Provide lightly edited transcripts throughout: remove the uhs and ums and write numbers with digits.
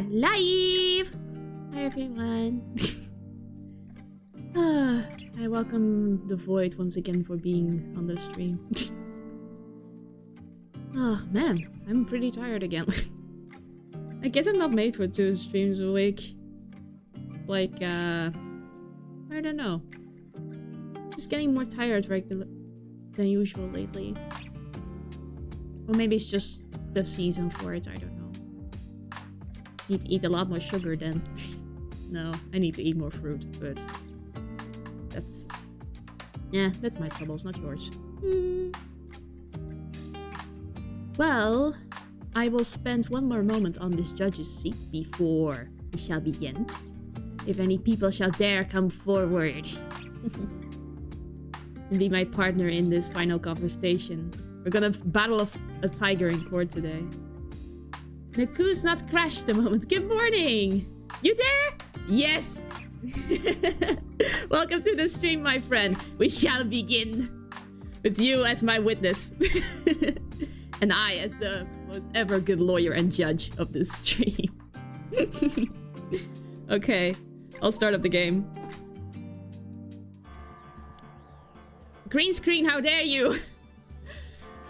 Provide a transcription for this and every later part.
are live! Hi everyone. I welcome the Void once again for being on the stream. Oh man, I'm pretty tired again. I guess I'm not made for 2 streams a week. It's like, I don't know. Just getting more tired than usual lately. Or maybe it's just the season for it, I don't know. Need to eat a lot more sugar then. No, I need to eat more fruit, but... That's... Yeah, that's my troubles, not yours. Well, I will spend one more moment on this judge's seat before we shall begin. If any people shall dare come forward. And be my partner in this final conversation. We're gonna battle a tiger in court today. Naku's not crashed a moment. Good morning! You there? Yes! Welcome to the stream, my friend. We shall begin. With you as my witness. And I as the most ever good lawyer and judge of this stream. Okay, I'll start up the game. Green screen, how dare you!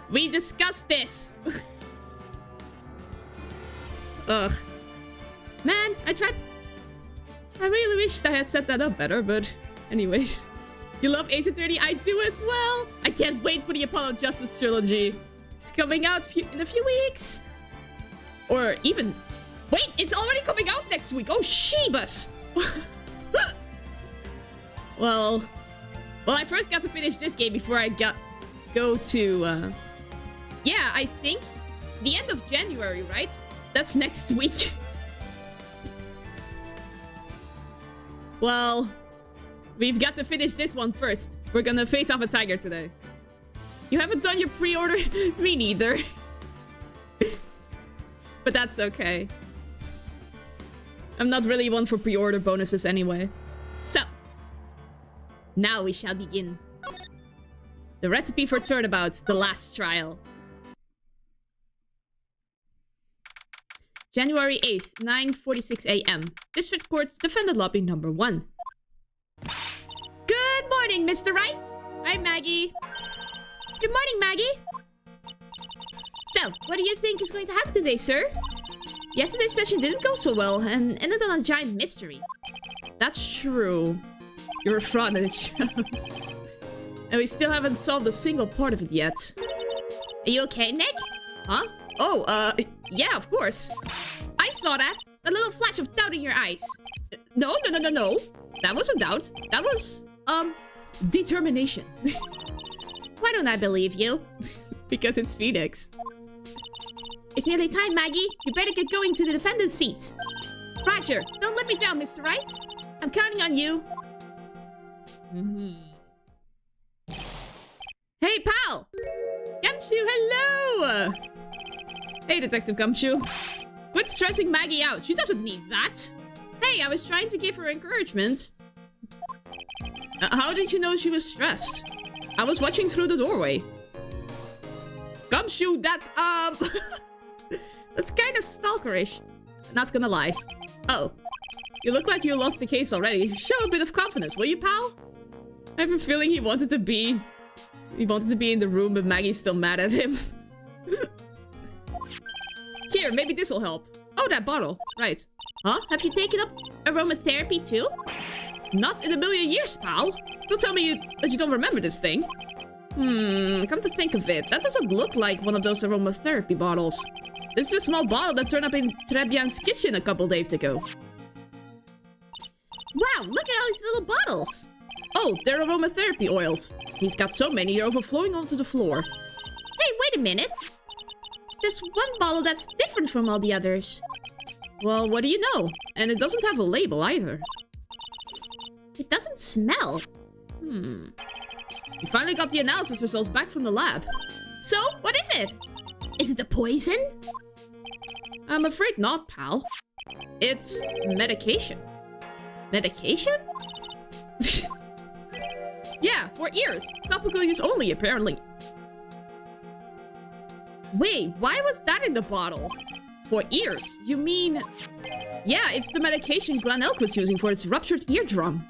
We discussed this! Ugh. Man, I really wished I had set that up better, but... Anyways. You love Ace Attorney? I do as well! I can't wait for the Apollo Justice Trilogy. It's coming out in a few weeks. Or even... Wait, it's already coming out next week! Oh, Sheebus! Well, I first got to finish this game before I go to... Yeah, I think the end of January, right? That's next week. Well, we've got to finish this one first. We're gonna face off a tiger today. You haven't done your pre-order? Me neither. But that's okay. I'm not really one for pre-order bonuses anyway. So, now we shall begin. The recipe for Turnabout, the last trial. January 8th, 9:46 AM. District Court's Defendant Lobby number 1. Good morning, Mr. Wright! Hi, Maggie. Good morning, Maggie. So, what do you think is going to happen today, sir? Yesterday's session didn't go so well and ended on a giant mystery. That's true. You're a fraud and it shows. And we still haven't solved a single part of it yet. Are you okay, Nick? Huh? Oh, yeah, of course. I saw that. That little flash of doubt in your eyes. No. That wasn't doubt. That was, determination. Why don't I believe you? Because it's Phoenix. It's nearly time, Maggie. You better get going to the defendant's seat. Roger, don't let me down, Mr. Wright. I'm counting on you. Hey, pal! Gumshoe, hello! Hey, Detective Gumshoe. Quit stressing Maggie out. She doesn't need that. Hey, I was trying to give her encouragement. How did you know she was stressed? I was watching through the doorway. Gumshoe, that's kind of stalkerish. Not gonna lie. Oh. You look like you lost the case already. Show a bit of confidence, will you, pal? I have a feeling he wanted to be in the room, but Maggie's still mad at him. Here, maybe this'll help. Oh, that bottle. Right. Huh? Have you taken up aromatherapy too? Not in a million years, pal. Don't tell me that you don't remember this thing. Come to think of it, that doesn't look like one of those aromatherapy bottles. This is a small bottle that turned up in Trebian's kitchen a couple days ago. Wow, look at all these little bottles. Oh, they're aromatherapy oils. He's got so many, they're overflowing onto the floor. Hey, wait a minute. There's one bottle that's different from all the others. Well, what do you know? And it doesn't have a label either. It doesn't smell. We finally got the analysis results back from the lab. So, what is it? Is it a poison? I'm afraid not, pal. It's medication. Medication? Yeah, for ears. Topical use only, apparently. Wait, why was that in the bottle? For ears? You mean... Yeah, it's the medication Glen Elk was using for its ruptured eardrum.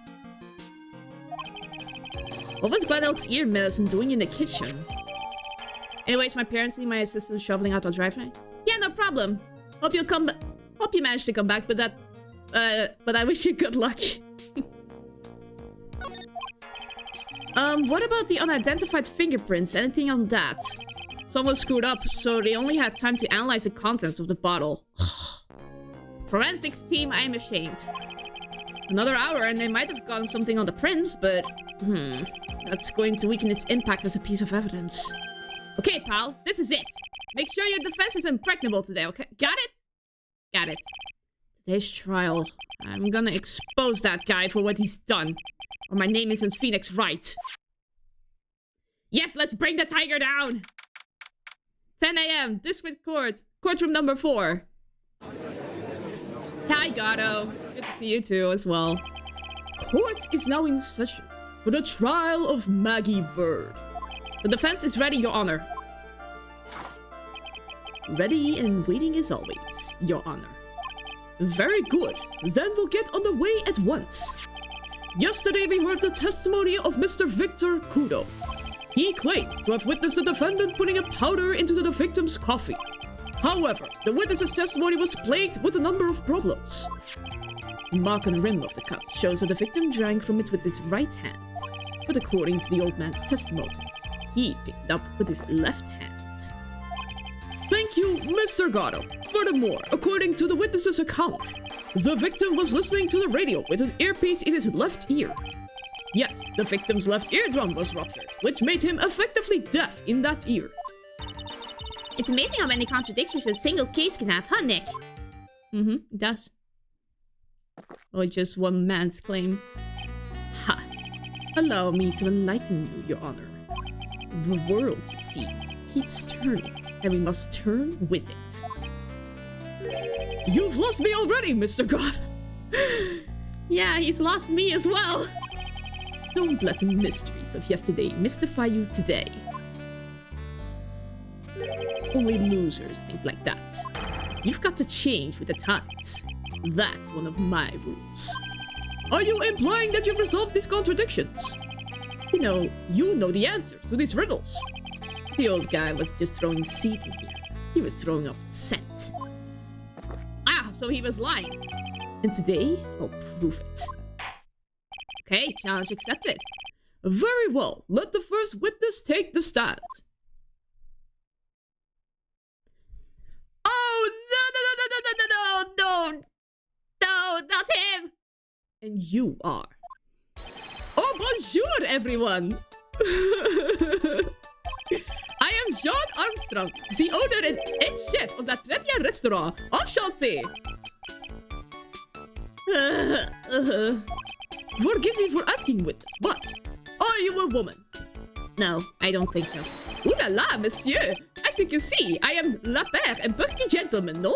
What was Glen Elk's ear medicine doing in the kitchen? Anyways, my parents need my assistance shoveling out the driveway. Yeah, no problem. Hope you manage to come back, but I wish you good luck. What about the unidentified fingerprints? Anything on that? Someone screwed up, so they only had time to analyze the contents of the bottle. Forensics team, I am ashamed. Another hour and they might have gotten something on the prints, but... that's going to weaken its impact as a piece of evidence. Okay, pal, this is it. Make sure your defense is impregnable today, okay? Got it? Got it. Today's trial. I'm gonna expose that guy for what he's done. Or my name isn't Phoenix Wright. Yes, let's bring the tiger down! 10 AM, District Court. Courtroom number 4. Hi, Gato. Good to see you too, as well. Court is now in session for the trial of Maggie Bird. The defense is ready, Your Honor. Ready and waiting as always, Your Honor. Very good. Then we'll get on the way at once. Yesterday we heard the testimony of Mr. Victor Kudo. He claims to have witnessed the defendant putting a powder into the victim's coffee. However, the witness's testimony was plagued with a number of problems. The mark on the rim of the cup shows that the victim drank from it with his right hand. But according to the old man's testimony, he picked it up with his left hand. Thank you, Mr. Gatto. Furthermore, according to the witness's account, the victim was listening to the radio with an earpiece in his left ear. Yet, the victim's left eardrum was ruptured, which made him effectively deaf in that ear. It's amazing how many contradictions a single case can have, huh, Nick? It does. Or just one man's claim. Ha! Allow me to enlighten you, Your Honor. The world, you see, keeps turning, and we must turn with it. You've lost me already, Mr. God! Yeah, he's lost me as well! Don't let the mysteries of yesterday mystify you today. Only losers think like that. You've got to change with the times. That's one of my rules. Are you implying that you've resolved these contradictions? You know the answers to these riddles. The old guy was just throwing seed in here. He was throwing off scent. Ah, so he was lying. And today, I'll prove it. Okay, challenge accepted. Very well, let the first witness take the stand. Oh, no, not him! And you are. Oh, bonjour, everyone! I am Jean Armstrong, the owner and head chef of the Tribulations restaurant. Enchanté! Forgive me for asking witness, but are you a woman? No, I don't think so. Ooh la la, monsieur! As you can see, I am la père and perky gentleman, no?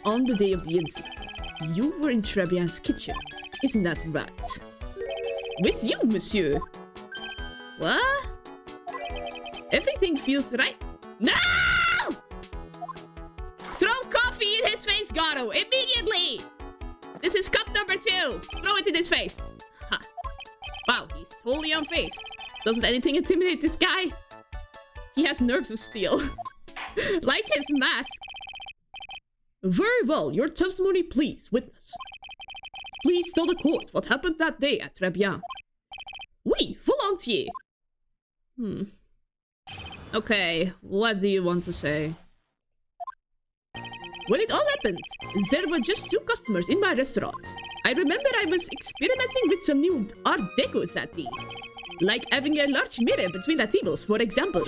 On the day of the incident, you were in Trebian's kitchen, isn't that right? With you, monsieur. What? Everything feels right. No! Throw coffee in his face, Gato, immediately! This is cup number 2. Throw it in his face. Ha. Wow, he's totally unfazed. Doesn't anything intimidate this guy? He has nerves of steel. Like his mask. Very well, your testimony, please, witness. Please tell the court what happened that day at Trebian. Oui, volontiers. Okay, what do you want to say? When it all happened, there were just 2 customers in my restaurant. I remember I was experimenting with some new art deco that day. Like having a large mirror between the tables, for example.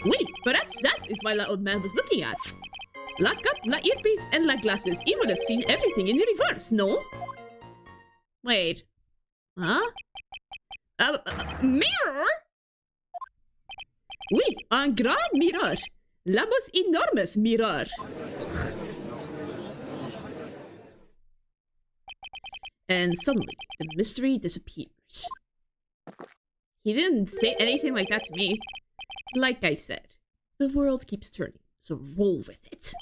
Oui, perhaps that is what the old man was looking at. La cup, la earpiece, and la glasses. He would have seen everything in reverse, no? Wait. Huh? Mirror? Oui, un grand mirror. La most enormous mirror. And suddenly, the mystery disappears. He didn't say anything like that to me. Like I said, the world keeps turning, so roll with it.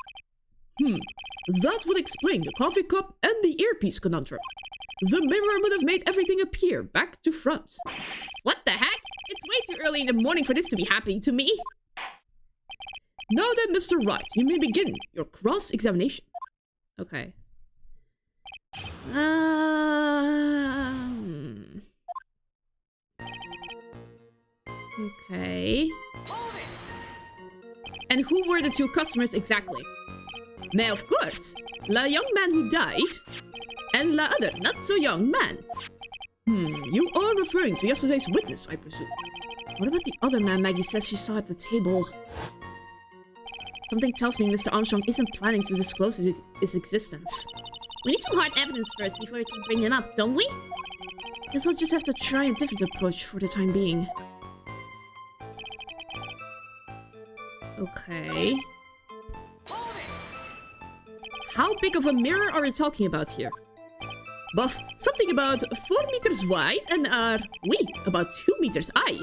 That would explain the coffee cup and the earpiece conundrum. The mirror would have made everything appear back to front. What the heck? It's way too early in the morning for this to be happening to me. Now then, Mr. Wright, you may begin your cross-examination. Okay. Okay. And who were the two customers exactly? Mais of course, la young man who died, and la other not-so-young man. You are referring to yesterday's witness, I presume. What about the other man Maggie says she saw at the table? Something tells me Mr. Armstrong isn't planning to disclose his existence. We need some hard evidence first before we can bring him up, don't we? Guess I'll just have to try a different approach for the time being. Okay. How big of a mirror are we talking about here? Buff, something about 4 meters wide and about 2 meters high.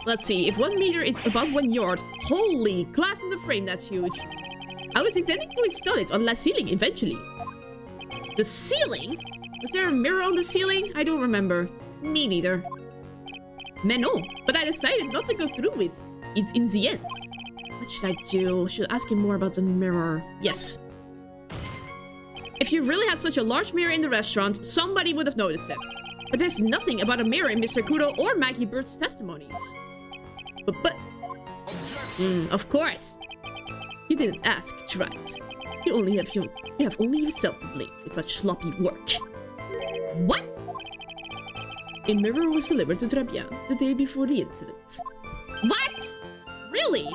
Let's see, if 1 meter is about 1 yard, holy, glass in the frame, that's huge. I was intending to install it on La Ceiling eventually. The ceiling? Was there a mirror on the ceiling? I don't remember. Me neither. Mais non, but I decided not to go through with it in the end. What should I do? Should ask him more about the mirror. Yes. If you really had such a large mirror in the restaurant, somebody would have noticed it. But there's nothing about a mirror in Mr. Kudo or Maggie Bird's testimonies. But... of course. You didn't ask, right? You have only yourself to blame for such sloppy work. What? A mirror was delivered to Tribulations the day before the incident. What? Really?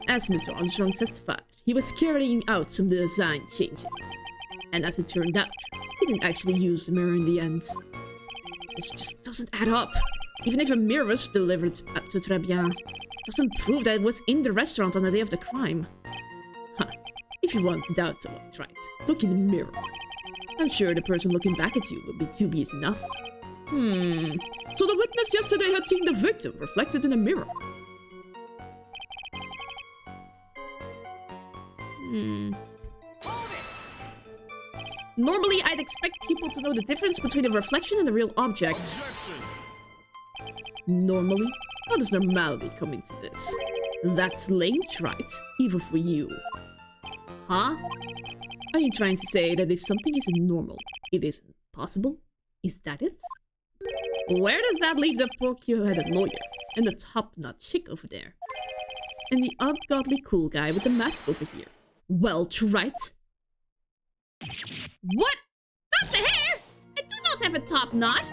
As Mr. Armstrong testified, he was carrying out some design changes. And as it turned out, he didn't actually use the mirror in the end. This just doesn't add up. Even if a mirror was delivered to Tribulations, it doesn't prove that it was in the restaurant on the day of the crime. Huh. If you want to doubt someone, try it. Look in the mirror. I'm sure the person looking back at you will be dubious enough. So the witness yesterday had seen the victim reflected in a mirror. Normally, I'd expect people to know the difference between a reflection and a real object. Normally? How does normality come into this? That's lame, right? Even for you. Huh? Are you trying to say that if something isn't normal, it isn't possible? Is that it? Where does that leave the procure-headed lawyer? And the top-notch chick over there? And the ungodly cool guy with the mask over here? Well, right? What? Not the hair! I do not have a top knot!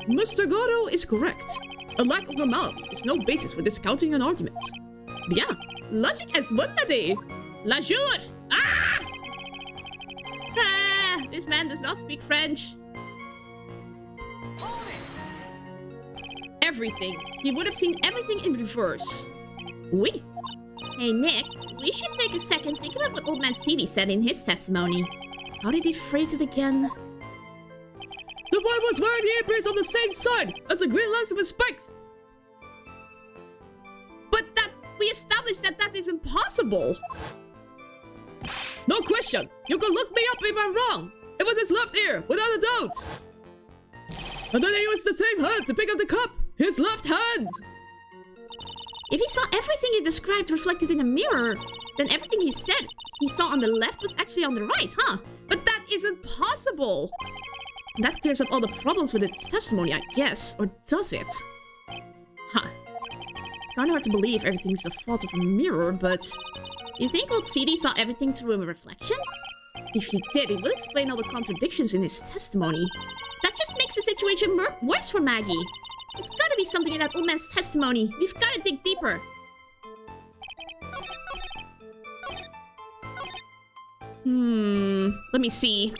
Mr. Goro is correct. A lack of normality is no basis for discounting an argument. Bien, logic est bonne la day. La jure! Ah! Ah! This man does not speak French. Everything. He would have seen everything in reverse. Oui. Hey, Nick, we should take a second think about what Old Man CD said in his testimony. How did he phrase it again? The boy was wearing the earpiece on the same side as the green lens of his specs. But we established that is impossible. No question. You can look me up if I'm wrong. It was his left ear, without a doubt. And then he used the same hand to pick up the cup. His left hand. If he saw everything he described reflected in a mirror, then everything he said he saw on the left was actually on the right, huh? But that isn't possible! That clears up all the problems with its testimony, I guess. Or does it? Huh. It's kinda hard to believe everything's the fault of a mirror, but... You think old CD saw everything through a reflection? If he did, it would explain all the contradictions in his testimony. That just makes the situation worse for Maggie. There's gotta be something in that old man's testimony. We've gotta dig deeper. Let me see.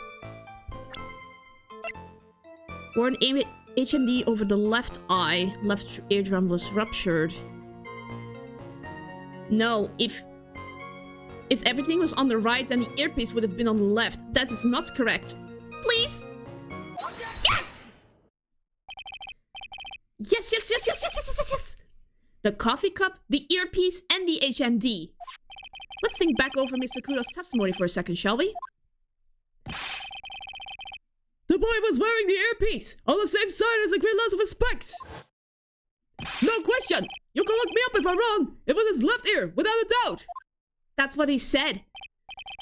Or an HMD over the left eye. Left eardrum was ruptured. No, if everything was on the right, then the earpiece would have been on the left. That is not correct. Please? Yes! Yes! The coffee cup, the earpiece, and the HMD. Let's think back over Mr. Kudo's testimony for a second, shall we? The boy was wearing the earpiece on the same side as the green lens of his specs. No question! You can look me up if I'm wrong! It was his left ear, without a doubt! That's what he said.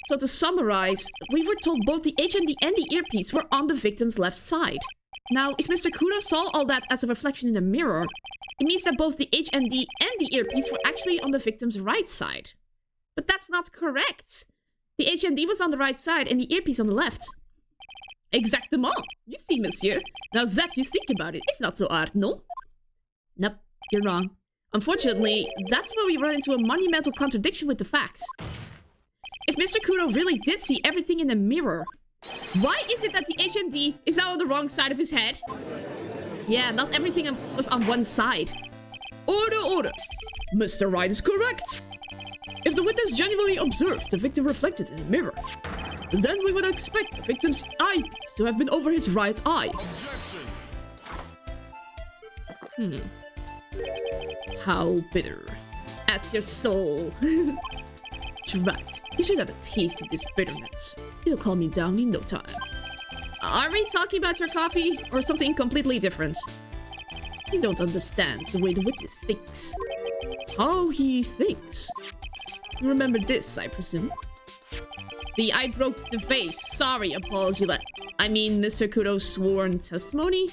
So to summarize, we were told both the HMD and the earpiece were on the victim's left side. Now, if Mr. Kudo saw all that as a reflection in a mirror, it means that both the HMD and the earpiece were actually on the victim's right side. But that's not correct! The HMD was on the right side and the earpiece on the left. Exactement! You see, monsieur. Now that you think about it, it's not so hard, no? Nope, you're wrong. Unfortunately, that's where we run into a monumental contradiction with the facts. If Mr. Kudo really did see everything in the mirror, why is it that the HMD is now on the wrong side of his head? Yeah, not everything was on one side. Order, order! Mr. Wright is correct! If the witness genuinely observed the victim reflected in the mirror, then we would expect the victim's eyepiece to have been over his right eye. How bitter. As your soul. Drat, you should have a taste of this bitterness. It'll calm me down in no time. Are we talking about your coffee or something completely different? You don't understand the way the witness thinks. How he thinks. You remember this, I presume? The I broke the vase. Sorry, apology. I mean, Mr. Kudo's sworn testimony?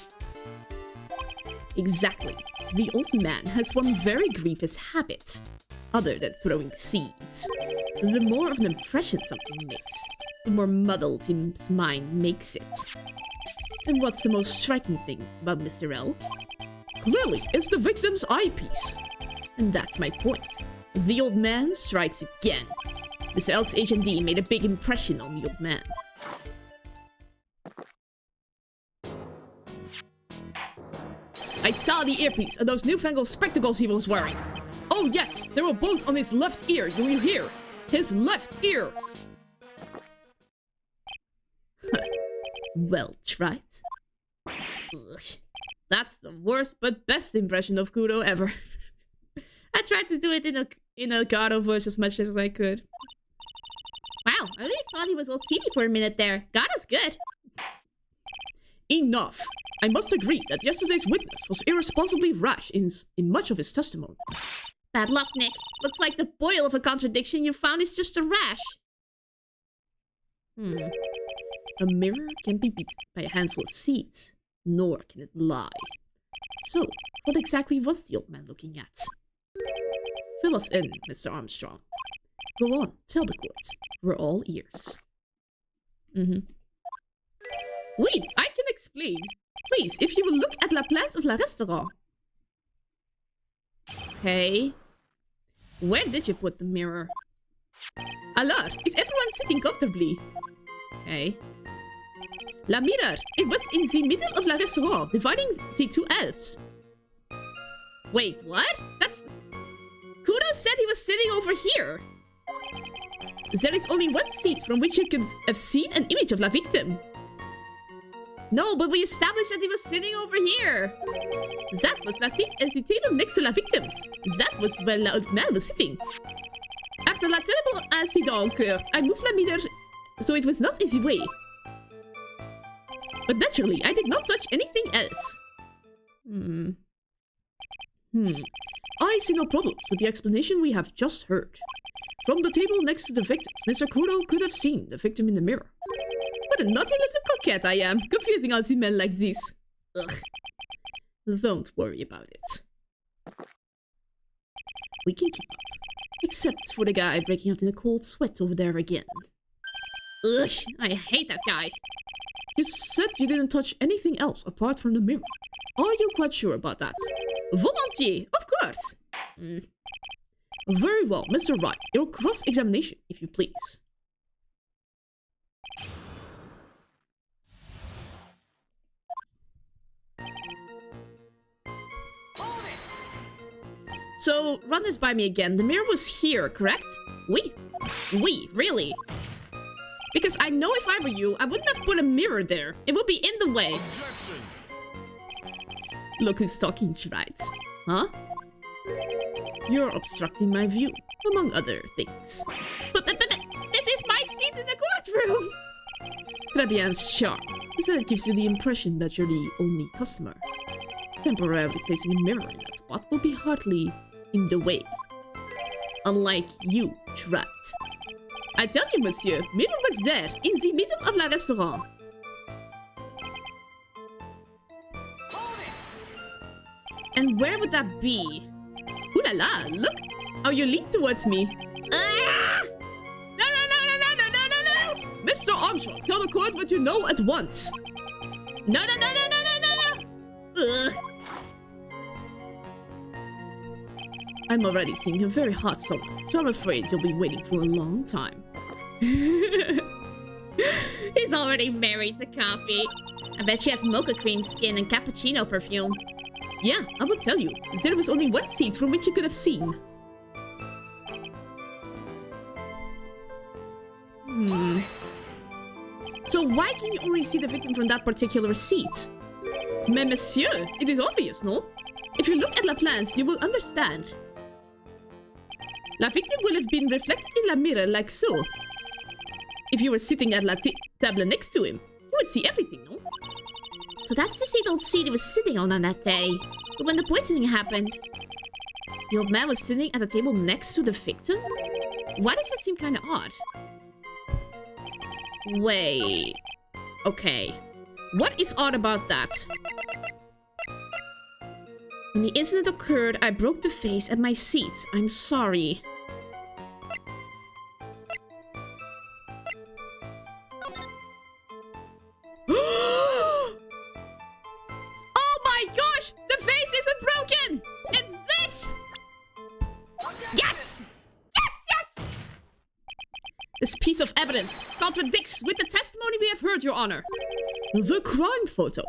Exactly. The old man has one very grievous habit, other than throwing seeds. The more of an impression something makes, the more muddled his mind makes it. And what's the most striking thing about Mr. L? Clearly, it's the victim's eyepiece. And that's my point. The old man strikes again. Mr. Elk's HMD made a big impression on the old man. I saw the earpiece and those newfangled spectacles he was wearing. Oh yes, they were both on his left ear, do you hear? His left ear! Well tried. Ugh. That's the worst but best impression of Kudo ever. I tried to do it in a Gato voice as much as I could. Wow, I really thought he was all seedy for a minute there. Gato's good. Enough. I must agree that yesterday's witness was irresponsibly rash in much of his testimony. Bad luck, Nick. Looks like the boil of a contradiction you found is just a rash. A mirror can be beaten by a handful of seeds, nor can it lie. So, what exactly was the old man looking at? Fill us in, Mr. Armstrong. Go on, tell the court. We're all ears. Wait, I can explain. Please, if you will look at la plans of la restaurant. Okay. Where did you put the mirror? Alors, is everyone sitting comfortably? Okay. La mirror, it was in the middle of la restaurant, dividing the two elves. Wait, what? That's... Kudo said he was sitting over here. There is only one seat from which you can have seen an image of la victim. No, but we established that he was sitting over here. That was la seat at the table next to la victims. That was where la old man was sitting. After la terrible incident occurred, I moved la mirror so it was not in the way. But naturally, I did not touch anything else. I see no problems with the explanation we have just heard. From the table next to the victims, Mr. Kudo could have seen the victim in the mirror. What a naughty little coquette I am, confusing all the men like this. Ugh. Don't worry about it. We can keep up. Except for the guy breaking out in a cold sweat over there again. Ugh, I hate that guy. You said you didn't touch anything else apart from the mirror. Are you quite sure about that? Volontiers, of course. Very well, Mr. Wright. Your cross-examination, if you please. So, run this by me again. The mirror was here, correct? Oui, really? Because I know if I were you, I wouldn't have put a mirror there. It would be in the way. Objection. Look who's talking, right? Huh? You're obstructing my view. among other things. But this is my seat in the courtroom! Trebian's charm is that it gives you the impression that you're the only customer. Temporarily placing a mirror in that spot will be hardly in the way. Unlike you, Trat. I tell you, monsieur, mirror was there, in the middle of la restaurant. And where would that be? Ooh la la, look how you lean towards me. Ah! No, no, no, no, no, no, no, no, no! Mr. Armstrong, tell the court what you know at once. No, no, no, no, no, no, no, no! I'm already seeing a very hot summer, so I'm afraid you'll be waiting for a long time. He's already married to coffee. I bet she has mocha cream skin and cappuccino perfume. Yeah, I will tell you. There was only one seat from which you could have seen. So why can you only see the victim from that particular seat? Mais monsieur, it is obvious, no? If you look at la plans, you will understand. La victim will have been reflected in la mirror like so. If you were sitting at la table next to him, you would see everything, no? So that's the seat old seat he was sitting on that day. But when the poisoning happened, the old man was sitting at the table next to the victim? Why does that seem kind of odd? Wait. Okay. What is odd about that? When the incident occurred, I broke the vase at my seat. I'm sorry. Oh my gosh! The vase isn't broken! It's this! Yes! Yes, yes! This piece of evidence contradicts with the testimony we have heard, Your Honor. The crime photo.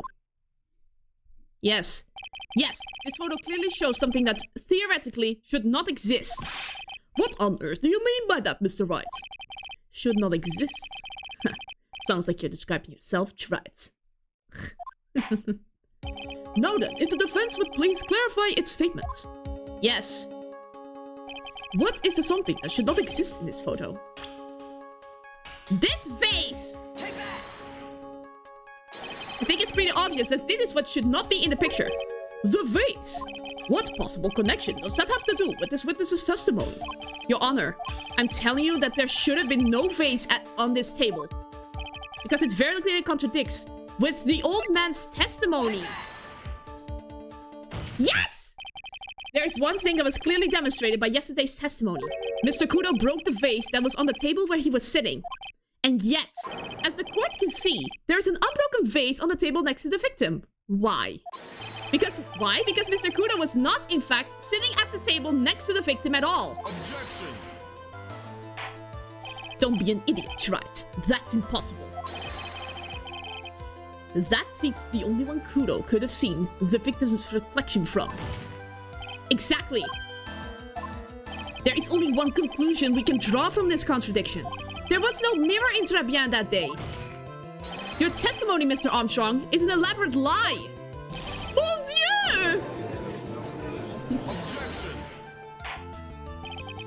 Yes. Yes, this photo clearly shows something that theoretically should not exist. What on earth do you mean by that, Mr. Wright? Should not exist? Sounds like you're describing yourself, right? Now then, if the defense would please clarify its statement. Yes. What is the something that should not exist in this photo? This vase! Take that! I think it's pretty obvious that this is what should not be in the picture. The vase! What possible connection does that have to do with this witness's testimony? Your Honor, I'm telling you that there should have been no vase on this table. Because it very clearly contradicts with the old man's testimony. Yes! There's one thing that was clearly demonstrated by yesterday's testimony. Mr. Kudo broke the vase that was on the table where he was sitting. And yet, as the court can see, there's an unbroken vase on the table next to the victim. Why? Why? Because Mr. Kudo was not, in fact, sitting at the table next to the victim at all. Objection! Don't be an idiot, right? That's impossible. That seat's the only one Kudo could have seen the victim's reflection from. Exactly! There is only one conclusion we can draw from this contradiction. There was no mirror in Trebian that day. Your testimony, Mr. Armstrong, is an elaborate lie. Mon Dieu!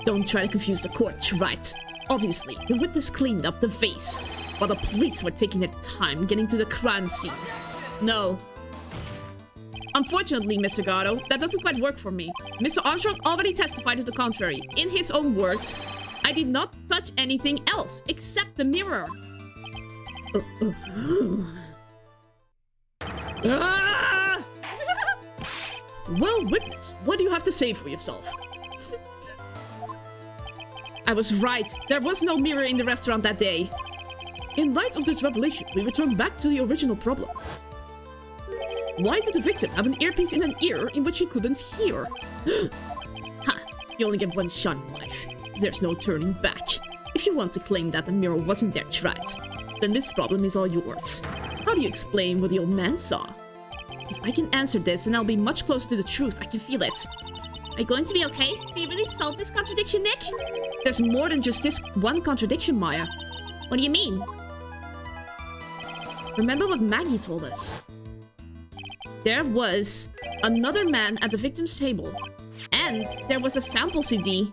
Don't try to confuse the court, right? Obviously, the witness cleaned up the vase, while the police were taking their time getting to the crime scene. No. Unfortunately, Mr. Gatto, that doesn't quite work for me. Mr. Armstrong already testified to the contrary. In his own words, I did not touch anything else except the mirror. Ah! Well, witness, what do you have to say for yourself? I was right. There was no mirror in the restaurant that day. In light of this revelation, we return back to the original problem. Why did the victim have an earpiece in an ear in which he couldn't hear? Ha! You only get one shot in life. There's no turning back. If you want to claim that the mirror wasn't there, right, then this problem is all yours. How do you explain what the old man saw? If I can answer this, then I'll be much closer to the truth. I can feel it. Are you going to be okay? Can you really solve this contradiction, Nick? There's more than just this one contradiction, Maya. What do you mean? Remember what Maggie told us. There was another man at the victim's table. And there was a sample CD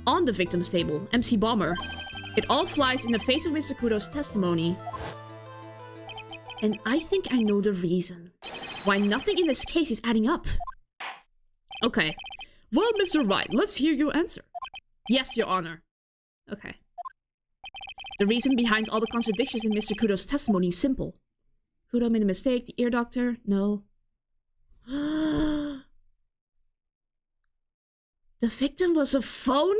on the victim's table, MC Bomber. It all flies in the face of Mr. Kudo's testimony. And I think I know the reason. Why nothing in this case is adding up. Okay. Well, Mr. Wright, let's hear your answer. Yes, Your Honor. Okay. The reason behind all the contradictions in Mr. Kudo's testimony is simple. Kudo made a mistake. The ear doctor? No. The victim was a phony?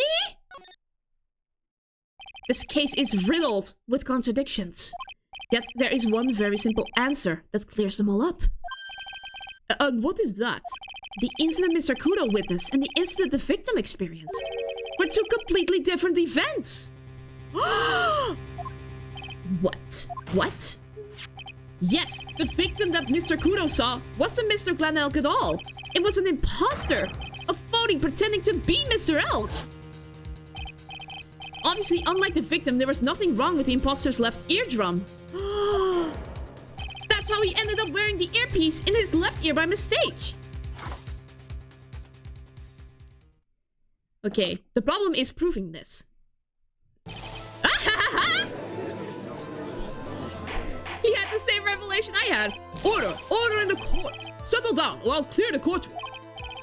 This case is riddled with contradictions. Yet there is one very simple answer that clears them all up. And what is that? The incident Mr. Kudo witnessed and the incident the victim experienced were two completely different events. What? What? Yes, the victim that Mr. Kudo saw wasn't Mr. Glen Elk at all. It was an imposter. A phony pretending to be Mr. Elk. Obviously, unlike the victim, there was nothing wrong with the imposter's left eardrum. That's how he ended up wearing the earpiece in his left ear by mistake. Okay, the problem is proving this. He had the same revelation I had. Order! Order in the court! Settle down, or I'll clear the courtroom.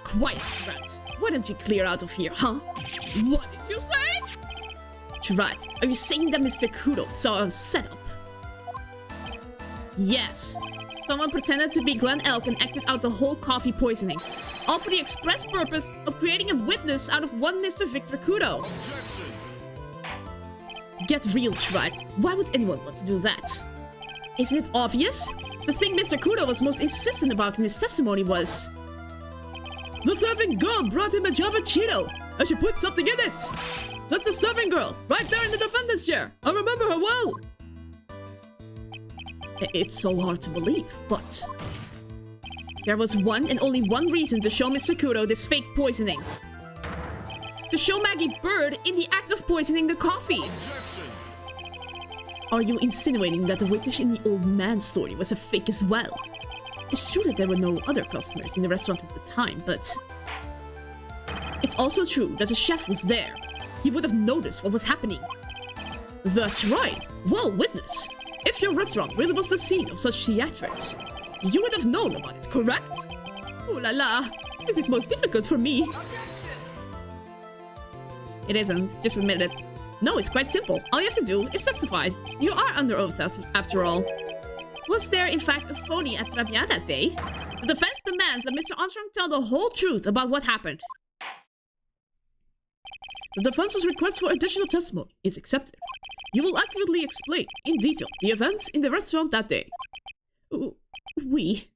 Quiet, rats. Why don't you clear out of here, huh? What did you say? Drat, are you saying that Mr. Kudo saw a setup? Yes. Someone pretended to be Glen Elk and acted out the whole coffee poisoning. All for the express purpose of creating a witness out of one Mr. Victor Kudo. Objection. Get real, Drat. Why would anyone want to do that? Isn't it obvious? The thing Mr. Kudo was most insistent about in his testimony was... The serving girl brought him a Javachino. I should put something in it. That's the serving girl, right there in the defendant's chair. I remember her well. It's so hard to believe, but... There was one and only one reason to show Mr. Kudo this fake poisoning. To show Maggie Bird in the act of poisoning the coffee. Objection. Are you insinuating that the witness in the old man's story was a fake as well? It's true that there were no other customers in the restaurant at the time, but... It's also true that the chef was there. He would have noticed what was happening. That's right. Well, witness. If your restaurant really was the scene of such theatrics, you would have known about it, correct? Ooh la la. This is most difficult for me. It isn't. Just admit it. No, it's quite simple. All you have to do is testify. You are under oath after all. Was there, in fact, a phony at Tribulations that day? The defense demands that Mr. Armstrong tell the whole truth about what happened. The defense's request for additional testimony is accepted. You will accurately explain, in detail, the events in the restaurant that day. We...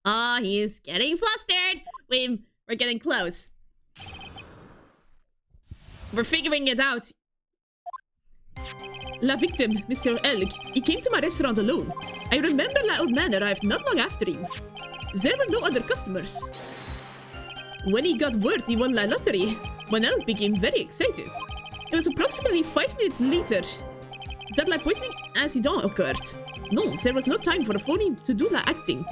Ah, he is getting flustered. We're getting close. We're figuring it out. La victim, Mr. Elk, he came to my restaurant alone. I remember the old man arrived not long after him. There were no other customers. When he got word he won the lottery, Elk became very excited. It was approximately 5 minutes later that the poisoning accident occurred. No, there was no time for the phony to do the acting.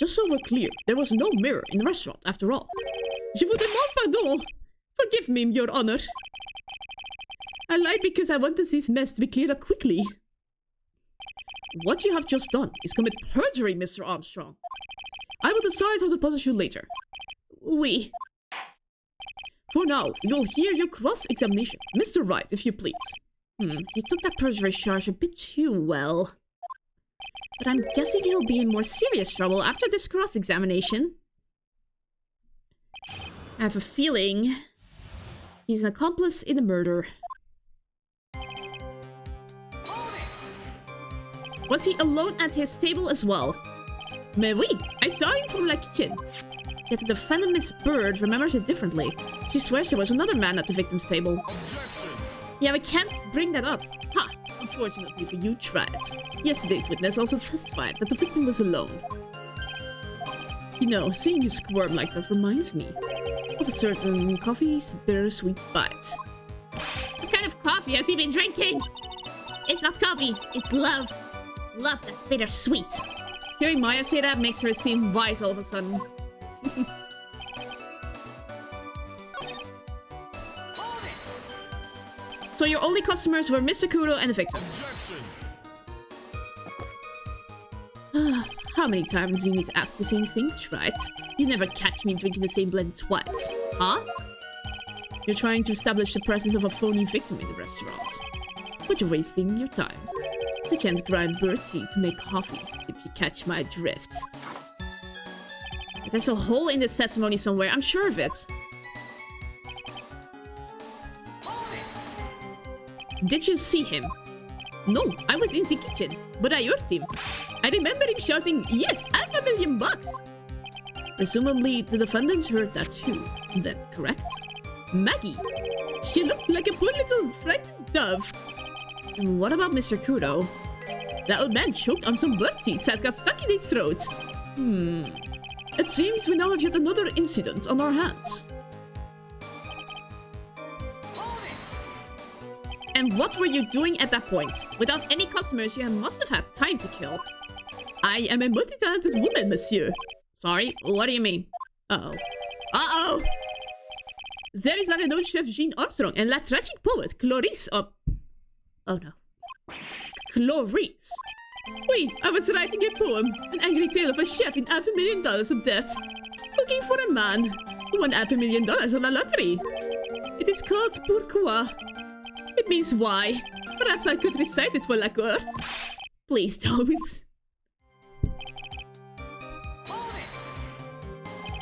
Just so we're clear, there was no mirror in the restaurant after all. Je vous demande pardon. Forgive me, Your Honor. I lied because I wanted this mess to be cleared up quickly. What you have just done is commit perjury, Mr. Armstrong. I will decide how to punish you later. Oui. For now, you'll hear your cross-examination. Mr. Wright, if you please. He took that perjury charge a bit too well. But I'm guessing he'll be in more serious trouble after this cross-examination. I have a feeling he's an accomplice in the murder. Was he alone at his table as well? Mais oui, I saw him from the kitchen. Yet the defendant, Miss Bird, remembers it differently. She swears there was another man at the victim's table. Objection. Yeah, we can't bring that up. Ha! Unfortunately for you, try it. Yesterday's witness also testified that the victim was alone. You know, seeing you squirm like that reminds me of a certain coffee's bittersweet bite. What kind of coffee has he been drinking? It's not coffee, it's love. It's love that's bittersweet. Hearing Maya say that makes her seem wise all of a sudden. So your only customers were Mr. Kudo and the victim. How many times do you need to ask the same thing, right? You never catch me drinking the same blend twice, huh? You're trying to establish the presence of a phony victim in the restaurant. But you're wasting your time. You can't grind birdseed to make coffee, if you catch my drift. There's a hole in this testimony somewhere, I'm sure of it. Did you see him? No, I was in the kitchen, but I heard him. I remember him shouting, "Yes, $500,000! Presumably, the defendants heard that too, then, correct? Maggie! She looked like a poor little frightened dove. And what about Mr. Kudo? That old man choked on some birdseeds that got stuck in his throat. It seems we now have yet another incident on our hands. And what were you doing at that point? Without any customers, you must have had time to kill. I am a multi-talented woman, monsieur. Sorry, what do you mean? Uh-oh. Uh-oh! There is la renowned chef Jean Armstrong and la tragic poet Clarice oh no. Clarice. Wait, I was writing a poem. An angry tale of a chef in $500,000 of debt. Looking for a man who won $500,000 on la lottery. It is called Pourquoi. It means why. Perhaps I could recite it for la court. Please don't.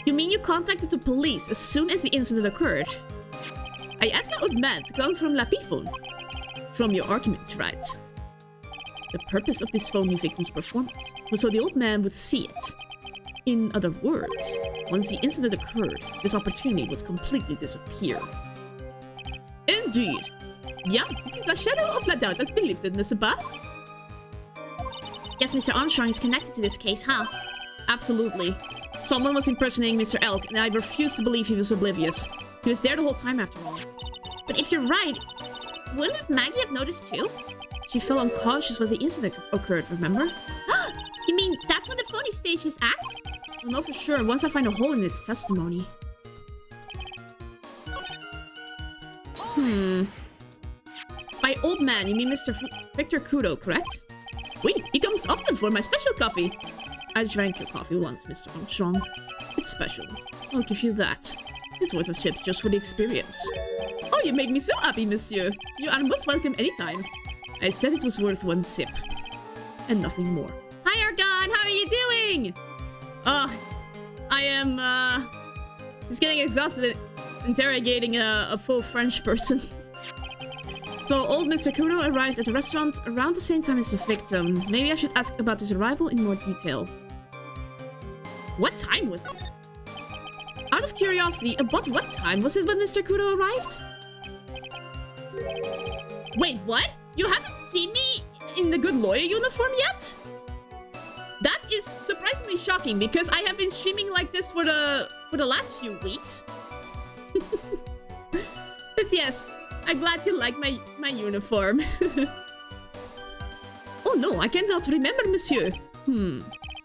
You mean you contacted the police as soon as the incident occurred? I asked the old man to come from la payphone. From your argument, right? The purpose of this phony victim's performance was so the old man would see it. In other words, once the incident occurred, this opportunity would completely disappear. Indeed. Yeah, this is a shadow of la doubt has been lifted, n'est-ce pas? Guess Mr. Armstrong is connected to this case, huh? Absolutely. Someone was impersonating Mr. Elk, and I refuse to believe he was oblivious. He was there the whole time after all. But if you're right, wouldn't Maggie have noticed too? She fell unconscious when the incident occurred, remember? You mean that's when the phony staged his act? I'll know for sure once I find a hole in his testimony. By old man, you mean Mr. Victor Kudo, correct? Wait, he comes often for my special coffee. I drank your coffee once, Mr. Armstrong. It's special. I'll give you that. It's worth a sip just for the experience. Oh, you make me so happy, monsieur. You are most welcome anytime. I said it was worth one sip. And nothing more. Hi, Argon! How are you doing? I am, just getting exhausted interrogating a full French person. So, old Mr. Kudo arrived at the restaurant around the same time as the victim. Maybe I should ask about his arrival in more detail. What time was it? Out of curiosity, about what time was it when Mr. Kudo arrived? Wait, what? You haven't seen me in the good lawyer uniform yet? That is surprisingly shocking because I have been streaming like this for the last few weeks. But yes, I'm glad you like my uniform. Oh no, I cannot remember, monsieur.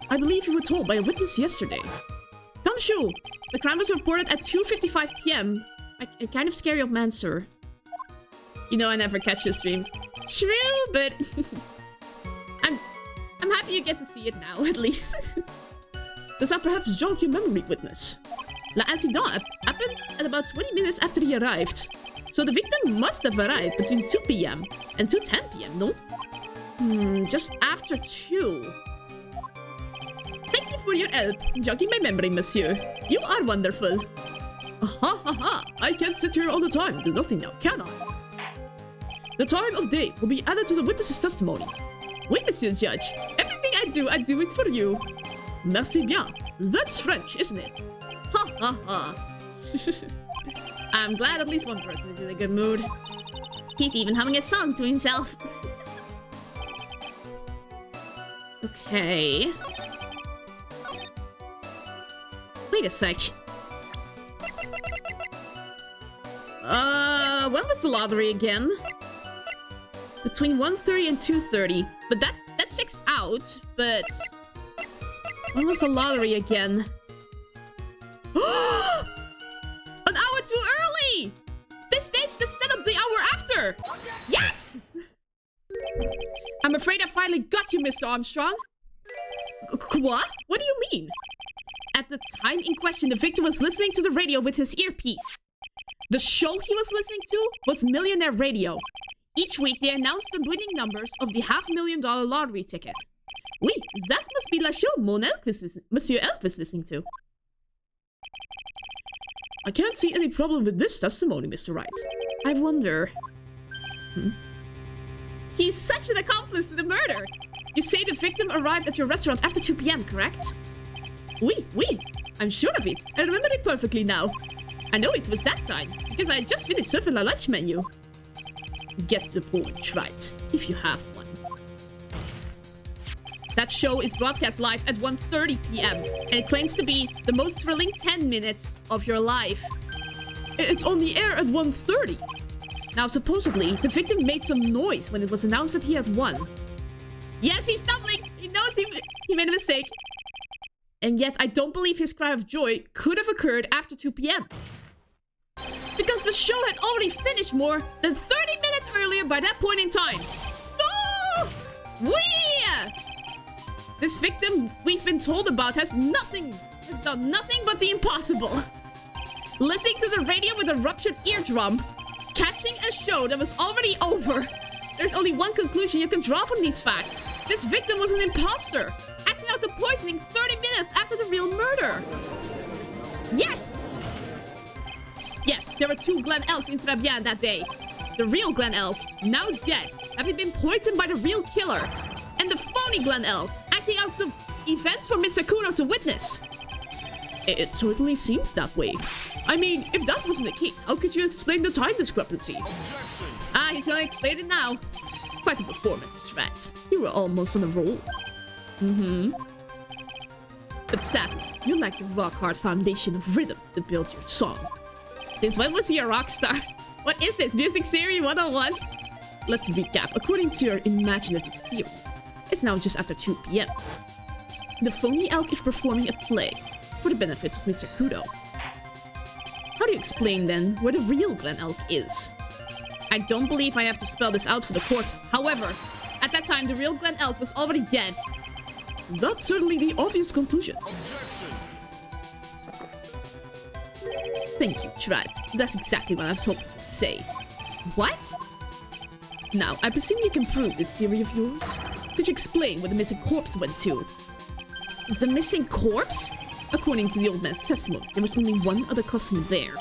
I believe you were told by a witness yesterday. Kamshu, the crime was reported at 2:55 p.m. A kind of scary old man, sir. You know I never catch your streams. True, but I'm happy you get to see it now, at least. Does that perhaps jog your memory, witness? L'incident happened at about 20 minutes after he arrived. So the victim must have arrived between 2 p.m. and 2:10 p.m., no? Just after 2. Thank you for your help in jogging my memory, monsieur. You are wonderful. I can't sit here all the time and do nothing now, can I? The time of day will be added to the witness's testimony. Oui, monsieur judge. Everything I do it for you. Merci bien. That's French, isn't it? I'm glad at least one person is in a good mood. He's even humming a song to himself. Okay. Wait a sec. When was the lottery again? Between 1:30 and 2:30. But that checks out, but... When was the lottery again? An hour too early! This stage just set up the hour after! imposter! Yes! I'm afraid I finally got you, Mr. Armstrong. What? What do you mean? At the time in question, the victim was listening to the radio with his earpiece. The show he was listening to was Millionaire Radio. Each week, they announced the winning numbers of the $500,000 lottery ticket. Oui, that must be la show Monsieur Elk was listening to. I can't see any problem with this testimony, Mr. Wright. I wonder... He's such an accomplice to the murder. You say the victim arrived at your restaurant after 2 p.m., correct? Oui. I'm sure of it. I remember it perfectly now. I know it was that time, because I had just finished serving the lunch menu. Get to the point, right, if you have one. That show is broadcast live at 1:30 p.m. and it claims to be the most thrilling 10 minutes of your life. It's on the air at 1:30. Now, supposedly, the victim made some noise when it was announced that he had won. Yes, he's stumbling. He knows he made a mistake. And yet, I don't believe his cry of joy could have occurred after 2 p.m. Because the show had already finished more than 30 minutes earlier by that point in time. No! This victim we've been told about has done nothing but the impossible. Listening to the radio with a ruptured eardrum. Catching a show that was already over. There's only one conclusion you can draw from these facts. This victim was an imposter. Acting out the poisoning 30 minutes after the real murder. Yes! Yes, there were 2 Glen Elks in Tribulations that day. The real Glen Elk, now dead, having been poisoned by the real killer. And the phony Glen Elk, acting out the events for Mr. Kudo to witness. It certainly seems that way. I mean, if that wasn't the case, how could you explain the time discrepancy? Ah, he's gonna explain it now. Quite a performance, Strat. You were almost on a roll. But sadly, you lack the rock-hard foundation of rhythm to build your song. Since when was he a rock star? What is this, music theory 101? Let's recap. According to your imaginative theory, it's now just after 2 p.m. The phony elk is performing a play for the benefit of Mr. Kudo. How do you explain, then, where the real Glen Elk is? I don't believe I have to spell this out for the court. However, at that time, the real Glen Elk was already dead. That's certainly the obvious conclusion. Thank you, Trat. That's exactly what I was hoping to say. What? Now, I presume you can prove this theory of yours. Could you explain where the missing corpse went to? The missing corpse? According to the old man's testimony, there was only one other customer there.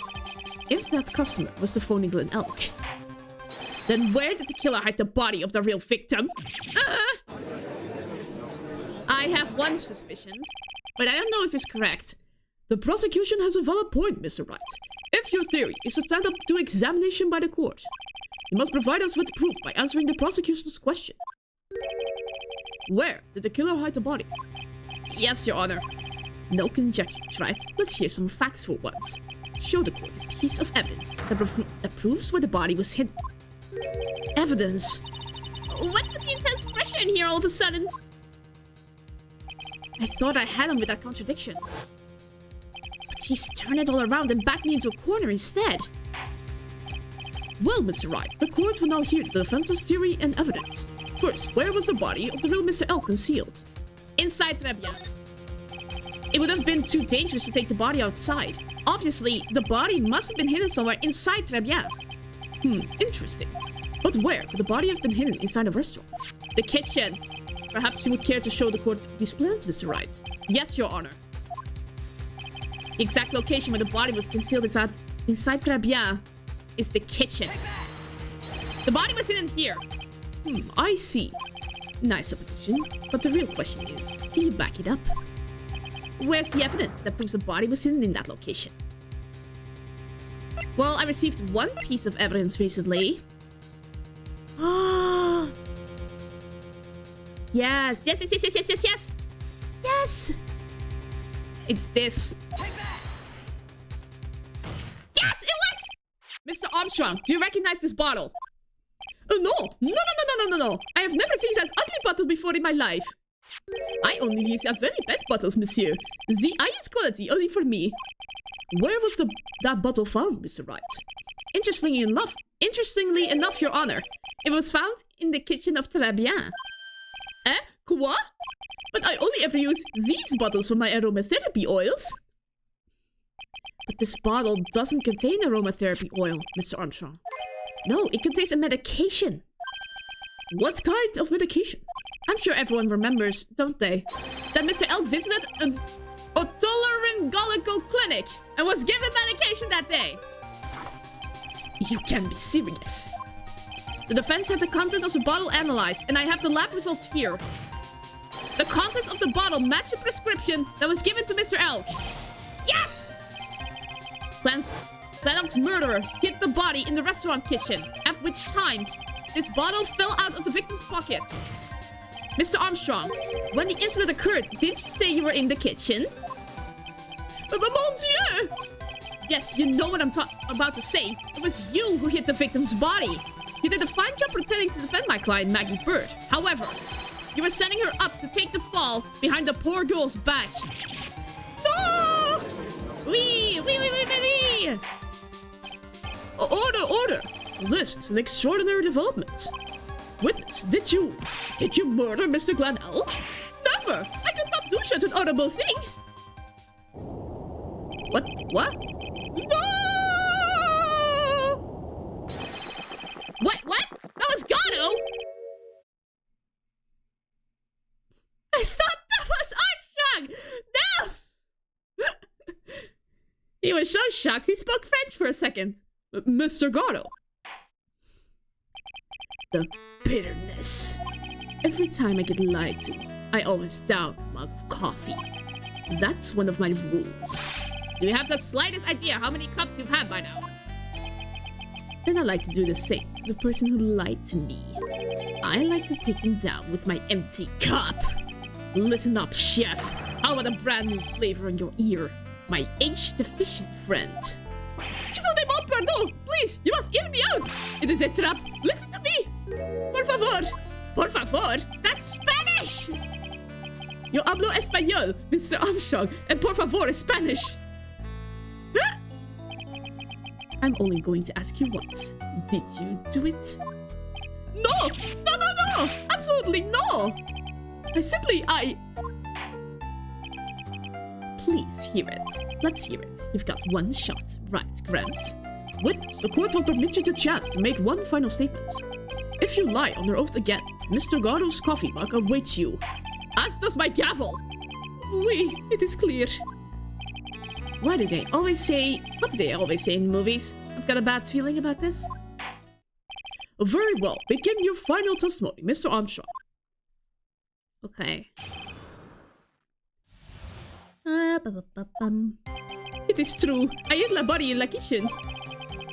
If that customer was the phony Glen Elk, then where did the killer hide the body of the real victim? I have one suspicion, but I don't know if it's correct. The prosecution has a valid point, Mr. Wright. If your theory is to stand up to examination by the court, you must provide us with proof by answering the prosecution's question. Where did the killer hide the body? Yes, Your Honor. No conjecture, right? Let's hear some facts for once. Show the court a piece of evidence that proves where the body was hidden. Evidence? What's with the intense pressure in here all of a sudden? I thought I had him with that contradiction. But he's turned it all around and backed me into a corner instead. Well, Mr. Wright, the court will now hear the defense's theory and evidence. First, where was the body of the real Mr. Elk concealed? Inside Tribulations. It would have been too dangerous to take the body outside. Obviously, the body must have been hidden somewhere inside Tribulations. Interesting. But where could the body have been hidden inside a restaurant? The kitchen. Perhaps you would care to show the court these plans, Mr. Wright? Yes, Your Honor. The exact location where the body was concealed inside Tribulations is the kitchen. The body was hidden here. I see. Nice supposition. But the real question is, can you back it up? Where's the evidence that proves the body was hidden in that location? Well, I received one piece of evidence recently. Ah. Yes. Yes. It's this. Yes, it was! Mr. Armstrong, do you recognize this bottle? No. I have never seen that ugly bottle before in my life. I only use our very best bottles, monsieur. The highest quality only for me. Where was that bottle found, Mr. Wright? Interestingly enough, Interestingly enough, Your Honor, it was found in the kitchen of Tribulations. Eh? Quoi? But I only ever use these bottles for my aromatherapy oils. But this bottle doesn't contain aromatherapy oil, Mr. Armstrong. No, it contains a medication. What kind of medication? I'm sure everyone remembers, don't they? That Mr. Elk visited an otolaryngological clinic and was given medication that day. You can't be serious. The defense had the contents of the bottle analyzed, and I have the lab results here. The contents of the bottle match the prescription that was given to Mr. Elk. Yes! Elk's murderer hid the body in the restaurant kitchen, at which time this bottle fell out of the victim's pocket. Mr. Armstrong, when the incident occurred, didn't you say you were in the kitchen? Mon Dieu! Yes, you know what I'm about to say. It was you who hit the victim's body. You did a fine job pretending to defend my client, Maggie Bird. However, you were setting her up to take the fall behind the poor girl's back. No! Wee! Order! This is an extraordinary development. Witness, did you murder Mr. Glenn Elk? Never! I did not do such an honorable thing! What? No! What? That was Gato! I thought that was Armstrong! No! He was so shocked he spoke French for a second. Mr. Gato. The bitterness. Every time I get lied to, I always down a mug of coffee. That's one of my rules. Do you have the slightest idea how many cups you've had by now? Then I like to do the same to the person who lied to me. I like to take them down with my empty cup. Listen up, chef. How about a brand new flavor in your ear? My age-deficient friend. Pardon, please, you must hear me out. It is a trap. Listen to me. Por favor. Por favor? That's Spanish. Yo hablo español, Mr. Armstrong, and por favor is Spanish. Huh? I'm only going to ask you once. Did you do it? No! No! Absolutely no! Please hear it. Let's hear it. You've got one shot. Right, Gramps. Witness, the court will permit you the chance to make one final statement. If you lie under oath again, Mr. Gato's coffee mug awaits you. As does my gavel. Oui, it is clear. What do they always say in movies? I've got a bad feeling about this. Very well. Begin your final testimony, Mr. Armstrong. Okay. It is true. I hid my body in the kitchen.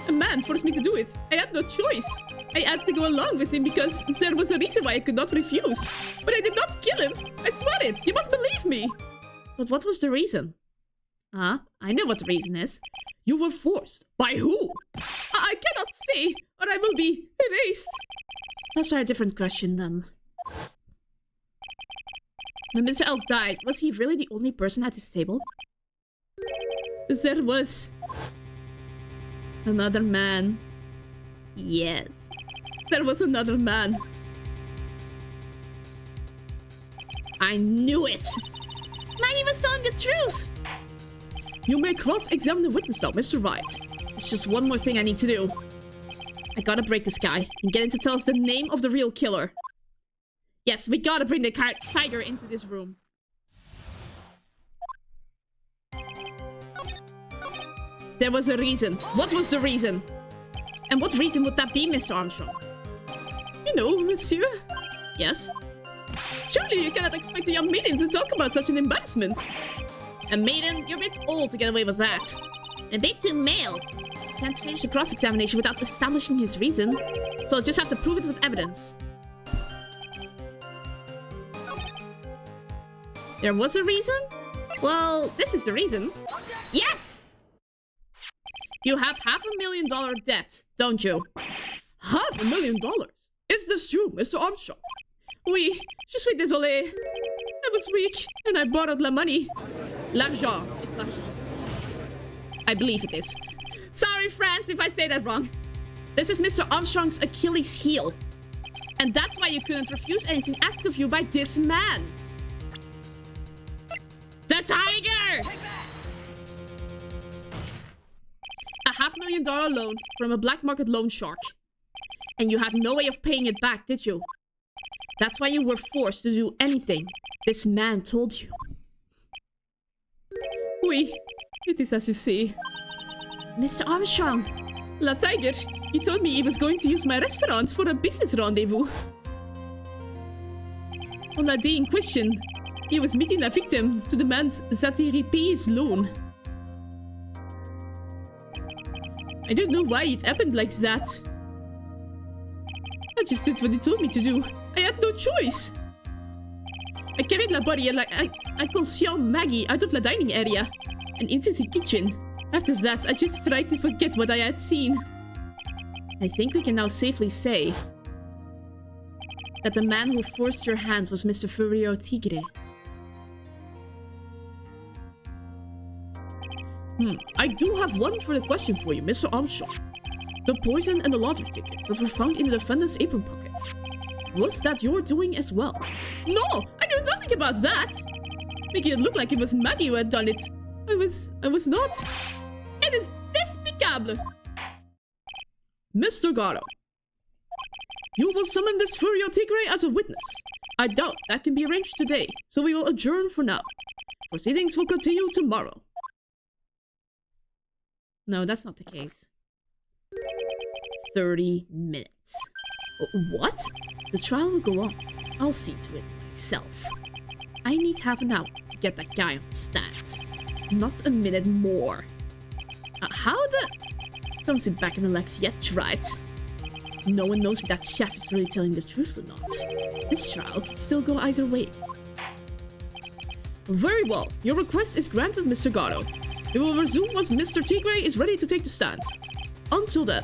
A man forced me to do it. I had no choice. I had to go along with him because there was a reason why I could not refuse. But I did not kill him. I swear it. You must believe me. But what was the reason? I know what the reason is. You were forced. By who? I cannot say, or I will be erased. Let's try a different question then. When Mr. Elk died, was he really the only person at his table? There was another man. Yes, there was another man. I knew it. Maggie was telling the truth. You may cross-examine the witness now, Mr. Wright. There's just one more thing I need to do. I gotta break this guy and get him to tell us the name of the real killer. Yes, we gotta bring the tiger into this room. There was a reason. What was the reason? And what reason would that be, Mr. Armstrong? You know, monsieur. Yes? Surely you cannot expect a young maiden to talk about such an embarrassment. A maiden? You're a bit old to get away with that. A bit too male. Can't finish the cross-examination without establishing his reason. So I'll just have to prove it with evidence. There was a reason? Well, this is the reason. Yes! You have $500,000 debt, don't you? $500,000? Is this true, Mr. Armstrong? Oui, je suis désolé. I was weak, and I borrowed la money. L'argent. It's l'argent. I believe it is. Sorry, France, if I say that wrong. This is Mr. Armstrong's Achilles heel. And that's why you couldn't refuse anything asked of you by this man. The tiger! A $500,000 loan from a black market loan shark. And you had no way of paying it back, did you? That's why you were forced to do anything this man told you. Oui, it is as you see. Mr. Armstrong. La Tiger, he told me he was going to use my restaurant for a business rendezvous. On that day in question, he was meeting a victim to demand that he repay his loan. I don't know why it happened like that. I just did what he told me to do. I had no choice. I carried the body and I called Maggie out of the dining area and into the kitchen. After that, I just tried to forget what I had seen. I think we can now safely say that the man who forced your hand was Mr. Furio Tigre. I do have one further question for you, Mr. Armstrong. The poison and the lottery ticket that were found in the defendant's apron pockets. Was that your doing as well? No! I knew nothing about that! Making it look like it was Maggie who had done it. I was not. It is despicable! Mr. Gatto, you will summon this Furio Tigre as a witness. I doubt that can be arranged today, so we will adjourn for now. Proceedings will continue tomorrow. No, that's not the case. 30 minutes. What? The trial will go on. I'll see to it myself. I need half an hour to get that guy on the stand. Not a minute more. How the... Don't sit back and relax yet, right? No one knows if that chef is really telling the truth or not. This trial can still go either way. Very well. Your request is granted, Mr. Gatto. We will resume once Mr. Tigre is ready to take the stand. Until then,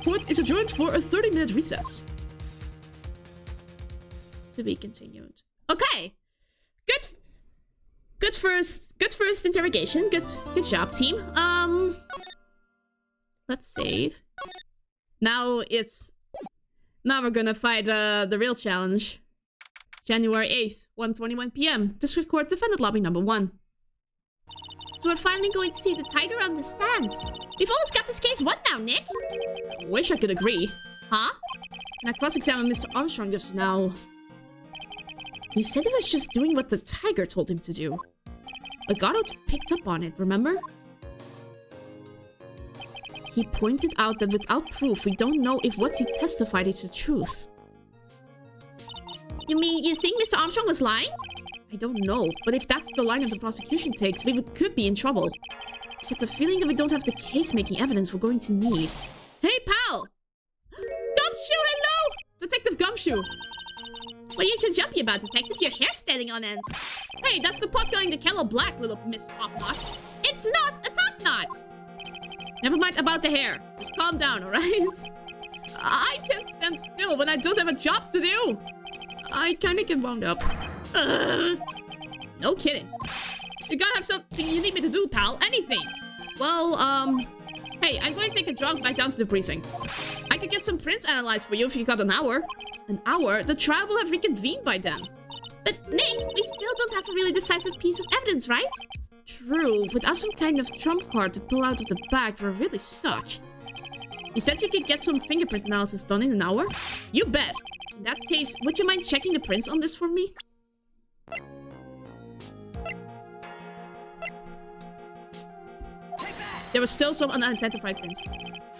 court is adjourned for a 30-minute recess. To be continued. Okay. Good first interrogation. Good job, team. Let's save. Now we're gonna fight the real challenge. January 8th, 1:21 p.m. District Court Defendant Lobby number 1. So we're finally going to see the tiger on the stand. We've almost got this case won now, Nick. I wish I could agree. Huh? And I cross-examined Mr. Armstrong just now. He said he was just doing what the tiger told him to do. But Gatto picked up on it, remember? He pointed out that without proof, we don't know if what he testified is the truth. You mean you think Mr. Armstrong was lying? I don't know, but if that's the line that the prosecution takes, we could be in trouble. Get the feeling that we don't have the case-making evidence we're going to need. Hey, pal! Gumshoe, hello! Detective Gumshoe! What are you so jumpy about, Detective? Your hair's standing on end. Hey, that's the pot killing the kettle black, little Miss Topknot. It's not a Topknot! Never mind about the hair. Just calm down, alright? I can't stand still when I don't have a job to do. I kinda get wound up. No kidding. You gotta have something you need me to do, pal. Anything. Well, hey, I'm going to take a jog back down to the precinct. I could get some prints analyzed for you if you got an hour. An hour? The trial will have reconvened by then. But, Nick, we still don't have a really decisive piece of evidence, right? True. Without some kind of trump card to pull out of the bag, we're really stuck. You said you could get some fingerprint analysis done in an hour? You bet. In that case, would you mind checking the prints on this for me? There were still some unidentified prints.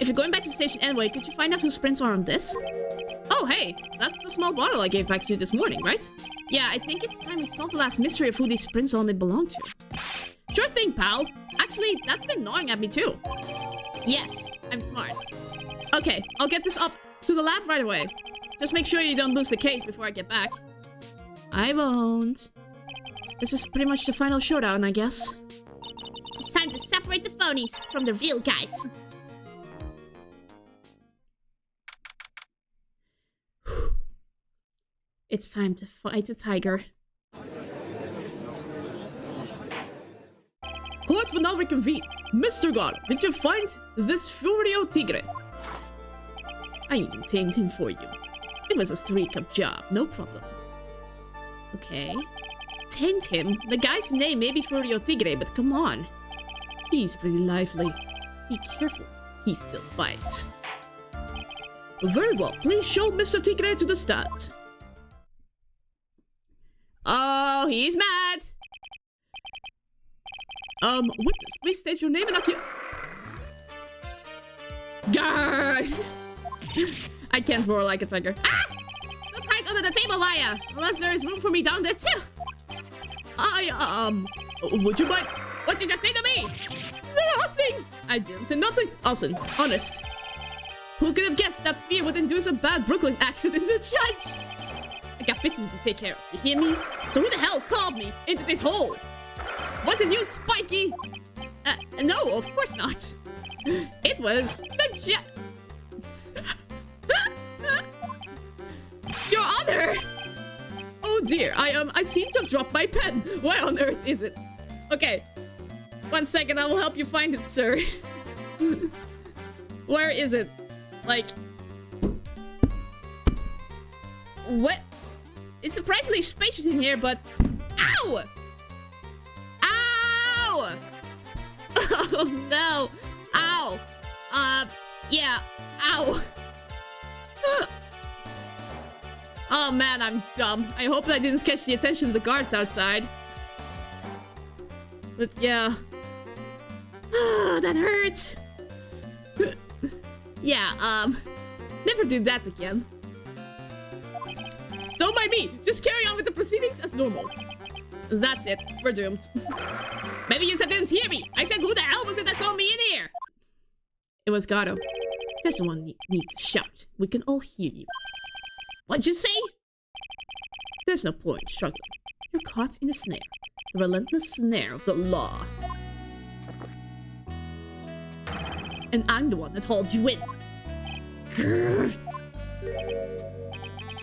If you're going back to the station anyway, could you find out whose prints are on this? Oh, hey, that's the small bottle I gave back to you this morning, right? Yeah, I think it's time we solve the last mystery of who these prints only belong to. Sure thing, pal. Actually, that's been gnawing at me too. Yes, I'm smart. Okay, I'll get this up to the lab right away. Just make sure you don't lose the case before I get back. I won't. This is pretty much the final showdown, I guess. It's time to separate the phonies from the real guys. It's time to fight a tiger. Court will now reconvene. Mr. God, did you find this Furio Tigre? I even tamed him for you. It was a 3-cup job, no problem. Okay. Tamed him? The guy's name may be Furio Tigre, but come on. He's pretty lively. Be careful, he still bites. Very well, please show Mr. Tigre to the stand. Oh, he's mad! Witness, please state your name and Gah! I can't roar like a tiger. Ah! Don't hide under the table, Maya! Unless there is room for me down there too! Would you mind? What did you say to me? Nothing! I didn't say nothing. Alson, honest. Who could have guessed that fear would induce a bad Brooklyn accent in the judge? I got business to take care of, you hear me? So who the hell called me into this hole? Was it you, Spiky? No, of course not. It was the judge. Your Honor! Oh dear, I seem to have dropped my pen. Where on earth is it? Okay. 1 second, I will help you find it, sir. Where is it? Like... What? It's surprisingly spacious in here, but... Ow! Ow! Oh no! Ow! Yeah. Ow! Oh man, I'm dumb. I hope I didn't catch the attention of the guards outside. But yeah. That hurts! Yeah, never do that again. Don't mind me! Just carry on with the proceedings as normal. That's it. We're doomed. Maybe you said didn't hear me! I said who the hell was it that called me in here? It was Gato. There's no one need to shout. We can all hear you. What'd you say? There's no point struggling. You're caught in a snare. The relentless snare of the law. And I'm the one that holds you in. Grr.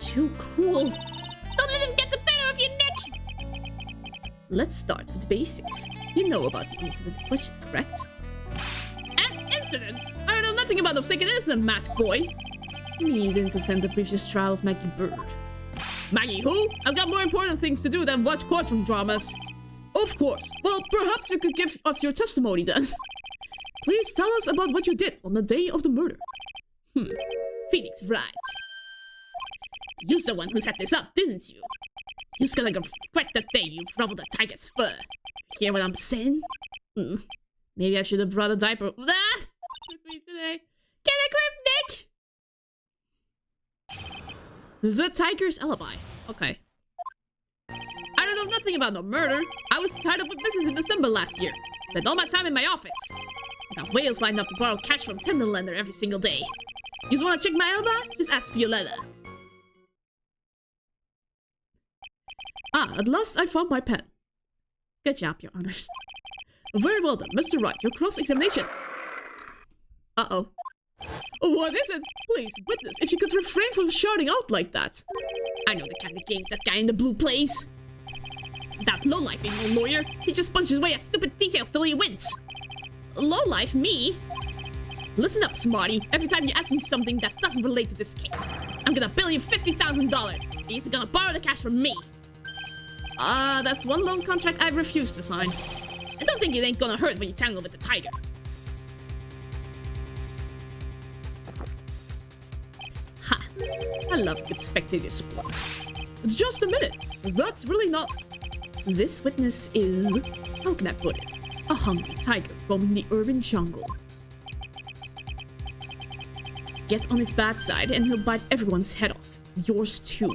Too cool. Don't let him get the better of you, Nick! Let's start with the basics. You know about the incident in question, correct? An incident? I know nothing about the second incident, masked boy. You didn't attend the previous trial of Maggie Bird. Maggie who? I've got more important things to do than watch courtroom dramas. Of course. Well, perhaps you could give us your testimony then. Please tell us about what you did on the day of the murder. Phoenix Wright. You're the one who set this up, didn't you? You're gonna regret the day you ruffled a tiger's fur. Hear what I'm saying? Maybe I should have brought a diaper. With me today. Get a grip, Nick! The tiger's alibi. Okay. I don't know nothing about the murder. I was tied up with business in December last year. Spent all my time in my office. I got whales lined up to borrow cash from Tenderlander every single day. You just wanna check my alibi? Just ask Violetta. Ah, at last I found my pen. Good job, Your Honor. Very well done, Mr. Wright. Your cross-examination. Uh-oh. What is it? Please, witness, if you could refrain from shouting out like that. I know the kind of games that guy in the blue plays. That lowlife ain't no lawyer. He just punches away at stupid details till he wins. Lowlife? Me? Listen up, smarty. Every time you ask me something that doesn't relate to this case, I'm gonna bill you $50,000. And you're gonna borrow the cash from me. That's one loan contract I've refused to sign. I don't think it ain't gonna hurt when you tangle with the tiger. Ha! I love good spectator sports. Just a minute! That's really not... This witness is... How can I put it? A hungry tiger roaming the urban jungle. Get on his bad side and he'll bite everyone's head off. Yours too.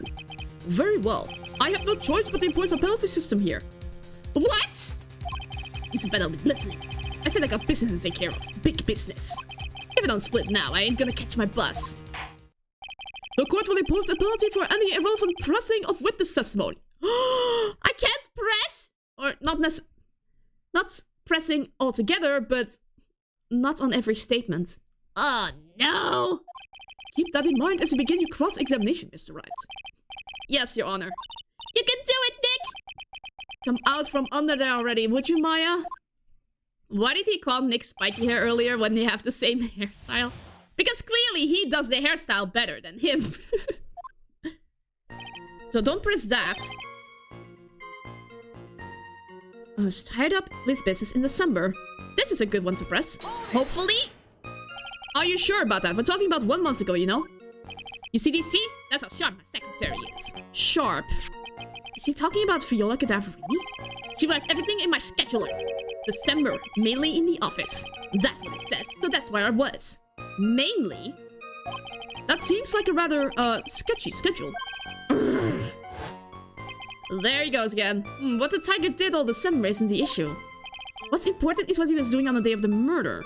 Very well. I have no choice but to impose a penalty system here. What? You better be listening. I said I got business to take care of. Big business. If I don't split now, I ain't gonna catch my bus. The court will impose a penalty for any irrelevant pressing of witness testimony. I can't press? Or not pressing altogether, but not on every statement. Oh no! Keep that in mind as you begin your cross-examination, Mr. Wright. Yes, Your Honor. You can do it, Nick! Come out from under there already, would you, Maya? Why did he call Nick spiky hair earlier when they have the same hairstyle? Because clearly clearly he does the hairstyle better than him. So don't press that. I was tied up with business in December. This is a good one to press. Hopefully. Are you sure about that? We're talking about 1 month ago, you know? You see these teeth? That's how sharp my secretary is. Sharp. Is he talking about Viola Cadaverini? She writes everything in my scheduler. December, mainly in the office. That's what it says, so that's where I was. Mainly? That seems like a rather, sketchy schedule. There he goes again. What the tiger did all December isn't the issue. What's important is what he was doing on the day of the murder.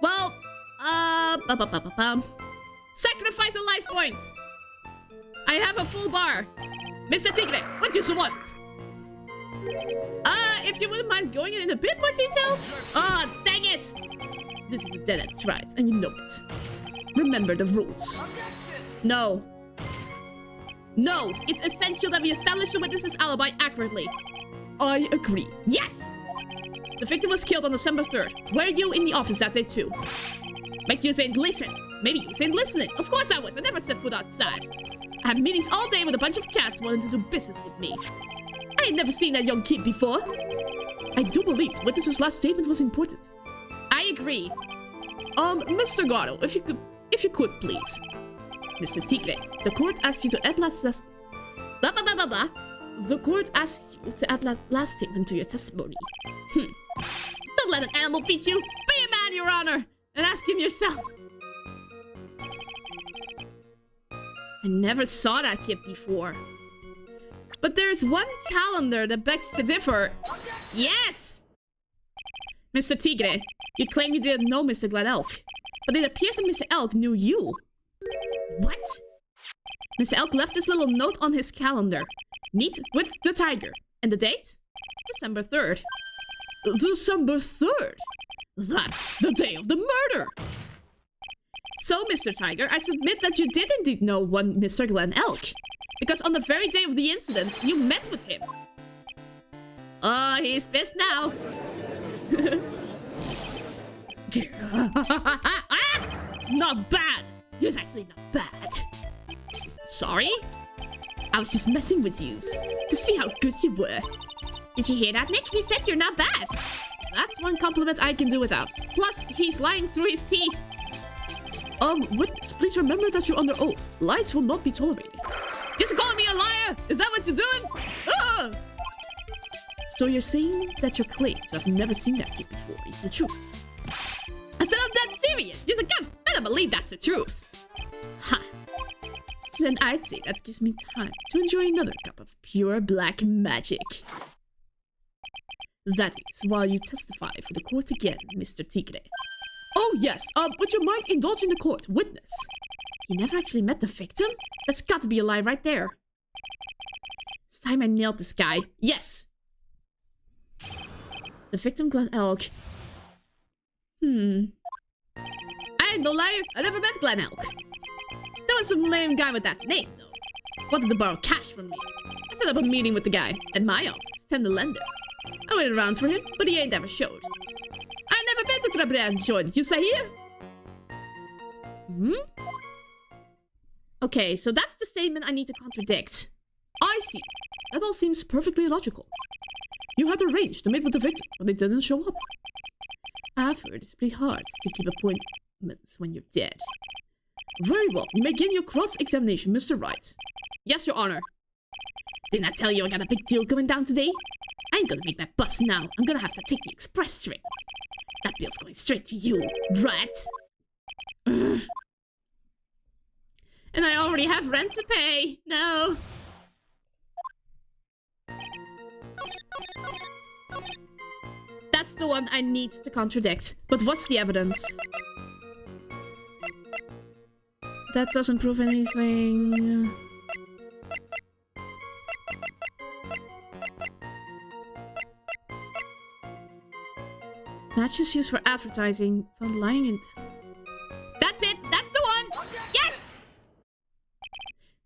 Well, sacrifice a life point! I have a full bar. Mr. Tigre, what do you want? If you wouldn't mind going in a bit more detail? Dang it! This is a dead end, right? And you know it. Remember the rules. No. No, it's essential that we establish the witness's alibi accurately. I agree. Yes! The victim was killed on December 3rd. Were you in the office that day too? Maybe you said listen. Maybe you said listening. Of course I was. I never set foot outside. I had meetings all day with a bunch of cats wanting to do business with me. I had never seen that young kid before. I do believe the witness's last statement was important. I agree. Mr. Gardo, if you could, please. Mr. Tigre, the court asked you to add last... The court asked you to add last statement to your testimony. Don't let an animal beat you. Be a man, Your Honor, and ask him yourself. I never saw that kid before. But there's one calendar that begs to differ. Yes! Mr. Tigre, you claim you didn't know Mr. Glen Elk. But it appears that Mr. Elk knew you. What? Mr. Elk left this little note on his calendar. Meet with the tiger. And the date? December 3rd. December 3rd? That's the day of the murder! So, Mr. Tiger, I submit that you did indeed know one Mr. Glen Elk. Because on the very day of the incident, you met with him. Oh, he's pissed now. Not bad. It's actually not bad. Sorry? I was just messing with you to see how good you were. Did you hear that, Nick? He said you're not bad. That's one compliment I can do without. Plus, he's lying through his teeth. Witness, please remember that you're under oath. Lies will not be tolerated. Just calling me a liar? Is that what you're doing? Ugh! So you're saying that your claim to have never seen that kid before is the truth? I said I'm that serious. You're like, I don't believe that's the truth. Ha. Then I'd say that gives me time to enjoy another cup of pure black magic. That is, while you testify for the court again, Mr. Tigre. Oh yes, would you mind indulging the court? Witness. You never actually met the victim? That's got to be a lie right there. It's time I nailed this guy. Yes! The victim, Glen Elk. I ain't no liar. I never met Glen Elk. There was some lame guy with that name, though. Wanted to borrow cash from me. I set up a meeting with the guy at my office, tender lender. I waited around for him, but he ain't ever showed. I never been to Tribulations, you say here? Okay, so that's the statement I need to contradict. I see. That all seems perfectly logical. You had arranged to meet with the victim, but they didn't show up. I've heard it's pretty hard to keep appointments when you're dead. Very well, you may begin your cross-examination, Mr. Wright. Yes, Your Honor. Didn't I tell you I got a big deal going down today? I ain't gonna make that bus now. I'm gonna have to take the express train. That bill's going straight to you, rat. Ugh. And I already have rent to pay. No. That's the one I need to contradict. But what's the evidence? That doesn't prove anything. Matches used for advertising. Found lying in town. That's it! That's the one! Yes!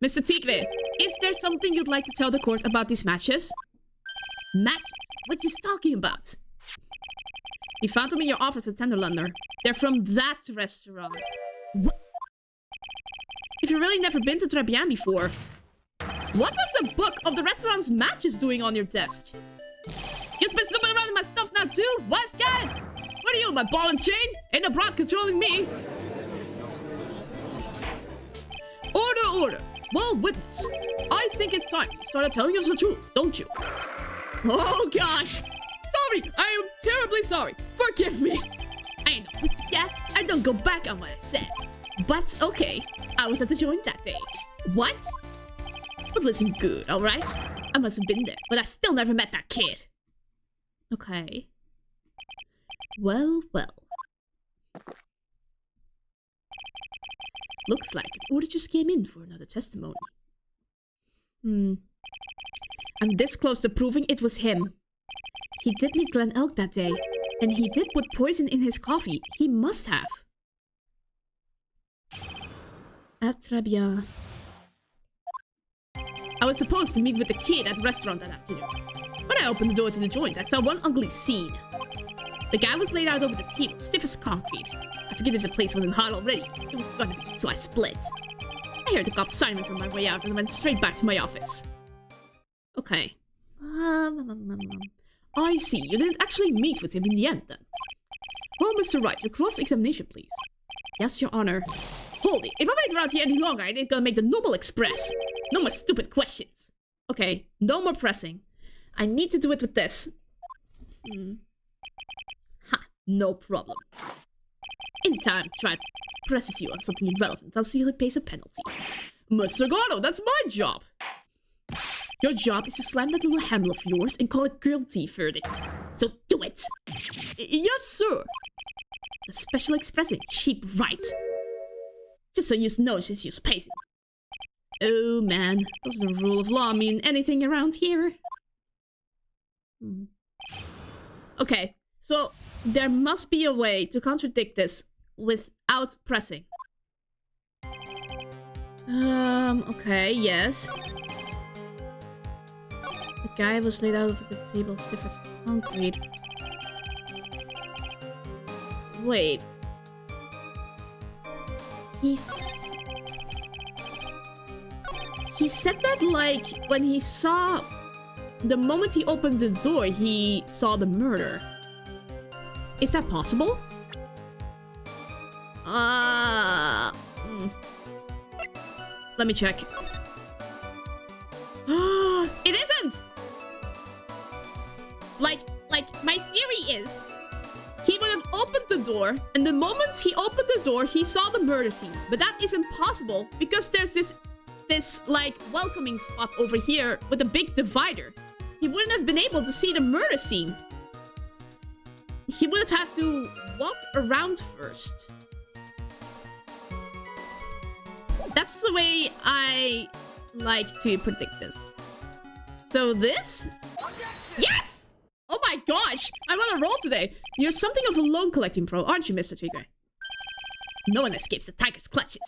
Mr. Tigre, is there something you'd like to tell the court about these matches? Matches? What are you talking about? We found them in your office at Tenderlander. They're from that restaurant. What? If you've really never been to Tribulations before, what was the book of the restaurant's matches doing on your desk? You spent something around in my stuff now too? What's good? What are you, my ball and chain? Ain't no broad controlling me. Order, order. Well, witness. I think it's time you started telling us the truth, don't you? Oh gosh. Sorry, I am terribly sorry. Forgive me. I know, Mr. Cat. I don't go back on what I said. But, okay. I was at the joint that day. What? But listen good, alright? I must have been there, but I still never met that kid. Okay. Well, well. Looks like an order just came in for another testimony. I'm this close to proving it was him. He did meet Glen Elk that day, and he did put poison in his coffee. He must have. At Tribulations. I was supposed to meet with the kid at the restaurant that afternoon. When I opened the door to the joint, I saw one ugly scene. The guy was laid out over the table, stiff as concrete. I forget if the place wasn't hot already. It was gonna be, so I split. I heard the cop sirens on my way out and went straight back to my office. Okay. I see. You didn't actually meet with him in the end, then. Well, Mr. Wright, your cross-examination, please. Yes, Your Honor. Hold it. If I wait around here any longer, I ain't gonna make the Noble Express. No more stupid questions. Okay, no more pressing. I need to do it with this. Ha, no problem. Anytime Tribe presses you on something irrelevant, I'll see he pays a penalty. Mr. Gordo, that's my job. Your job is to slam that little hammer of yours and call it guilty verdict. So do it. Yes, sir. A special expressing cheap right. Just so you know since you're pacing. Oh man, does the rule of law mean anything around here? Okay, so there must be a way to contradict this without pressing. Okay, yes. The guy was laid out over the table stiff as concrete. Wait. He said that like when he saw... The moment he opened the door, he saw the murder. Is that possible? Let me check. It isn't! Like, my theory is... He would have opened the door, and the moment he opened the door, he saw the murder scene. But that is impossible, because there's this, like, welcoming spot over here with a big divider. He wouldn't have been able to see the murder scene. He would have had to walk around first. That's the way I like to predict this. So this? Yes! Oh my gosh! I'm on a roll today! You're something of a loan collecting pro, aren't you, Mr. Tigre? No one escapes the tiger's clutches.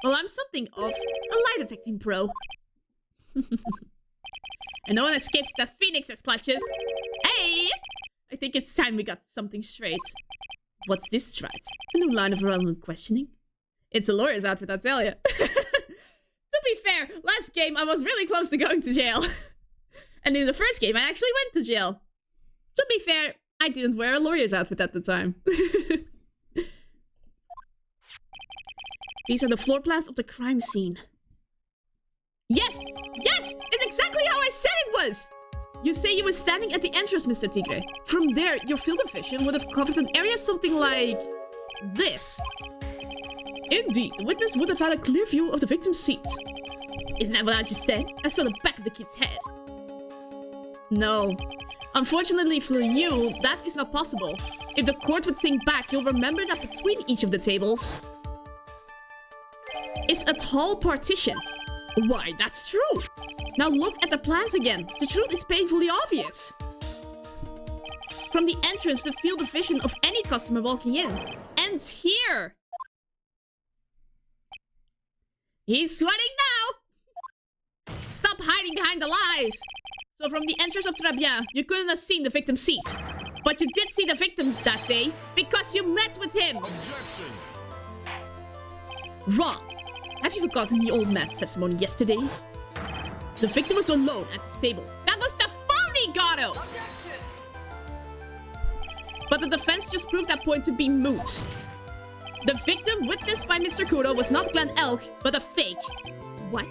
Well, I'm something of a lie detecting pro. And no one escapes the Phoenix's clutches. Hey! I think it's time we got something straight. What's this stride? A new line of relevant questioning? It's a lawyer's outfit, I tell ya. To be fair, last game I was really close to going to jail. And in the first game I actually went to jail. To be fair, I didn't wear a lawyer's outfit at the time. These are the floor plans of the crime scene. Yes! Yes! It's exactly how I said it was! You say you were standing at the entrance, Mr. Tigre. From there, your field of vision would have covered an area something like... this. Indeed, the witness would have had a clear view of the victim's seat. Isn't that what I just said? I saw the back of the kid's head. No. Unfortunately for you, that is not possible. If the court would think back, you'll remember that between each of the tables is a tall partition. Why, that's true. Now look at the plans again. The truth is painfully obvious. From the entrance, the field of vision of any customer walking in ends here. He's sweating now. Stop hiding behind the lies. So from the entrance of Tribulations, you couldn't have seen the victim's seat. But you did see the victims that day because you met with him. Objection. Wrong. Have you forgotten the old man's testimony yesterday? The victim was alone at his table. That was the phony Gato! But the defense just proved that point to be moot. The victim witnessed by Mr. Kudo was not Glenn Elk, but a fake. What?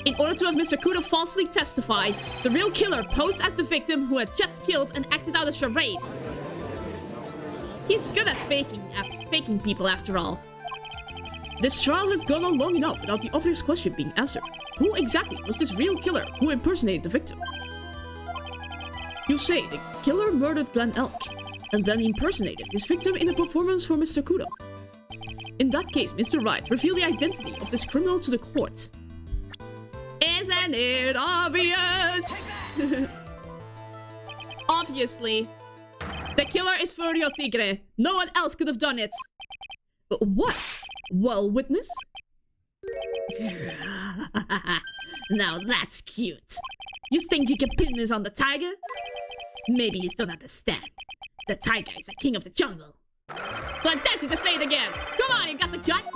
In order to have Mr. Kudo falsely testify, the real killer posed as the victim who had just killed and acted out a charade. He's good at faking people after all. This trial has gone on long enough without the obvious question being answered. Who exactly was this real killer who impersonated the victim? You say the killer murdered Glenn Elk and then impersonated his victim in a performance for Mr. Kudo. In that case, Mr. Wright revealed the identity of this criminal to the court. Isn't it obvious? Obviously. The killer is Furio Tigre. No one else could have done it. What? Well, witness? Now that's cute. You think you can pin this on the tiger? Maybe you don't understand. The tiger is the king of the jungle. So I dare you to say it again. Come on, you got the guts?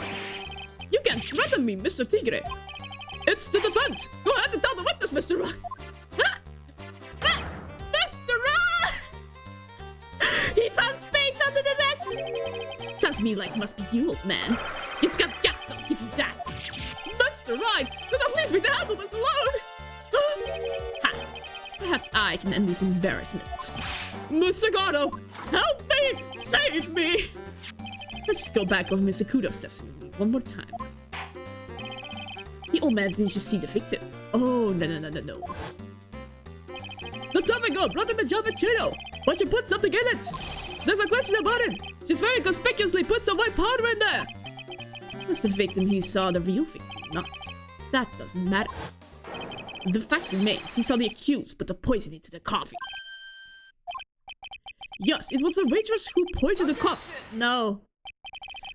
You can't threaten me, Mr. Tigre. It's the defense. Go ahead and tell the witness, Mr. Ra. Mr. Ra! He found space under the desk. Sounds to me like must be you, old man. He's got guts, I'll give you that. Mr. Wright, do not leave me to handle this alone. Ha! Perhaps I can end this embarrassment. Mr. Gato, help me! Save me! Let's just go back over Mr. Kudo's testimony one more time. The old man didn't just see the victim. Oh, no. Let's have a go, brother Magiksolo. Why don't you put something in it? There's a question about it. She's very conspicuously put some white powder in there. Was the victim he saw the real victim or not? That doesn't matter. The fact remains, he saw the accused put the poison into the coffee. Yes, it was the waitress who poisoned the coffee. No.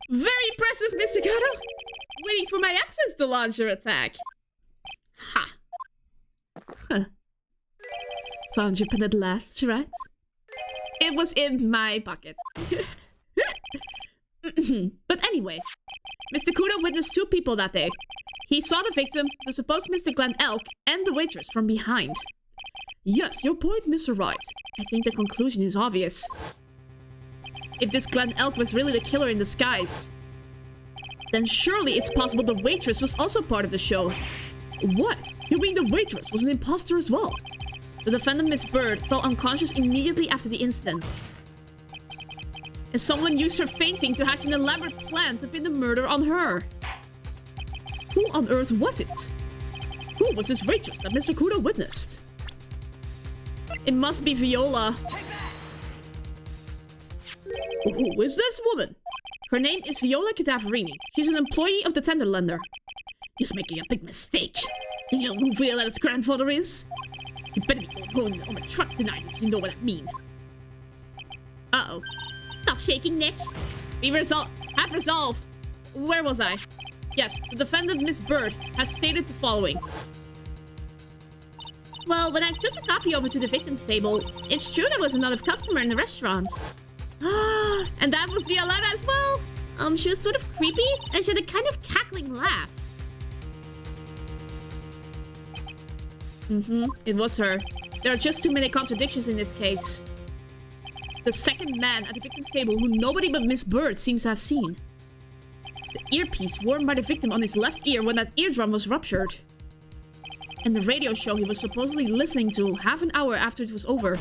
Very impressive, Mr. Gato. Waiting for my access to launch your attack. Ha. Huh. Found your pen at last, right? It was in my pocket. But anyway, Mr. Kudo witnessed two people that day. He saw the victim, the supposed Mr. Glenn Elk, and the waitress from behind. Yes, your point, Mr. Wright. I think the conclusion is obvious. If this Glenn Elk was really the killer in disguise, then surely it's possible the waitress was also part of the show. What? You mean the waitress was an imposter as well? The defendant, Miss Bird, fell unconscious immediately after the incident. And someone used her fainting to hatch an elaborate plan to pin the murder on her. Who on earth was it? Who was this waitress that Mr. Kudo witnessed? It must be Viola. Who is this woman? Her name is Viola Cadaverini. She's an employee of the Tenderlander. He's making a big mistake. Do you know who Viola's grandfather is? You better be going home on the truck tonight if you know what I mean. Uh-oh. Stop shaking, Nick. Have resolve. Where was I? Yes, the defendant, Miss Bird, has stated the following. Well, when I took the coffee over to the victim's table, it's true there was another customer in the restaurant. And that was Violetta as well. She was sort of creepy, and she had a kind of cackling laugh. It was her. There are just too many contradictions in this case. The second man at the victim's table who nobody but Miss Bird seems to have seen. The earpiece worn by the victim on his left ear when that eardrum was ruptured. And the radio show he was supposedly listening to half an hour after it was over.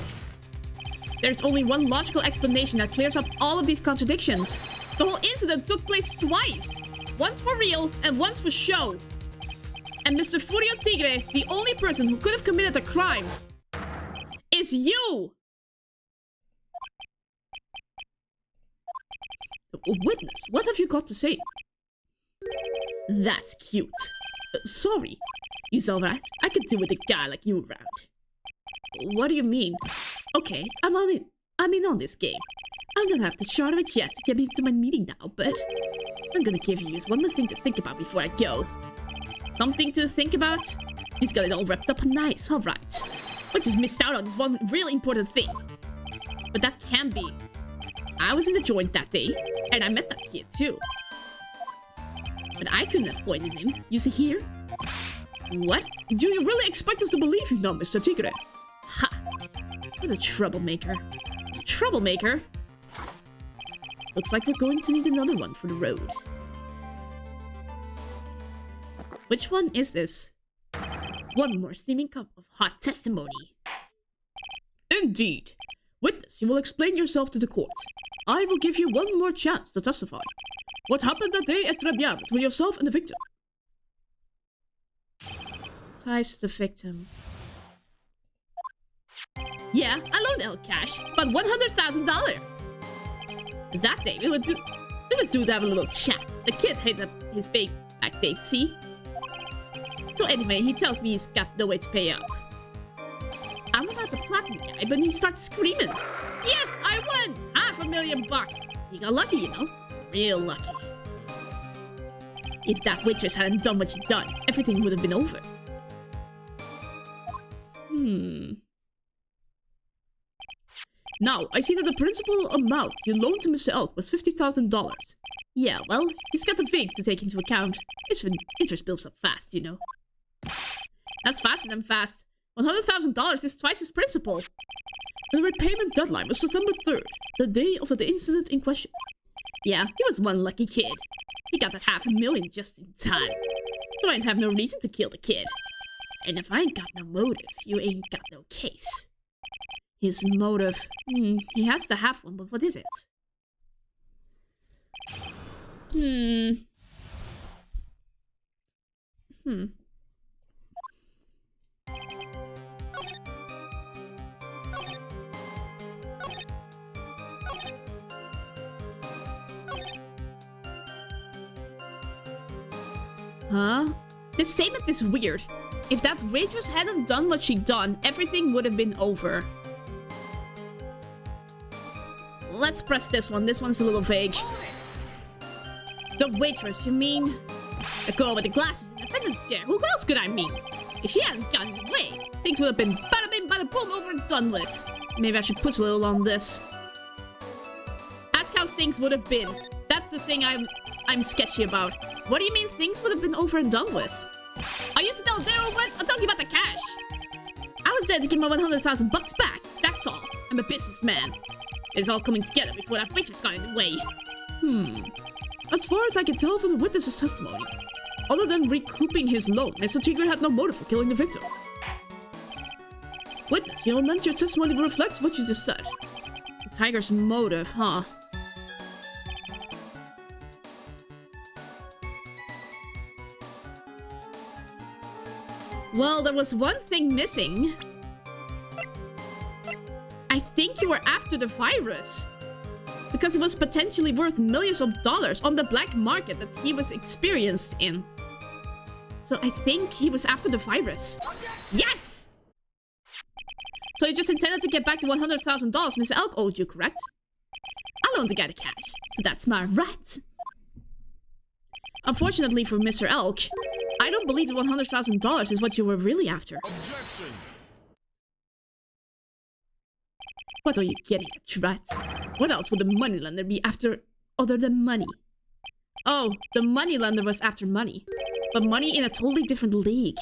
There's only one logical explanation that clears up all of these contradictions. The whole incident took place twice. Once for real and once for show. And Mr. Furio Tigre, the only person who could have committed the crime, is you! Witness, what have you got to say? That's cute. Sorry. It's alright. I could do with a guy like you around. What do you mean? Okay, I'm in on this game. I'm gonna have to charter a jet to get me to my meeting now, but I'm gonna give you one more thing to think about before I go. Something to think about? He's got it all wrapped up nice, alright. But just missed out on one really important thing. But that can't be. I was in the joint that day, and I met that kid too. But I couldn't have pointed him. You see here? What? Do you really expect us to believe you now, Mr. Tigre? Ha! What a troublemaker. A troublemaker? Looks like we're going to need another one for the road. Which one is this? One more steaming cup of hot testimony. Indeed. Witness, you will explain yourself to the court. I will give you one more chance to testify. What happened that day at Tribulations between yourself and the victim? Ties to the victim. Yeah, I loaned El cash, about $100,000. That day, we was due to have a little chat. The kid hated his big back date, see? So anyway, he tells me he's got no way to pay up. I'm about to flatten the guy, but he starts screaming. Yes, I won! $500,000! He got lucky, you know? Real lucky. If that waitress hadn't done what she'd done, everything would have been over. Now, I see that the principal amount you loaned to Mr. Elk was $50,000. Yeah, well, he's got the VIG to take into account. Interest builds up fast, you know. That's faster than fast. $100,000 is twice his principal. The repayment deadline was September 3rd, the day of the incident in question. Yeah, he was one lucky kid. He got that $500,000 just in time. So I ain't have no reason to kill the kid. And if I ain't got no motive, you ain't got no case. His motive... he has to have one, but what is it? Huh? This statement is weird. If that waitress hadn't done what she'd done, everything would have been over. Let's press this one. This one's a little vague. The waitress, you mean? The girl with the glasses in the defendant's chair. Who else could I mean? If she hadn't gotten away, things would have been bada bing, bada boom, over and done with. Maybe I should push a little on this. Ask how things would have been. That's the thing I'm sketchy about. What do you mean things would have been over and done with? Are you still there or what? I'm talking about the cash. I was there to get my $100,000 back. That's all. I'm a businessman. It's all coming together before that waitress got in the way. As far as I can tell from the witness's testimony, other than recouping his loan, Mr. Tigre had no motive for killing the victim. Witness, you'll amend your testimony to reflect what you just said. The tiger's motive, huh? Well, there was one thing missing. I think you were after the virus. Because it was potentially worth millions of dollars on the black market that he was experienced in. So I think he was after the virus. Yes! So you just intended to get back the $100,000 Mr. Elk owed you, correct? I loaned the guy the cash, so that's my right. Unfortunately for Mr. Elk, I don't believe the $100,000 is what you were really after. Objection! What are you getting at, Rat? What else would the moneylender be after other than money? Oh, the moneylender was after money. But money in a totally different league.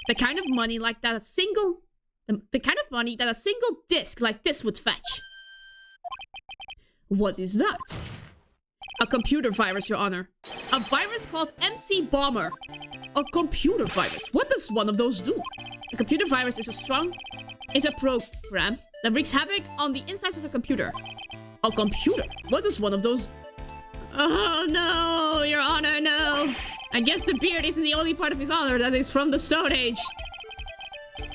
The kind of money like that a single... The kind of money that a single disc like this would fetch. What is that? A computer virus, Your Honor. A virus called MC Bomber. A computer virus? What does one of those do? A computer virus is a program that wreaks havoc on the insides of a computer. A computer? What is one of those? Oh no, Your Honor, no. I guess the beard isn't the only part of his honor that is from the Stone Age.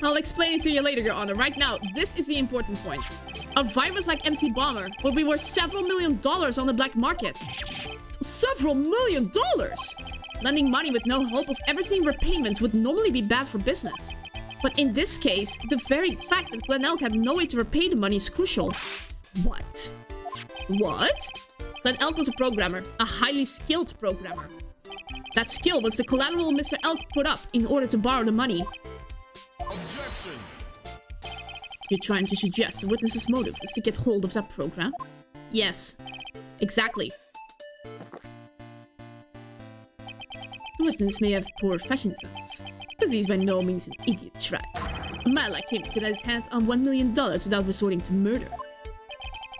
I'll explain it to you later, Your Honor. Right now, this is the important point. A virus like MC Bomber will be worth several $1 million on the black market. Several $1 million! Lending money with no hope of ever seeing repayments would normally be bad for business. But in this case, the very fact that Glen Elk had no way to repay the money is crucial. What? What? Glen Elk was a programmer, a highly skilled programmer. That skill was the collateral Mr. Elk put up in order to borrow the money. Objection! You're trying to suggest the witness's motive is to get hold of that program? Yes. Exactly. The witness may have poor fashion sense, but he's by no means an idiot, right? A man like him could have his hands on $1 million without resorting to murder.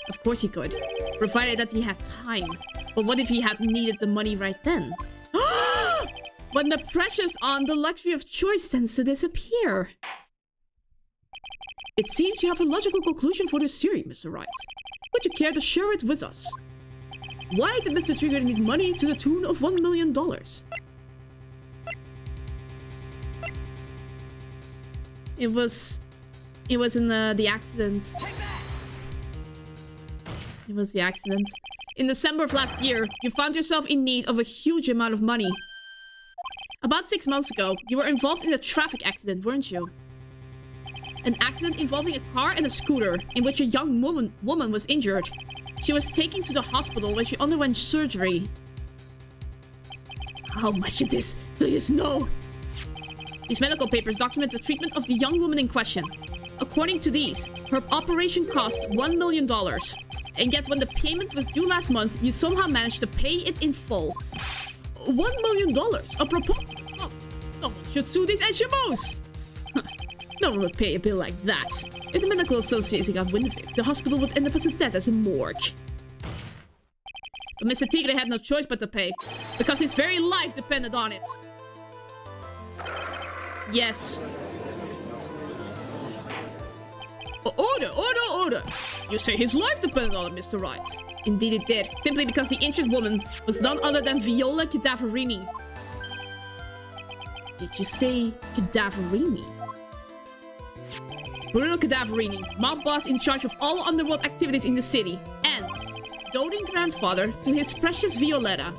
Of course he could, provided that he had time. But what if he had needed the money right then? When the pressure's on, the luxury of choice tends to disappear. It seems you have a logical conclusion for this theory, Mr. Wright. Would you care to share it with us? Why did Mr. Trigger need money to the tune of $1 million? It was in the accident. It was the accident. In December of last year, you found yourself in need of a huge amount of money. About 6 months ago, you were involved in a traffic accident, weren't you? An accident involving a car and a scooter, in which a young woman was injured. She was taken to the hospital where she underwent surgery. How much of this do you know? These medical papers document the treatment of the young woman in question. According to these, her operation cost $1 million. And yet when the payment was due last month, you somehow managed to pay it in full. $1 million? A preposterous sum. Someone should sue these HMOs! No one would pay a bill like that. If the medical association got wind of it, the hospital would end up as dead as a morgue. But Mr. Tigre had no choice but to pay, because his very life depended on it. Yes. Order! You say his life depended on it, Mr. Wright. Indeed it did, simply because the injured woman was none other than Viola Cadaverini. Did you say Cadaverini? Bruno Cadaverini, mob boss in charge of all underworld activities in the city, and doting grandfather to his precious Violetta,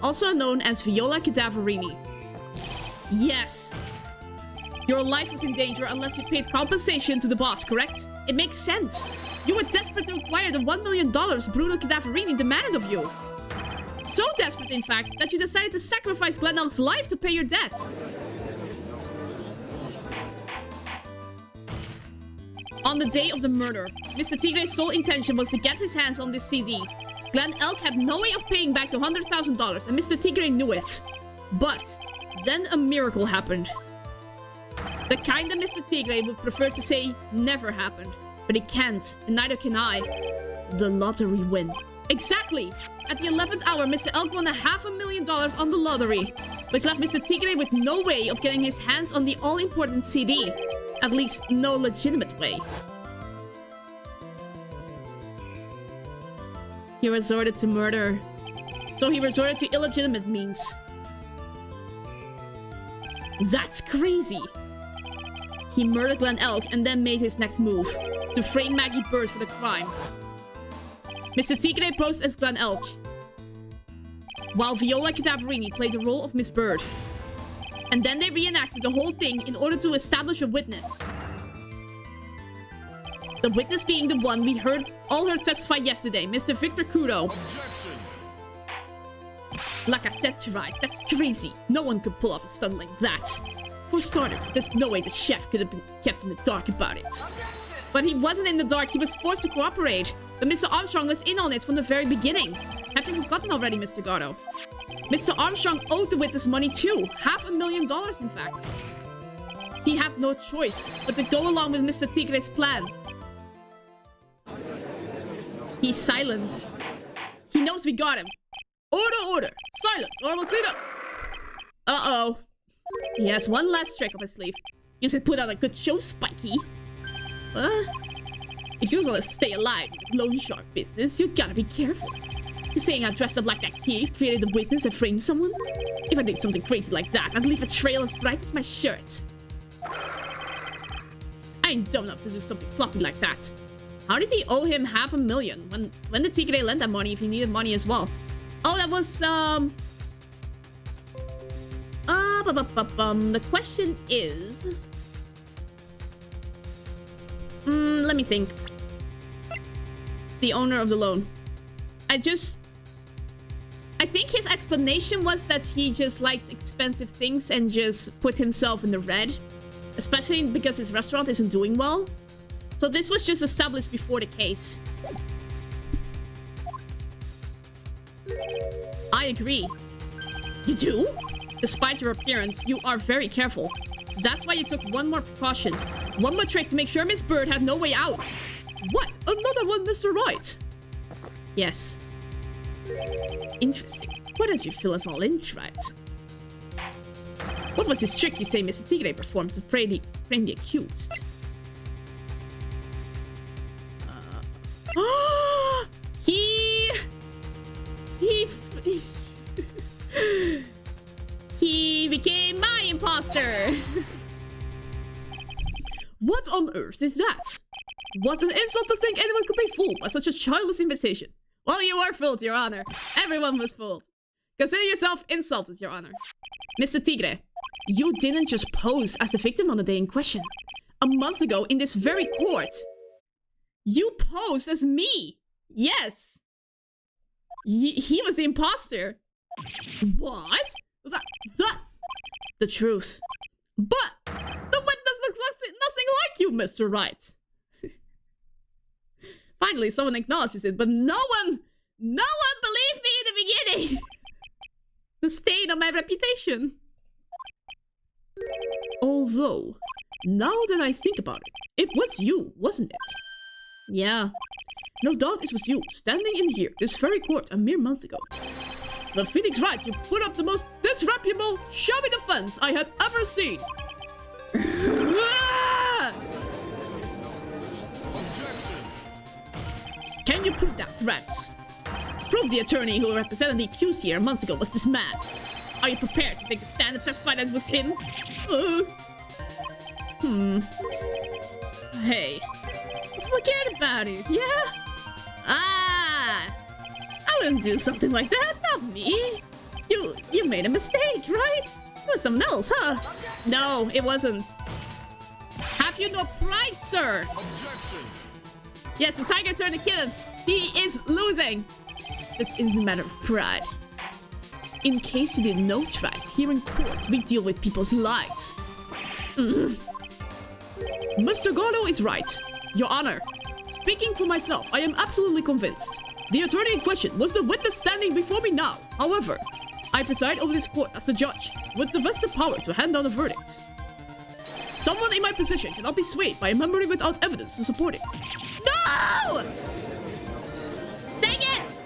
also known as Viola Cadaverini. Yes. Your life was in danger unless you paid compensation to the boss, correct? It makes sense. You were desperate to acquire the $1 million Bruno Cadaverini demanded of you. So desperate, in fact, that you decided to sacrifice Glen Elk's life to pay your debt. On the day of the murder, Mr. Tigre's sole intention was to get his hands on this CD. Glen Elk had no way of paying back the $100,000, and Mr. Tigre knew it. But then a miracle happened. The kind that Mr. Tigre would prefer to say never happened. But it can't, and neither can I. The lottery win. Exactly! At the 11th hour, Mr. Elk won $500,000 on the lottery, which left Mr. Tigre with no way of getting his hands on the all-important CD. At least, no legitimate way. He resorted to murder. So he resorted to illegitimate means. That's crazy! He murdered Glen Elk and then made his next move, to frame Maggie Bird for the crime. Mr. Tigre posed as Glen Elk, while Viola Cadaverini played the role of Miss Bird. And then they reenacted the whole thing in order to establish a witness. The witness being the one we all heard testify yesterday, Mr. Victor Kudo. Like I said, right, that's crazy. No one could pull off a stunt like that. For starters, there's no way the chef could have been kept in the dark about it. But he wasn't in the dark, he was forced to cooperate. But Mr. Armstrong was in on it from the very beginning. Have you forgotten already, Mr. Gatto? Mr. Armstrong owed the witness money too. $500,000, in fact. He had no choice but to go along with Mr. Tigre's plan. He's silent. He knows we got him. Order! Silence, or we'll clean up! Uh-oh. He has one last trick up his sleeve. You should put on a good show, Spiky. If you want to stay alive in the loan shark business, you gotta be careful. You saying I dressed up like that kid, created a witness, and framed someone? If I did something crazy like that, I'd leave a trail as bright as my shirt. I ain't dumb enough to do something sloppy like that. How did he owe him $500,000? When did Tigre lend that money if he needed money as well? Oh, that was, the question is... let me think. The owner of the loan. I think his explanation was that he just liked expensive things and just put himself in the red. Especially because his restaurant isn't doing well. So this was just established before the case. I agree. You do? Despite your appearance, you are very careful. That's why you took one more precaution. One more trick to make sure Miss Bird had no way out. What? Another one, Mr. Wright? Yes. Interesting. Why don't you fill us all in, right? What was this trick you say Mr. Tigre performed to frame the accused? He became my imposter. What on earth is that? What an insult to think anyone could be fooled by such a childless invitation. Well, you were fooled, Your Honor. Everyone was fooled. Consider yourself insulted, Your Honor. Mr. Tigre, you didn't just pose as the victim on the day in question. A month ago, in this very court, you posed as me. Yes. He was the imposter. What? That's the truth. But the witness looks nothing like you, Mr. Wright. Finally, someone acknowledges it, but no one believed me in the beginning. The stain on my reputation. Although, now that I think about it, it was you, wasn't it? Yeah. No doubt it was you, standing in here, this very court, a mere month ago. The Phoenix Wright, you put up the most disreputable, showy defense I had ever seen. Can you prove that, Rats? Prove the attorney who represented the accused here a month ago was this man. Are you prepared to take the stand and testify that it was him? Hey. Forget about it, yeah? I wouldn't do something like that, not me. You made a mistake, right? It was someone else, huh? No, it wasn't. Have you no pride, sir? Objection. Yes, the tiger turned the kitten. He is losing. This isn't a matter of pride. In case you didn't know, right, here in court, we deal with people's lives. Mr. Gordo is right. Your Honor, speaking for myself, I am absolutely convinced. The attorney in question was the witness standing before me now. However, I preside over this court as the judge, with the vested power to hand down a verdict. Someone in my position cannot be swayed by a memory without evidence to support it. No! Dang it!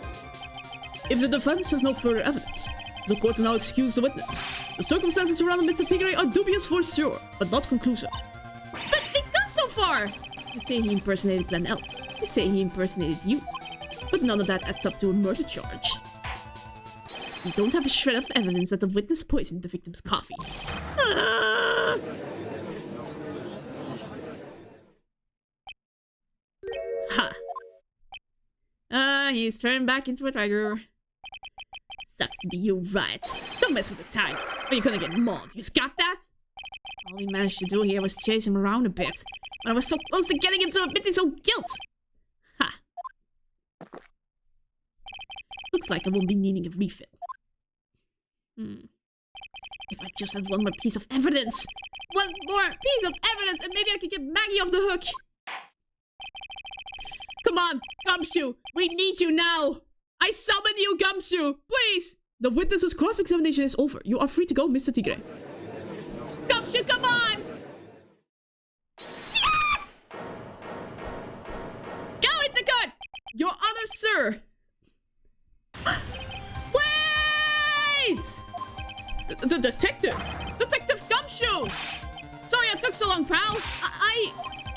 If the defense has no further evidence, the court will now excuse the witness. The circumstances surrounding Mr. Tigre are dubious for sure, but not conclusive. But we've gone so far! You say he impersonated Glen L. You say he impersonated you. But none of that adds up to a murder charge. We don't have a shred of evidence that the witness poisoned the victim's coffee. Ha! He's turned back into a tiger. Sucks to be you, right? Don't mess with the tiger, or you're gonna get mauled. You got that? All we managed to do here was chase him around a bit. But I was so close to getting him to admit his own guilt. Ha! Looks like I won't be needing a refill. If I just had one more piece of evidence! One more piece of evidence, and maybe I could get Maggie off the hook! Come on, Gumshoe! We need you now! I summon you, Gumshoe! Please! The witness's cross-examination is over. You are free to go, Mr. Tigre. Gumshoe, come on! Yes! Go into court! Your Honor, sir! Wait! The detective! Detective Gumshoe! Sorry I took so long, pal.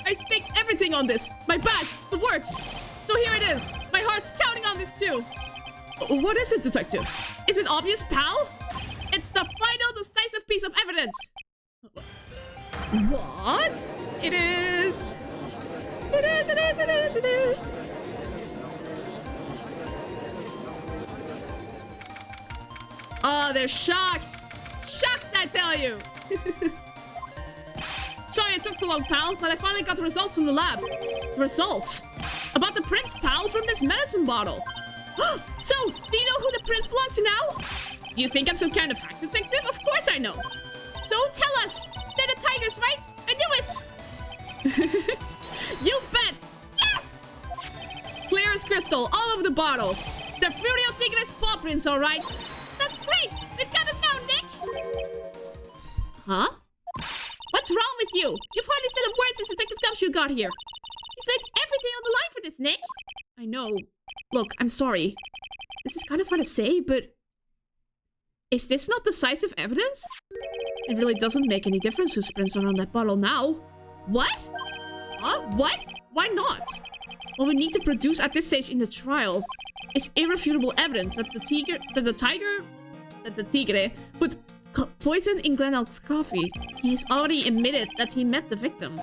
I staked everything on this. My badge, the works. So here it is. My heart's counting on this too. What is it, detective? Is it obvious, pal? It's the final decisive piece of evidence. What? It is. It is, it is, it is, it is. Oh, they're shocked. Shocked, I tell you. Sorry it took so long, pal, but I finally got the results from the lab. Results? About the prince, pal, from this medicine bottle. So, do you know who the prince belongs to now? Do you think I'm some kind of hack detective? Of course I know. So, tell us. They're the tigers, right? I knew it. You dangerous crystal all over the bottle. The Fruity of Tigre's paw prints, alright? That's great! We've got it now, Nick! Huh? What's wrong with you? You've hardly said a word since Detective Gumshoe got here. He's laid everything on the line for this, Nick. I know. Look, I'm sorry. This is kind of hard to say, but... Is this not decisive evidence? It really doesn't make any difference whose prints are on that bottle now. What? Huh? What? Why not? What we need to produce at this stage in the trial is irrefutable evidence that the tigre put poison in Glenelg's coffee. He has already admitted that he met the victim.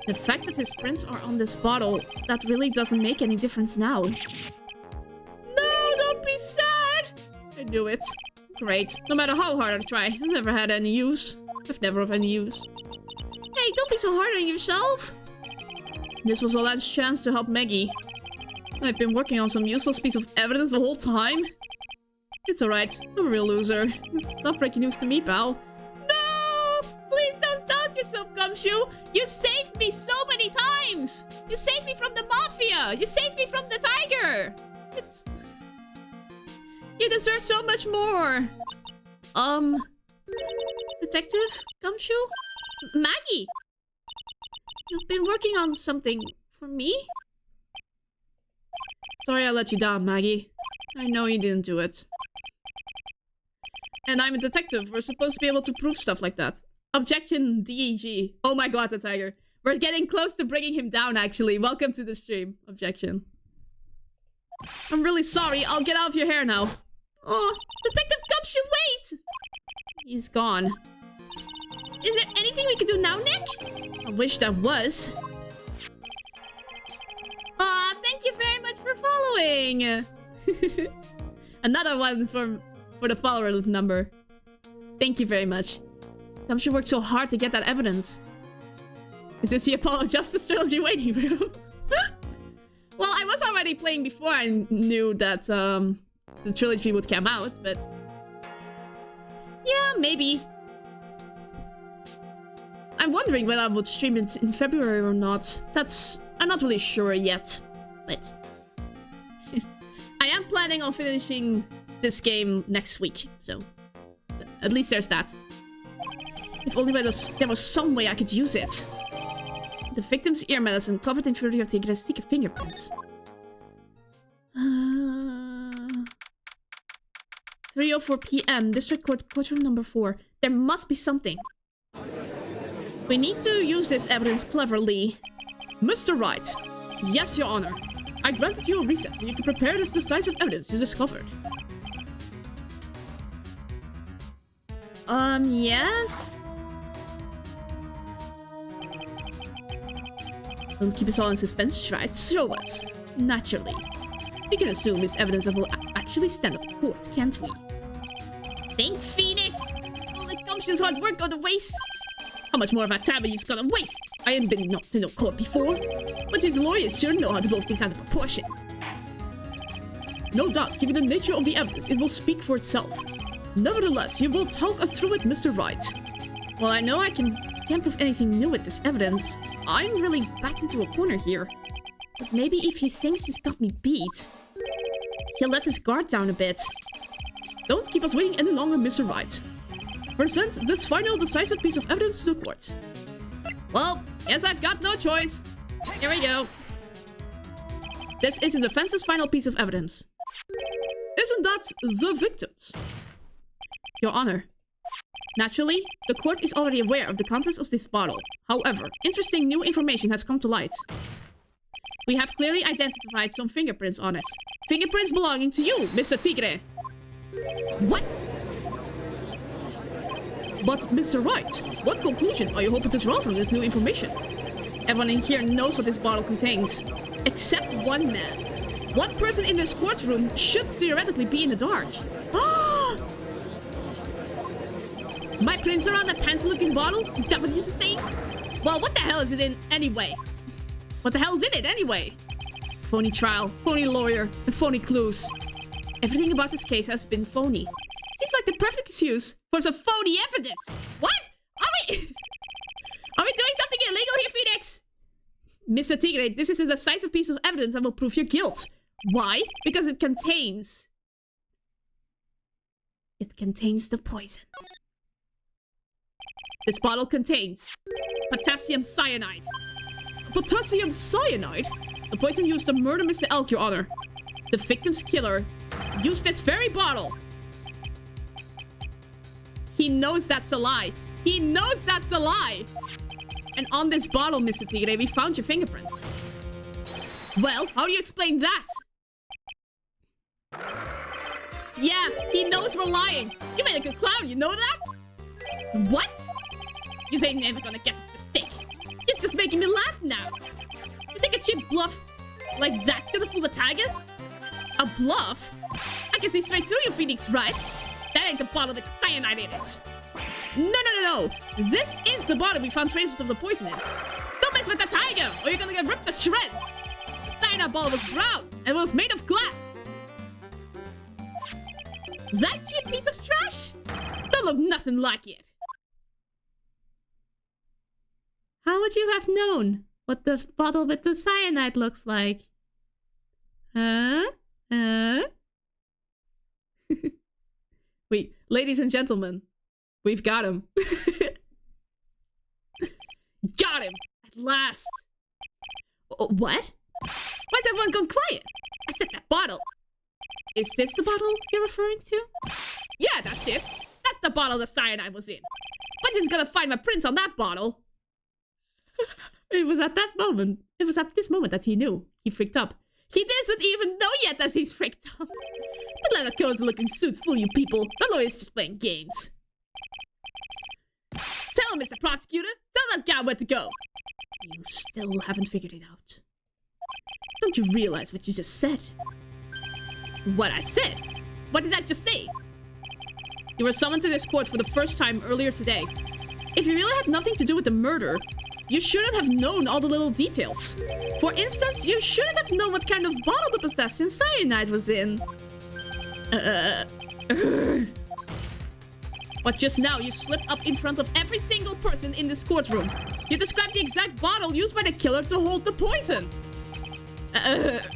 The fact that his prints are on this bottle, that really doesn't make any difference now. No, don't be sad! I knew it. Great. No matter how hard I try, I've never had any use. I've never of any use. Hey, don't be so hard on yourself! This was a last chance to help Maggie. I've been working on some useless piece of evidence the whole time. It's alright. I'm a real loser. It's not breaking news to me, pal. No! Please don't doubt yourself, Gumshoe! You saved me so many times! You saved me from the mafia! You saved me from the tiger! It's... You deserve so much more! Detective Gumshoe? Maggie! You've been working on something for me? Sorry I let you down, Maggie. I know you didn't do it. And I'm a detective. We're supposed to be able to prove stuff like that. Objection, DEG. Oh my god, the tiger. We're getting close to bringing him down, actually. Welcome to the stream. Objection. I'm really sorry. I'll get out of your hair now. Oh, Detective Gumshoe, wait! He's gone. Is there anything we can do now, Nick? I wish there was. Aw, thank you very much for following. Another one for the follower number. Thank you very much. Gumshoe worked so hard to get that evidence. Is this the Apollo Justice Trilogy waiting room? Well, I was already playing before I knew that the trilogy would come out, but... Yeah, maybe. I'm wondering whether I would stream it in February or not. I'm not really sure yet, but... I am planning on finishing this game next week, so... At least there's that. If only there was some way I could use it. The victim's ear medicine covered in Fruity of Tigre's secret fingerprints. 3:04 p.m. District Court, courtroom number 4. There must be something. We need to use this evidence cleverly. Mr. Wright. Yes, Your Honor. I granted you a recess so you can prepare this decisive evidence you discovered. Yes? Don't keep us all in suspense, Wright. Show us. Naturally. We can assume it's evidence that will actually stand up in court, can't we? Think, Phoenix! All the Gumshoe's hard work go to waste! How much more of our time are you gonna waste? I haven't been to no court before, but these lawyers sure know how to blow things out of proportion. No doubt, given the nature of the evidence, it will speak for itself. Nevertheless, you will talk us through it, Mr. Wright. Well, I know I can't prove anything new with this evidence. I'm really backed into a corner here. But maybe if he thinks he's got me beat, he'll let his guard down a bit. Don't keep us waiting any longer, Mr. Wright. Present this final decisive piece of evidence to the court. Well, guess I've got no choice. Here we go. This is the defense's final piece of evidence. Isn't that the victims? Your Honor. Naturally, the court is already aware of the contents of this bottle. However, interesting new information has come to light. We have clearly identified some fingerprints on it. Fingerprints belonging to you, Mr. Tigre. What? But, Mr. Wright, what conclusion are you hoping to draw from this new information? Everyone in here knows what this bottle contains. Except one man. One person in this courtroom should theoretically be in the dark. My prints are on the pencil-looking bottle? Is that what you're saying? Well, what the hell is it in anyway? What the hell is in it anyway? Phony trial, phony lawyer, and phony clues. Everything about this case has been phony. Seems like the perfect excuse for some phony evidence. What? Are we doing something illegal here, Phoenix? Mr. Tigre, this is a decisive piece of evidence that will prove your guilt. Why? Because it contains... It contains the poison. This bottle contains potassium cyanide. Potassium cyanide? The poison used to murder Mr. Elk, Your Honor. The victim's killer used this very bottle. He knows that's a lie. He knows that's a lie. And on this bottle, Mr. Tigre, we found your fingerprints. Well, how do you explain that? Yeah, he knows we're lying. You made a good clown, you know that? What? You ain't never gonna get us to stick. You're just making me laugh now. You think a cheap bluff like that's gonna fool the tiger? A bluff? I can see straight through you, Phoenix Wright. That ain't the bottle with the cyanide in it. No. This is the bottle we found traces of the poison in. Don't mess with the tiger, or you're gonna get ripped to shreds. The cyanide bottle was brown and was made of glass. That cheap piece of trash? Don't look nothing like it. How would you have known what the bottle with the cyanide looks like? Huh? Wait, ladies and gentlemen, we've got him. Got him! At last! What? Why's everyone gone quiet? I said that bottle. Is this the bottle you're referring to? Yeah, that's it. That's the bottle the cyanide was in. But he's gonna find my prints on that bottle. It was at that moment. It was at this moment that he knew. He freaked up. He doesn't even know yet that he's freaked up. Don't let the cozy-looking suits fool you people. The lawyer's just playing games. Tell him, Mr. Prosecutor. Tell that guy where to go. You still haven't figured it out. Don't you realize what you just said? What I said? What did I just say? You were summoned to this court for the first time earlier today. If you really had nothing to do with the murder, you shouldn't have known all the little details. For instance, you shouldn't have known what kind of bottle the potassium cyanide was in. But just now, you slipped up in front of every single person in this courtroom. You described the exact bottle used by the killer to hold the poison.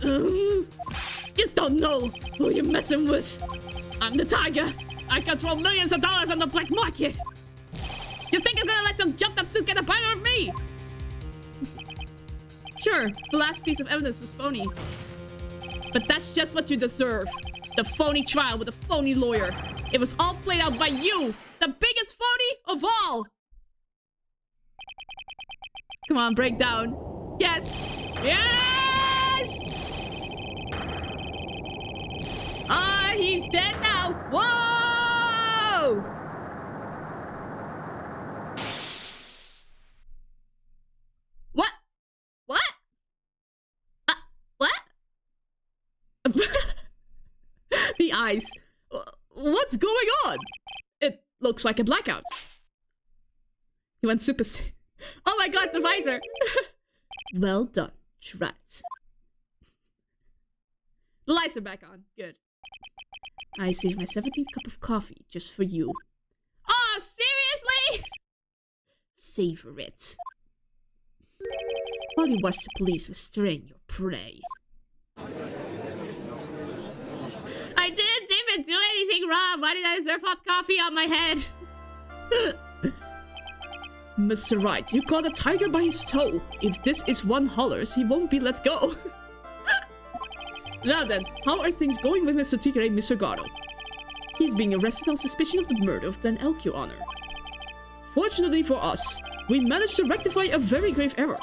You just don't know who you're messing with. I'm the tiger. I control millions of dollars on the black market. You think I'm gonna let some jumped-up suit get a bite out of me? Sure, the last piece of evidence was phony. But that's just what you deserve. The phony trial with a phony lawyer. It was all played out by you, the biggest phony of all. Come on, break down. Yes! Yes! Ah, he's dead now. Whoa! What? What? What? The eyes. What's going on? It looks like a blackout. He went super sick. Oh my god, the visor! Well done, Trat. The lights are back on. Good. I saved my 17th cup of coffee just for you. Oh, seriously? Savor it. While you watch the police restrain your prey. I didn't even do anything wrong. Why did I serve hot coffee on my head? Mr. Wright, you caught a tiger by his toe. If this is one hollers, he won't be let go. Now then, how are things going with Mr. Tigre and Mr. Gatto? He's being arrested on suspicion of the murder of Glen Elk, Your Honor. Fortunately for us, we managed to rectify a very grave error.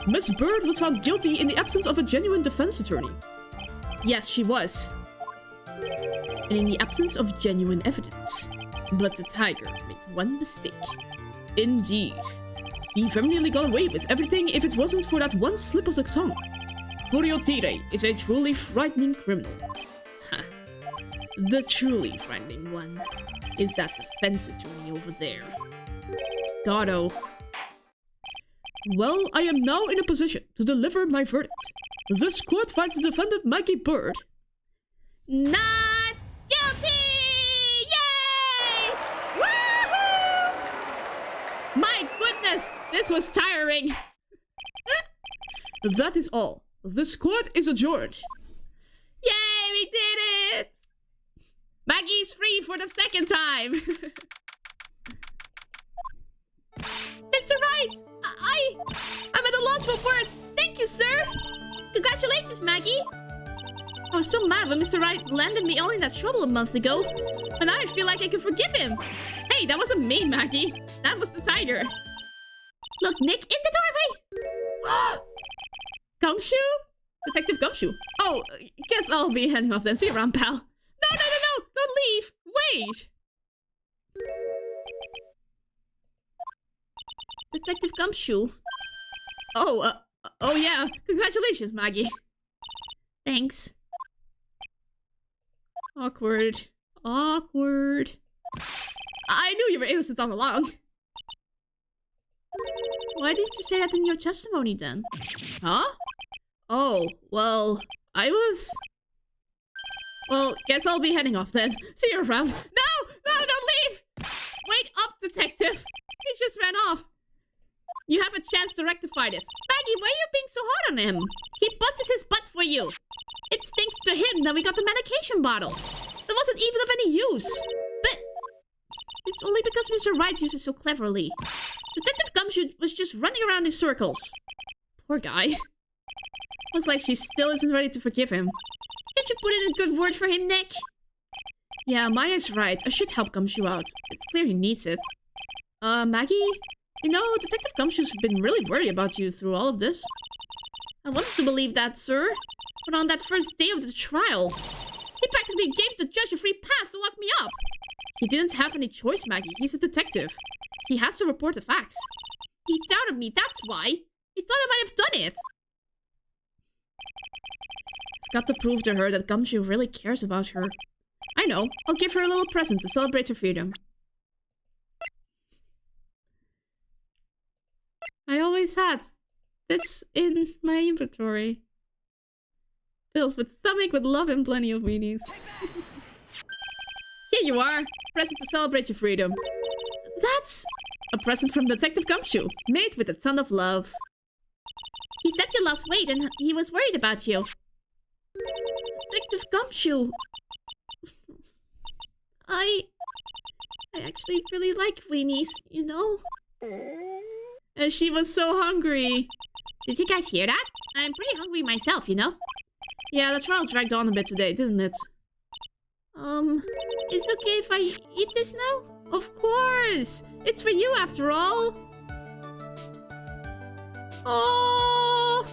Miss Bird was found guilty in the absence of a genuine defense attorney. Yes, she was. And in the absence of genuine evidence. But the tiger made one mistake. Indeed. He very nearly got away with everything if it wasn't for that one slip of the tongue. Furio Tigre is a truly frightening criminal. The truly frightening one is that defense attorney over there. Gatto. Well, I am now in a position to deliver my verdict. This court finds the defendant Maggie Bird not guilty! Yay! Woohoo! My goodness, this was tiring. That is all. This court is adjourned. Yay, we did it! Maggie's free for the second time. Mr. Wright! I'm at a loss for words. Thank you, sir. Congratulations, Maggie. I was so mad when Mr. Wright landed me all in that trouble a month ago. And now I feel like I can forgive him. Hey, that wasn't me, Maggie. That was the tiger. Look, Nick, in the doorway! Gumshoe? Detective Gumshoe. Oh, guess I'll be heading off then. See you around, pal. No! Don't leave! Wait! Detective Gumshoe. Oh yeah. Congratulations, Maggie. Thanks. Awkward. Awkward. I knew you were innocent all along. Why didn't you say that in your testimony then? Huh? Oh, well, I was... Well, guess I'll be heading off then. See you around. No, don't leave! Wait up, detective. He just ran off. You have a chance to rectify this. Maggie, why are you being so hard on him? He busted his butt for you. It stinks to him that we got the medication bottle. That wasn't even of any use. But it's only because Mr. Wright uses it so cleverly. Detective Gumshoe was just running around in circles. Poor guy. Looks like she still isn't ready to forgive him. Did you put in a good word for him, Nick? Yeah, Maya's right. I should help Gumshoe out. It's clear he needs it. Maggie? You know, Detective Gumshoe's been really worried about you through all of this. I wanted to believe that, sir. But on that first day of the trial, he practically gave the judge a free pass to lock me up. He didn't have any choice, Maggie. He's a detective. He has to report the facts. He doubted me, that's why. He thought I might have done it. Got to prove to her that Gumshoe really cares about her. I know. I'll give her a little present to celebrate her freedom. I always had this in my inventory. Filled with stomach with love and plenty of weenies. Here you are. Present to celebrate your freedom. That's a present from Detective Gumshoe. Made with a ton of love. He said you lost weight and he was worried about you. Detective Gumshoe. I actually really like weenies, you know? And she was so hungry. Did you guys hear that? I'm pretty hungry myself, you know? Yeah, the trial dragged on a bit today, didn't it? Is it okay if I eat this now? Of course! It's for you after all! Oh!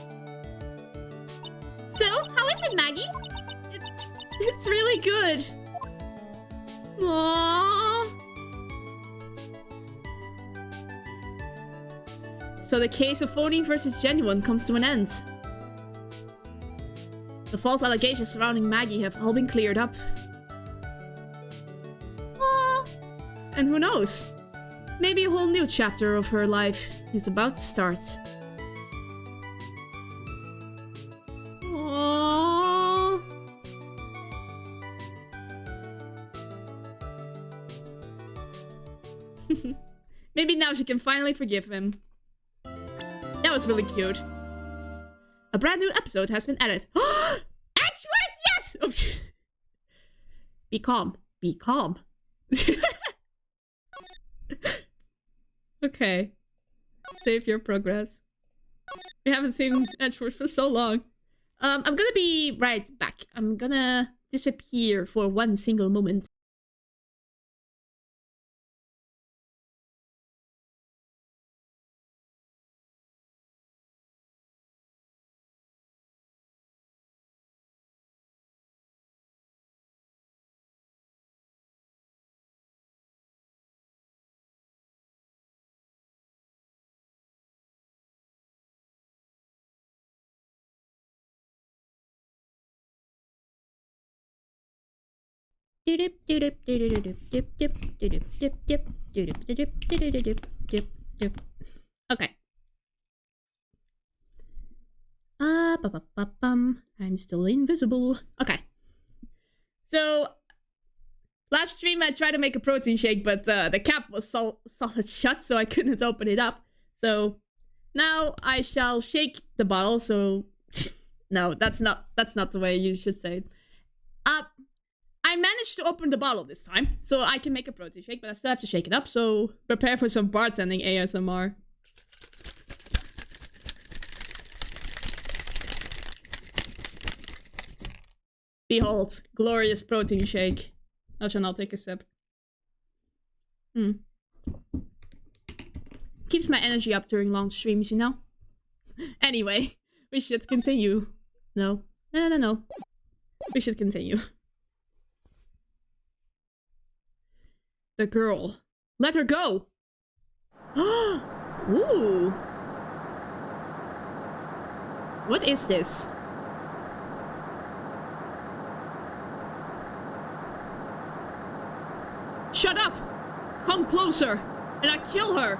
So, how is it, Maggie? It's really good. Aww. So the case of phony versus genuine comes to an end. The false allegations surrounding Maggie have all been cleared up. Aww. And who knows? Maybe a whole new chapter of her life is about to start. Aww. Maybe now she can finally forgive him. That was really cute. A brand new episode has been added. Actress, yes! Be calm. Be calm. Okay. Save your progress. We haven't seen Edgeworth for so long. I'm gonna be right back. I'm gonna disappear for one single moment. Okay. I'm still invisible. Okay. So, last stream I tried to make a protein shake, but the cap was solid shut, so I couldn't open it up. So, Now I shall shake the bottle, so... No, that's not the way you should say it. I managed to open the bottle this time, so I can make a protein shake, but I still have to shake it up, so prepare for some bartending ASMR. Behold, glorious protein shake. I shall now take a sip. Keeps my energy up during long streams, you know? Anyway, we should continue. No. No. We should continue. The girl. Let her go! Ooh. What is this? Shut up! Come closer, and I kill her!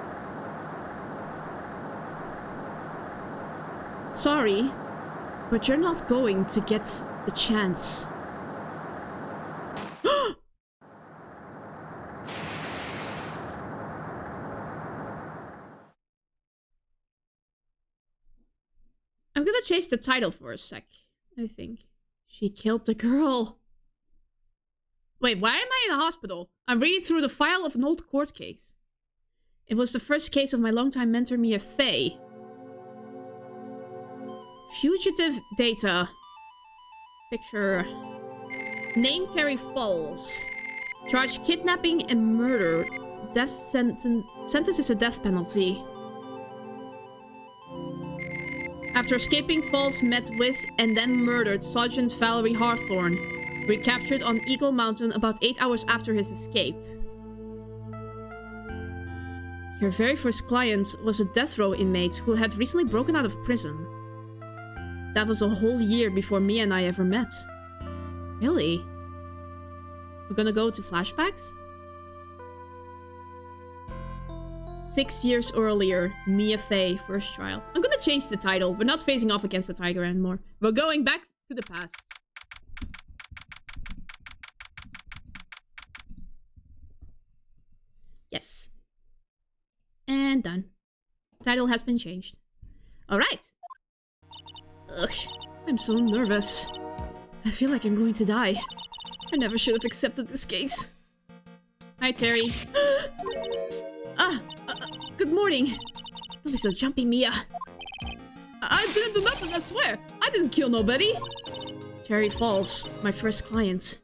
Sorry, but you're not going to get the chance. I'm gonna chase the title for a sec, I think. She killed the girl. Wait, why am I in a hospital? I'm reading through the file of an old court case. It was the first case of my longtime mentor, Mia Fey. Fugitive data. Picture. Name Terry Falls. Charged kidnapping and murder. Death sentence is a death penalty. After escaping, Falls met with and then murdered Sergeant Valerie Hawthorne, recaptured on Eagle Mountain about 8 hours after his escape. Your very first client was a death row inmate who had recently broken out of prison. That was a whole year before Mia and I ever met. Really? We're gonna go to flashbacks? 6 years earlier, Mia Fey, first trial. I'm gonna change the title. We're not facing off against the tiger anymore. We're going back to the past. Yes. And done. Title has been changed. Alright. Ugh, I'm so nervous. I feel like I'm going to die. I never should have accepted this case. Hi, Terry. Good morning. Don't be so jumpy, Mia. I didn't do nothing, I swear. I didn't kill nobody. Terry Falls, my first client.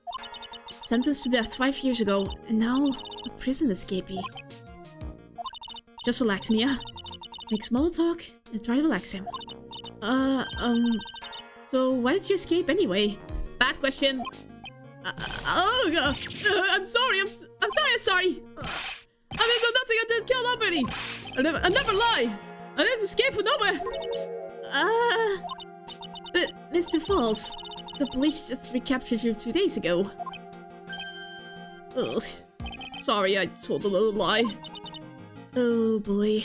Sentenced to death 5 years ago, and now a prison escapee. Just relax, Mia. Make small talk and try to relax him. So why did you escape anyway? Bad question. I'm sorry. I'm sorry. I didn't do nothing. I didn't kill nobody. I never lie. I didn't escape from nowhere. But Mr. Falls, the police just recaptured you 2 days ago. Ugh. Sorry, I told a little lie. Oh boy.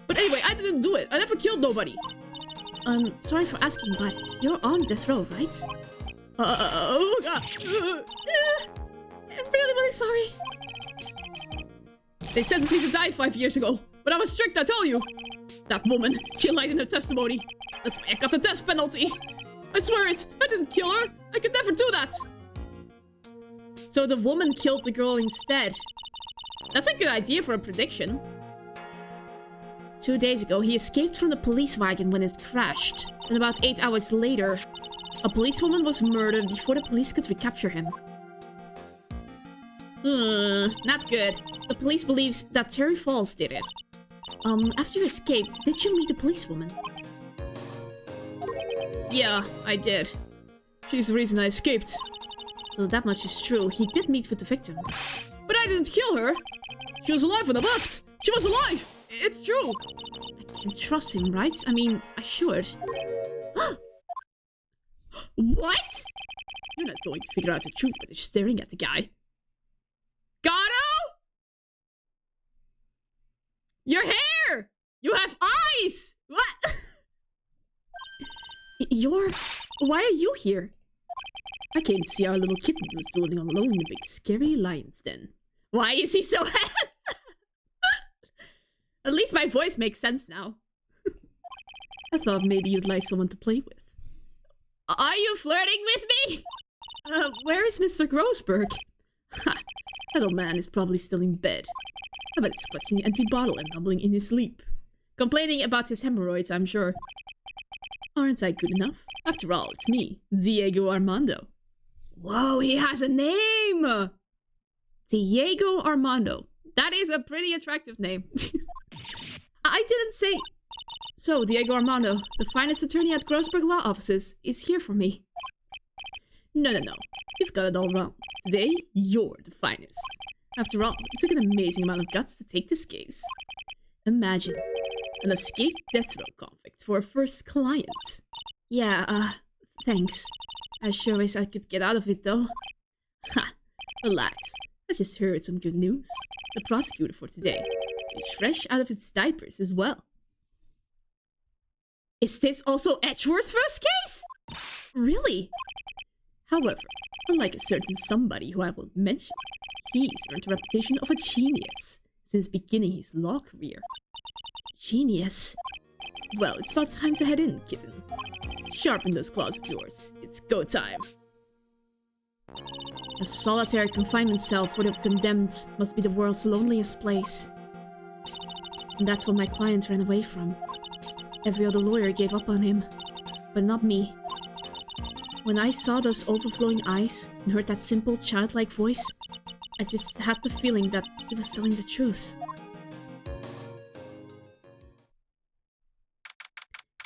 But anyway, I didn't do it. I never killed nobody. Sorry for asking, but you're on death row, right? Oh god. I'm really sorry. They sentenced me to die 5 years ago, but I was strict, I tell you. That woman, she lied in her testimony. That's why I got the death penalty. I swear it. I didn't kill her. I could never do that. So the woman killed the girl instead. That's a good idea for a prediction. 2 days ago, he escaped from the police wagon when it crashed. And about 8 hours later, a policewoman was murdered before the police could recapture him. Not good. The police believes that Terry Falls did it. After you escaped, did you meet the policewoman? Yeah, I did. She's the reason I escaped. So that much is true. He did meet with the victim. But I didn't kill her! She was alive when I left! She was alive! It's true! I can trust him, right? I mean, I should. What?! You're not going to figure out the truth by just staring at the guy. Gato?! Your hair! You have eyes! What? Why are you here? I came to see our little kitten was doing alone in the big scary lion's den. Why is he so handsome? At least my voice makes sense now. I thought maybe you'd like someone to play with. Are you flirting with me? Where is Mr. Grossberg? Ha! That old man is probably still in bed. I bet he's clutching an empty bottle and mumbling in his sleep. Complaining about his hemorrhoids, I'm sure. Aren't I good enough? After all, it's me, Diego Armando. Whoa, he has a name! Diego Armando. That is a pretty attractive name. I didn't say... So, Diego Armando, the finest attorney at Grossberg Law Offices, is here for me. No. You've got it all wrong. Today, you're the finest. After all, it took an amazing amount of guts to take this case. Imagine, an escaped death row convict for a first client. Yeah, thanks. I sure wish I could get out of it, though. Ha! Relax. I just heard some good news. The prosecutor for today is fresh out of its diapers as well. Is this also Edgeworth's first case? Really? However, unlike a certain somebody who I won't mention, he's earned a reputation of a genius since beginning his law career. Genius? Well, it's about time to head in, kitten. Sharpen those claws of yours. It's go time. A solitary confinement cell for the condemned must be the world's loneliest place. And that's what my client ran away from. Every other lawyer gave up on him, but not me. When I saw those overflowing eyes and heard that simple, childlike voice, I just had the feeling that he was telling the truth.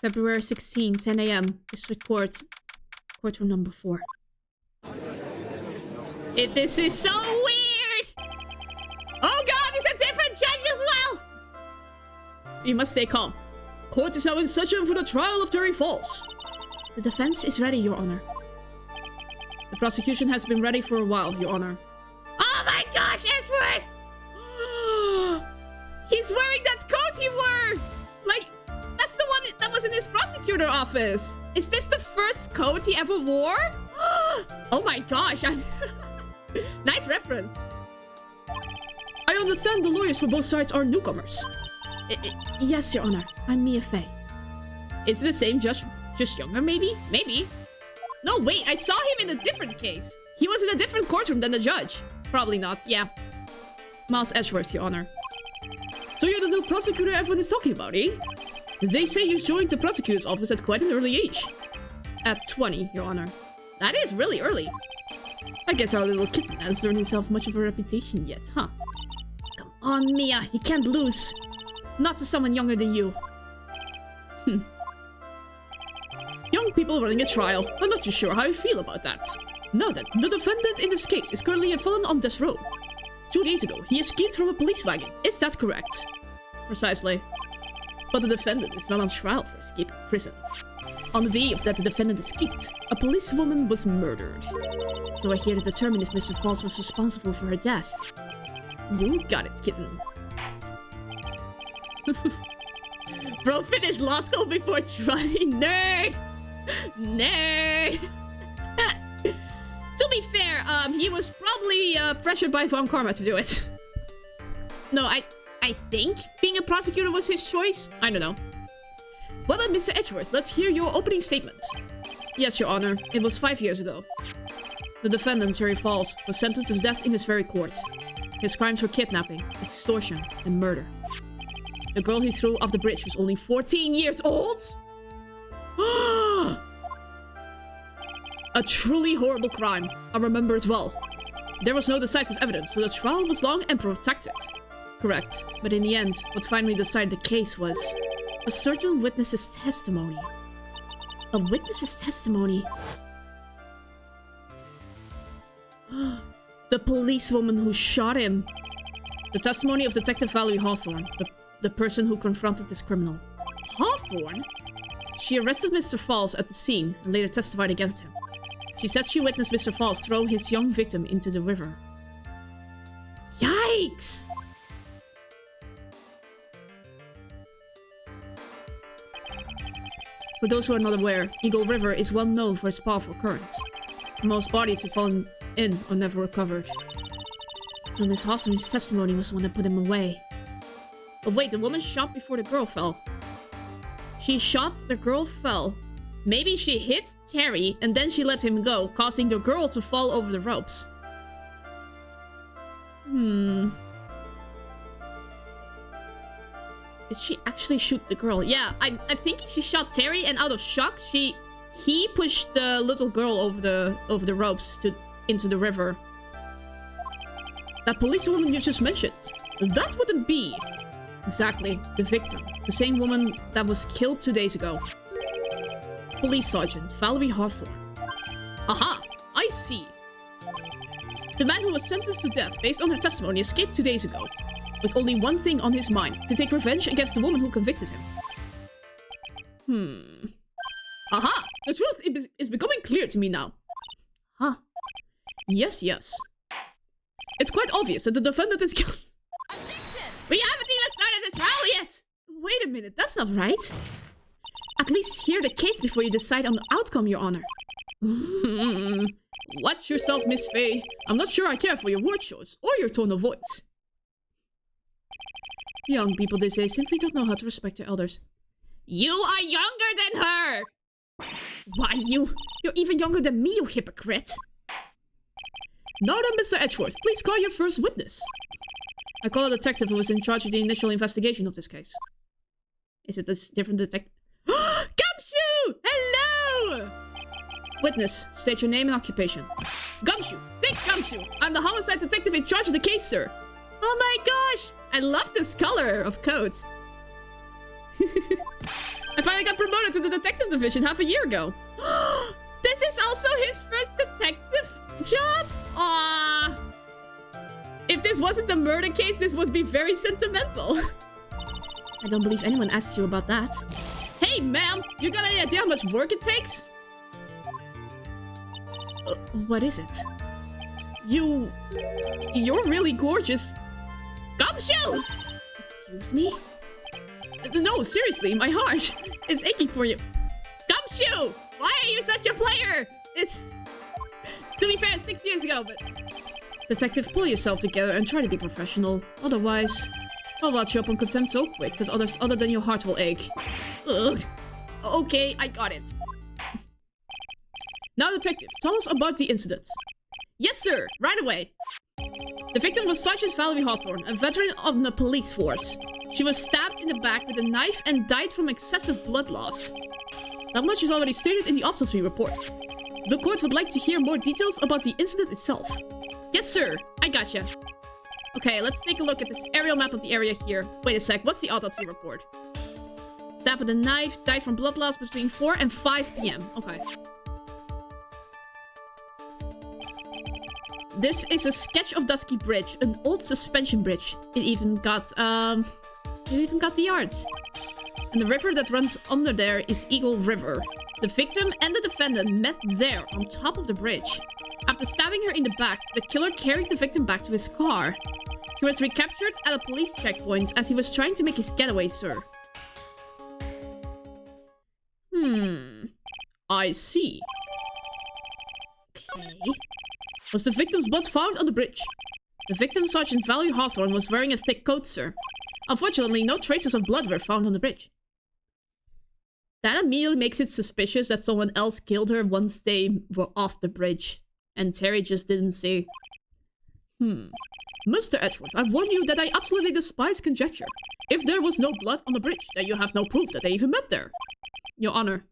February 16, 10 AM, District Court, courtroom number 4. This is so weird! Oh god, it's a different judge as well! You must stay calm. Court is now in session for the trial of Terry Falls. The defense is ready, Your Honor. The prosecution has been ready for a while, Your Honor. Oh my gosh, Ashworth! He's wearing that coat he wore! Like, that's the one that was in his prosecutor office. Is this the first coat he ever wore? Oh my gosh, nice reference. I understand the lawyers for both sides are newcomers. Yes, Your Honor. I'm Mia Fey. Is it the same judge, just younger, maybe? Maybe. No, wait, I saw him in a different case. He was in a different courtroom than the judge. Probably not, yeah. Miles Edgeworth, Your Honor. So you're the new prosecutor everyone is talking about, eh? They say you joined the prosecutor's office at quite an early age. At 20, Your Honor. That is really early. I guess our little kitten hasn't earned himself much of a reputation yet, huh? Come on, Mia, you can't lose. Not to someone younger than you. Young people running a trial. I'm not too sure how I feel about that. Now then, the defendant in this case is currently a felon on death row. 2 days ago, he escaped from a police wagon. Is that correct? Precisely. But the defendant is not on trial for escaping prison. On the day that the defendant escaped, a policewoman was murdered. So I hear the determinist Mr. Falls was responsible for her death. You got it, kitten. Bro finished law school before trying. Nerd! Nerd! To be fair, he was probably pressured by Von Karma to do it. No, I think being a prosecutor was his choice. I don't know. Well then, Mr. Edgeworth, let's hear your opening statement. Yes, Your Honor. It was 5 years ago. The defendant, Terry Falls, was sentenced to death in this very court. His crimes were kidnapping, extortion, and murder. The girl he threw off the bridge was only 14 years old? A truly horrible crime. I remember it well. There was no decisive evidence, so the trial was long and protracted. Correct. But in the end, what finally decided the case was a certain witness's testimony. A witness's testimony? The policewoman who shot him. The testimony of Detective Valerie Hawthorne, the person who confronted this criminal. Hawthorne? She arrested Mr. Falls at the scene and later testified against him. She said she witnessed Mr. Falls throw his young victim into the river. Yikes! For those who are not aware, Eagle River is well known for its powerful current. Most bodies have fallen in or never recovered. So Miss Hawthorne's testimony was the one that put him away. But wait, the woman shot before the girl fell. She shot, the girl fell. Maybe she hit Terry and then she let him go, causing the girl to fall over the ropes. Did she actually shoot the girl? Yeah, I think she shot Terry, and out of shock, he pushed the little girl over the ropes into the river. That policewoman you just mentioned, that wouldn't be exactly the victim. The same woman that was killed 2 days ago. Police Sergeant Valerie Hawthorne. Aha, I see. The man who was sentenced to death based on her testimony escaped 2 days ago, with only one thing on his mind: to take revenge against the woman who convicted him. Aha! The truth is becoming clear to me now. Huh. Yes. It's quite obvious that the defendant is guilty. We haven't even started the trial yet! Wait a minute, that's not right. At least hear the case before you decide on the outcome, Your Honor. Watch yourself, Miss Faye. I'm not sure I care for your word choice or your tone of voice. Young people these days simply don't know how to respect their elders. You are younger than her! Why, you're even younger than me, you hypocrite! Now then, Mr. Edgeworth, please call your first witness. I call a detective who was in charge of the initial investigation of this case. Is it a different detective? Gumshoe! Hello! Witness, state your name and occupation. Gumshoe! Think Gumshoe! I'm the homicide detective in charge of the case, sir. Oh my gosh! I love this color of coats. I finally got promoted to the detective division half a year ago. This is also his first detective job? Aww. If this wasn't a murder case, this would be very sentimental. I don't believe anyone asked you about that. Hey, ma'am! You got any idea how much work it takes? What is it? You're really gorgeous. Gumshoe! Excuse me? No, seriously, my heart. It's aching for you. Gumshoe! Why are you such a player? To be fair, 6 years ago, but... Detective, pull yourself together and try to be professional. Otherwise, I'll watch you up on contempt so quick that others other than your heart will ache. Ugh. Okay, I got it. Now, detective, tell us about the incident. Yes, sir. Right away. The victim was Sergeant Valerie Hawthorne, a veteran of the police force. She was stabbed in the back with a knife and died from excessive blood loss. That much is already stated in the autopsy report. The court would like to hear more details about the incident itself. Yes, sir. I gotcha. Okay, let's take a look at this aerial map of the area here. Wait a sec. What's the autopsy report? Stabbed with a knife, died from blood loss between 4 and 5 p.m. Okay. This is a sketch of Dusky Bridge, an old suspension bridge. It even got the yards. And the river that runs under there is Eagle River. The victim and the defendant met there on top of the bridge. After stabbing her in the back, the killer carried the victim back to his car. He was recaptured at a police checkpoint as he was trying to make his getaway, sir. I see. Okay. Was the victim's blood found on the bridge? The victim, Sergeant Valerie Hawthorne, was wearing a thick coat, sir. Unfortunately, no traces of blood were found on the bridge. That immediately makes it suspicious that someone else killed her once they were off the bridge. And Terry just didn't see. Mr. Edgeworth, I've warned you that I absolutely despise conjecture. If there was no blood on the bridge, then you have no proof that they even met there. Your Honor.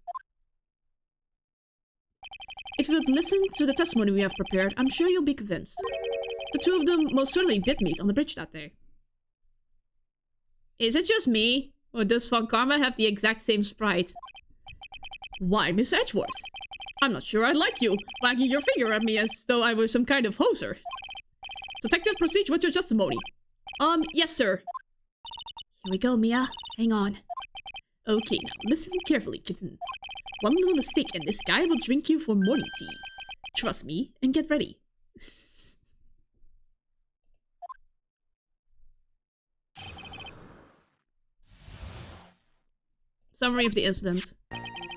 If you would listen to the testimony we have prepared, I'm sure you'll be convinced. The two of them most certainly did meet on the bridge that day. Is it just me? Or does Von Karma have the exact same sprite? Why, Miss Edgeworth? I'm not sure I like you, wagging your finger at me as though I were some kind of hoser. Detective, proceed with your testimony. Yes, sir. Here we go, Mia. Hang on. Okay, now listen carefully, kitten. One little mistake and this guy will drink you for morning tea. Trust me and get ready. Summary of the incident.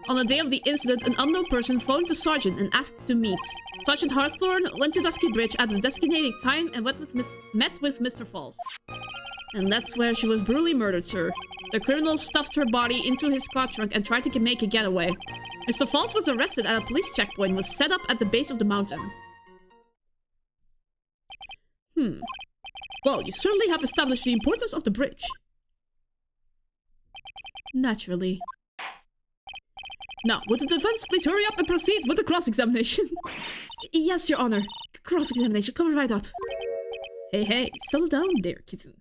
On the day of the incident, an unknown person phoned the sergeant and asked to meet. Sergeant Hawthorne went to Dusky Bridge at the designated time and met with Mr. Falls. And that's where she was brutally murdered, sir. The criminal stuffed her body into his car trunk and tried to make a getaway. Mr. Falls was arrested at a police checkpoint and was set up at the base of the mountain. Well, you certainly have established the importance of the bridge. Naturally. Now, would the defense please hurry up and proceed with the cross-examination? Yes, Your Honor. Cross-examination, coming right up. Hey, settle down there, kitten.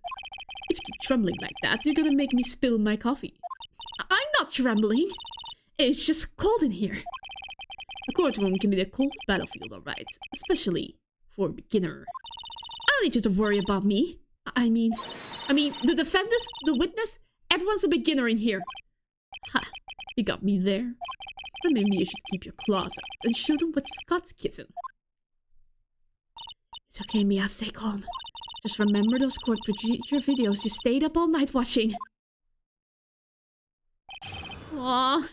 If you keep trembling like that, you're gonna make me spill my coffee. I'm not trembling. It's just cold in here. A courtroom can be a cold battlefield, alright. Especially for a beginner. I don't need you to worry about me. I mean, the defendants, the witness, everyone's a beginner in here. Ha, you got me there. But maybe you should keep your claws out and show them what you've got, kitten. It's okay, Mia, stay calm. Just remember those court procedure videos you stayed up all night watching. Aww.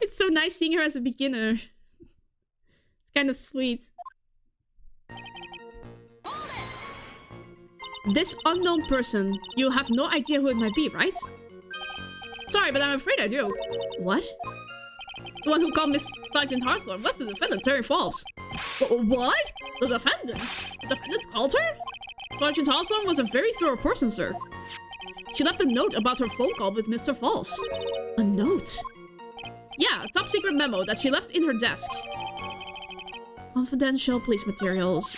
It's so nice seeing her as a beginner. It's kind of sweet. This unknown person, you have no idea who it might be, right? Sorry, but I'm afraid I do. What? The one who called Miss Sergeant Harsler was the defendant, Terry Falls. What? The defendant? The defendant called her? Sergeant Hawthorne was a very thorough person, sir. She left a note about her phone call with Mr. Falls. A note? Yeah, a top secret memo that she left in her desk. Confidential police materials.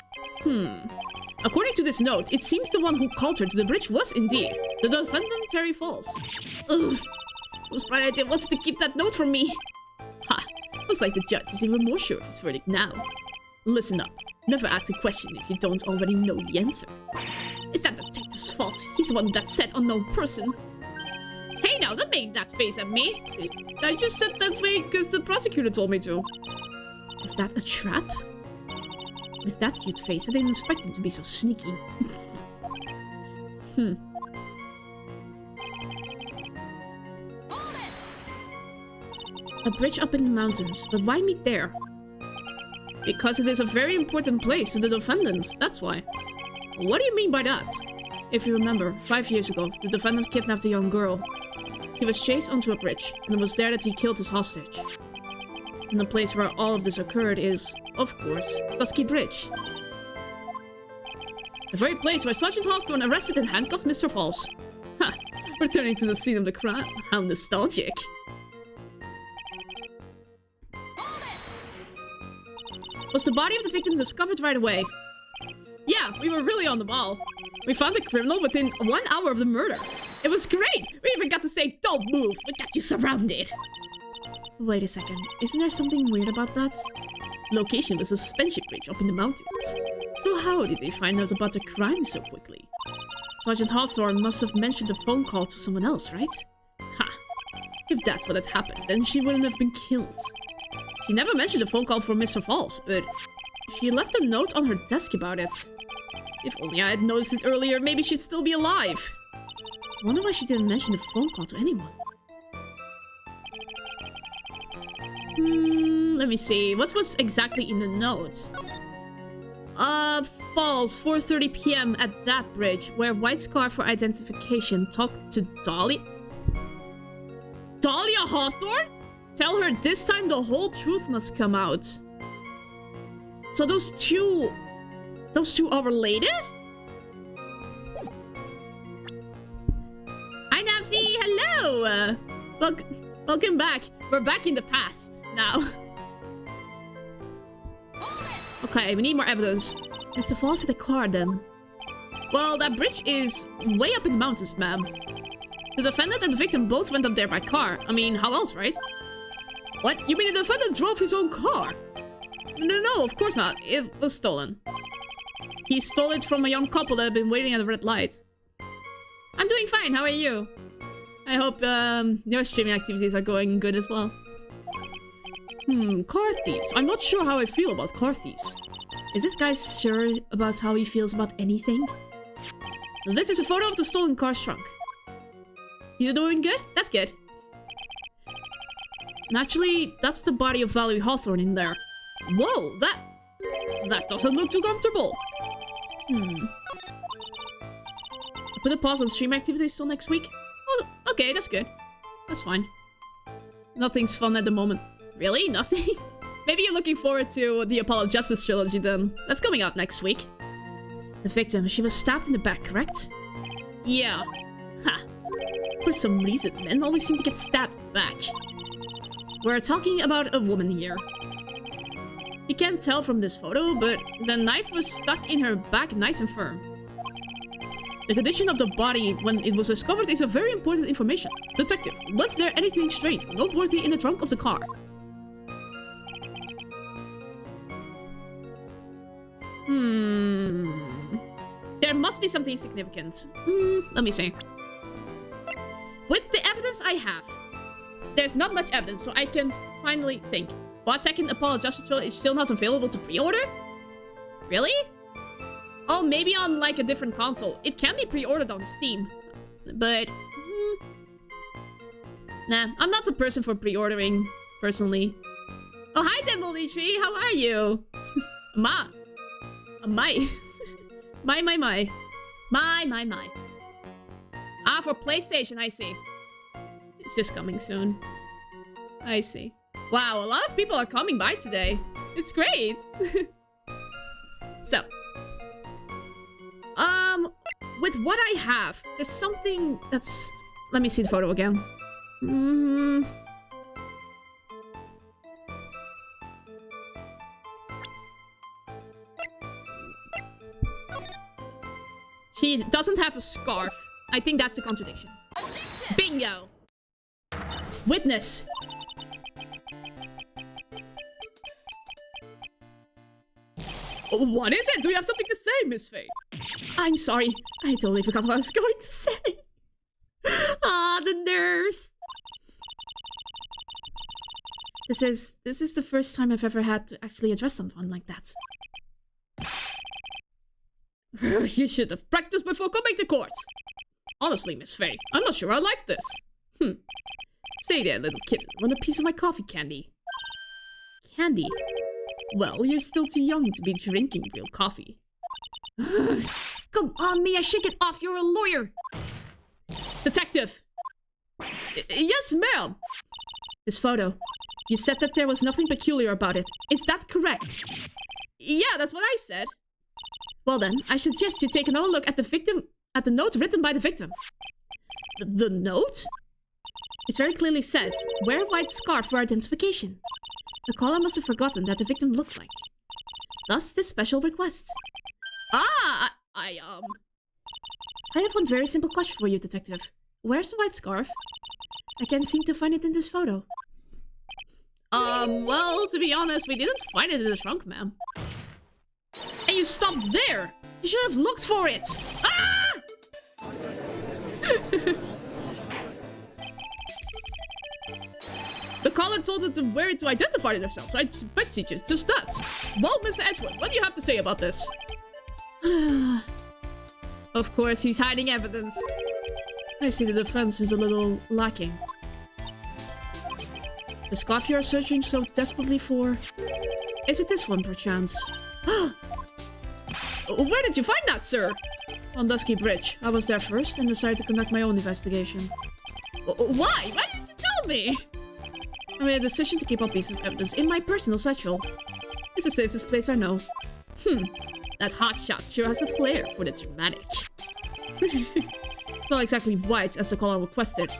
According to this note, it seems the one who called her to the bridge was indeed the defendant, Terry Falls. Ugh. Whose bright idea was to keep that note from me? Ha! Looks like the judge is even more sure of his verdict now. Listen up. Never ask a question if you don't already know the answer. Is that the detective's fault? He's the one that said unknown person. Hey now, don't make that face at me. I just said that way because the prosecutor told me to. Is that a trap? With that cute face, I didn't expect him to be so sneaky. A bridge up in the mountains, but why meet there? Because it is a very important place to the defendants, that's why. What do you mean by that? If you remember, 5 years ago, the defendant kidnapped a young girl. He was chased onto a bridge, and it was there that he killed his hostage. And the place where all of this occurred is, of course, Dusky Bridge. The very place where Sergeant Hawthorne arrested and handcuffed Mr. Falls. Ha! Returning to the scene of the crime. How nostalgic. Was the body of the victim discovered right away? Yeah, we were really on the ball. We found the criminal within 1 hour of the murder. It was great! We even got to say, don't move! We got you surrounded! Wait a second, isn't there something weird about that? Location was a suspension bridge up in the mountains. So how did they find out about the crime so quickly? Sergeant Hawthorne must have mentioned the phone call to someone else, right? Ha! If that's what had happened, then she wouldn't have been killed. She never mentioned the phone call from Mr. Falls, but she left a note on her desk about it. If only I had noticed it earlier, maybe she'd still be alive. I wonder why she didn't mention the phone call to anyone. Let me see. What was exactly in the note? Falls, 4:30 p.m. at that bridge. Wear white scarf for identification. Talk to Dahlia. Dahlia Hawthorne? Tell her this time the whole truth must come out. So those two are related? Hi Napsy, hello! Welcome back. We're back in the past now. Okay, we need more evidence. Mr. Falls had a car then. Well, that bridge is way up in the mountains, ma'am. The defendant and the victim both went up there by car. I mean, how else, right? What? You mean the defendant drove his own car? No, of course not. It was stolen. He stole it from a young couple that had been waiting at a red light. I'm doing fine, how are you? I hope your streaming activities are going good as well. Car thieves. I'm not sure how I feel about car thieves. Is this guy sure about how he feels about anything? This is a photo of the stolen car's trunk. You doing good? That's good. Naturally, that's the body of Valerie Hawthorne in there. Whoa, that doesn't look too comfortable. put a pause on stream activities till next week. Oh, okay, that's good. That's fine. Nothing's fun at the moment. Really? Nothing? Maybe you're looking forward to the Apollo Justice Trilogy then. That's coming out next week. The victim, she was stabbed in the back, correct? Yeah. Ha. For some reason, men always seem to get stabbed in the back. We're talking about a woman here. You can't tell from this photo, but the knife was stuck in her back nice and firm. The condition of the body when it was discovered is a very important information. Detective, was there anything strange or noteworthy in the trunk of the car? There must be something significant. Let me see. With the evidence I have, there's not much evidence, so I can finally think. But second Apollo Justice Trilogy is still not available to pre-order? Really? Oh, maybe on like a different console. It can be pre-ordered on Steam. But... nah, I'm not the person for pre-ordering, personally. Oh, hi there, Moldy Tree. How are you? My. My. Ah, for PlayStation, I see. It's just coming soon. I see. Wow, a lot of people are coming by today. It's great. So. With what I have, there's something that's... Let me see the photo again. She doesn't have a scarf. I think that's a contradiction. Bingo! Witness! What is it? Do you have something to say, Miss Faye? I'm sorry. I totally forgot what I was going to say. Ah, the nerves. This is the first time I've ever had to actually address someone like that. You should have practiced before coming to court. Honestly, Miss Faye, I'm not sure I like this. Say there, little kitten, want a piece of my coffee candy? Candy? Well, you're still too young to be drinking real coffee. Come on, Mia, shake it off, you're a lawyer! Detective! Yes, ma'am! This photo. You said that there was nothing peculiar about it. Is that correct? Yeah, that's what I said. Well then, I suggest you take another look at the note written by the victim. The note? It very clearly says, wear a white scarf for identification. The caller must have forgotten that the victim looked like. Thus, this special request. Ah, I have one very simple question for you, Detective. Where's the white scarf? I can't seem to find it in this photo. Well, to be honest, we didn't find it in the trunk, ma'am. And you stopped there! You should have looked for it! Ah! The caller told her to wear it to identify themselves, so I expect she just that. Well, Mr. Edgewood, what do you have to say about this? Of course, he's hiding evidence. I see the defense is a little lacking. The scarf you are searching so desperately for... Is it this one, perchance? Where did you find that, sir? On Dusky Bridge. I was there first and decided to conduct my own investigation. Why? Why didn't you tell me? I made a decision to keep a piece of evidence in my personal satchel. It's the safest place I know. That hotshot sure has a flair for the dramatic. It's not exactly white as the caller requested,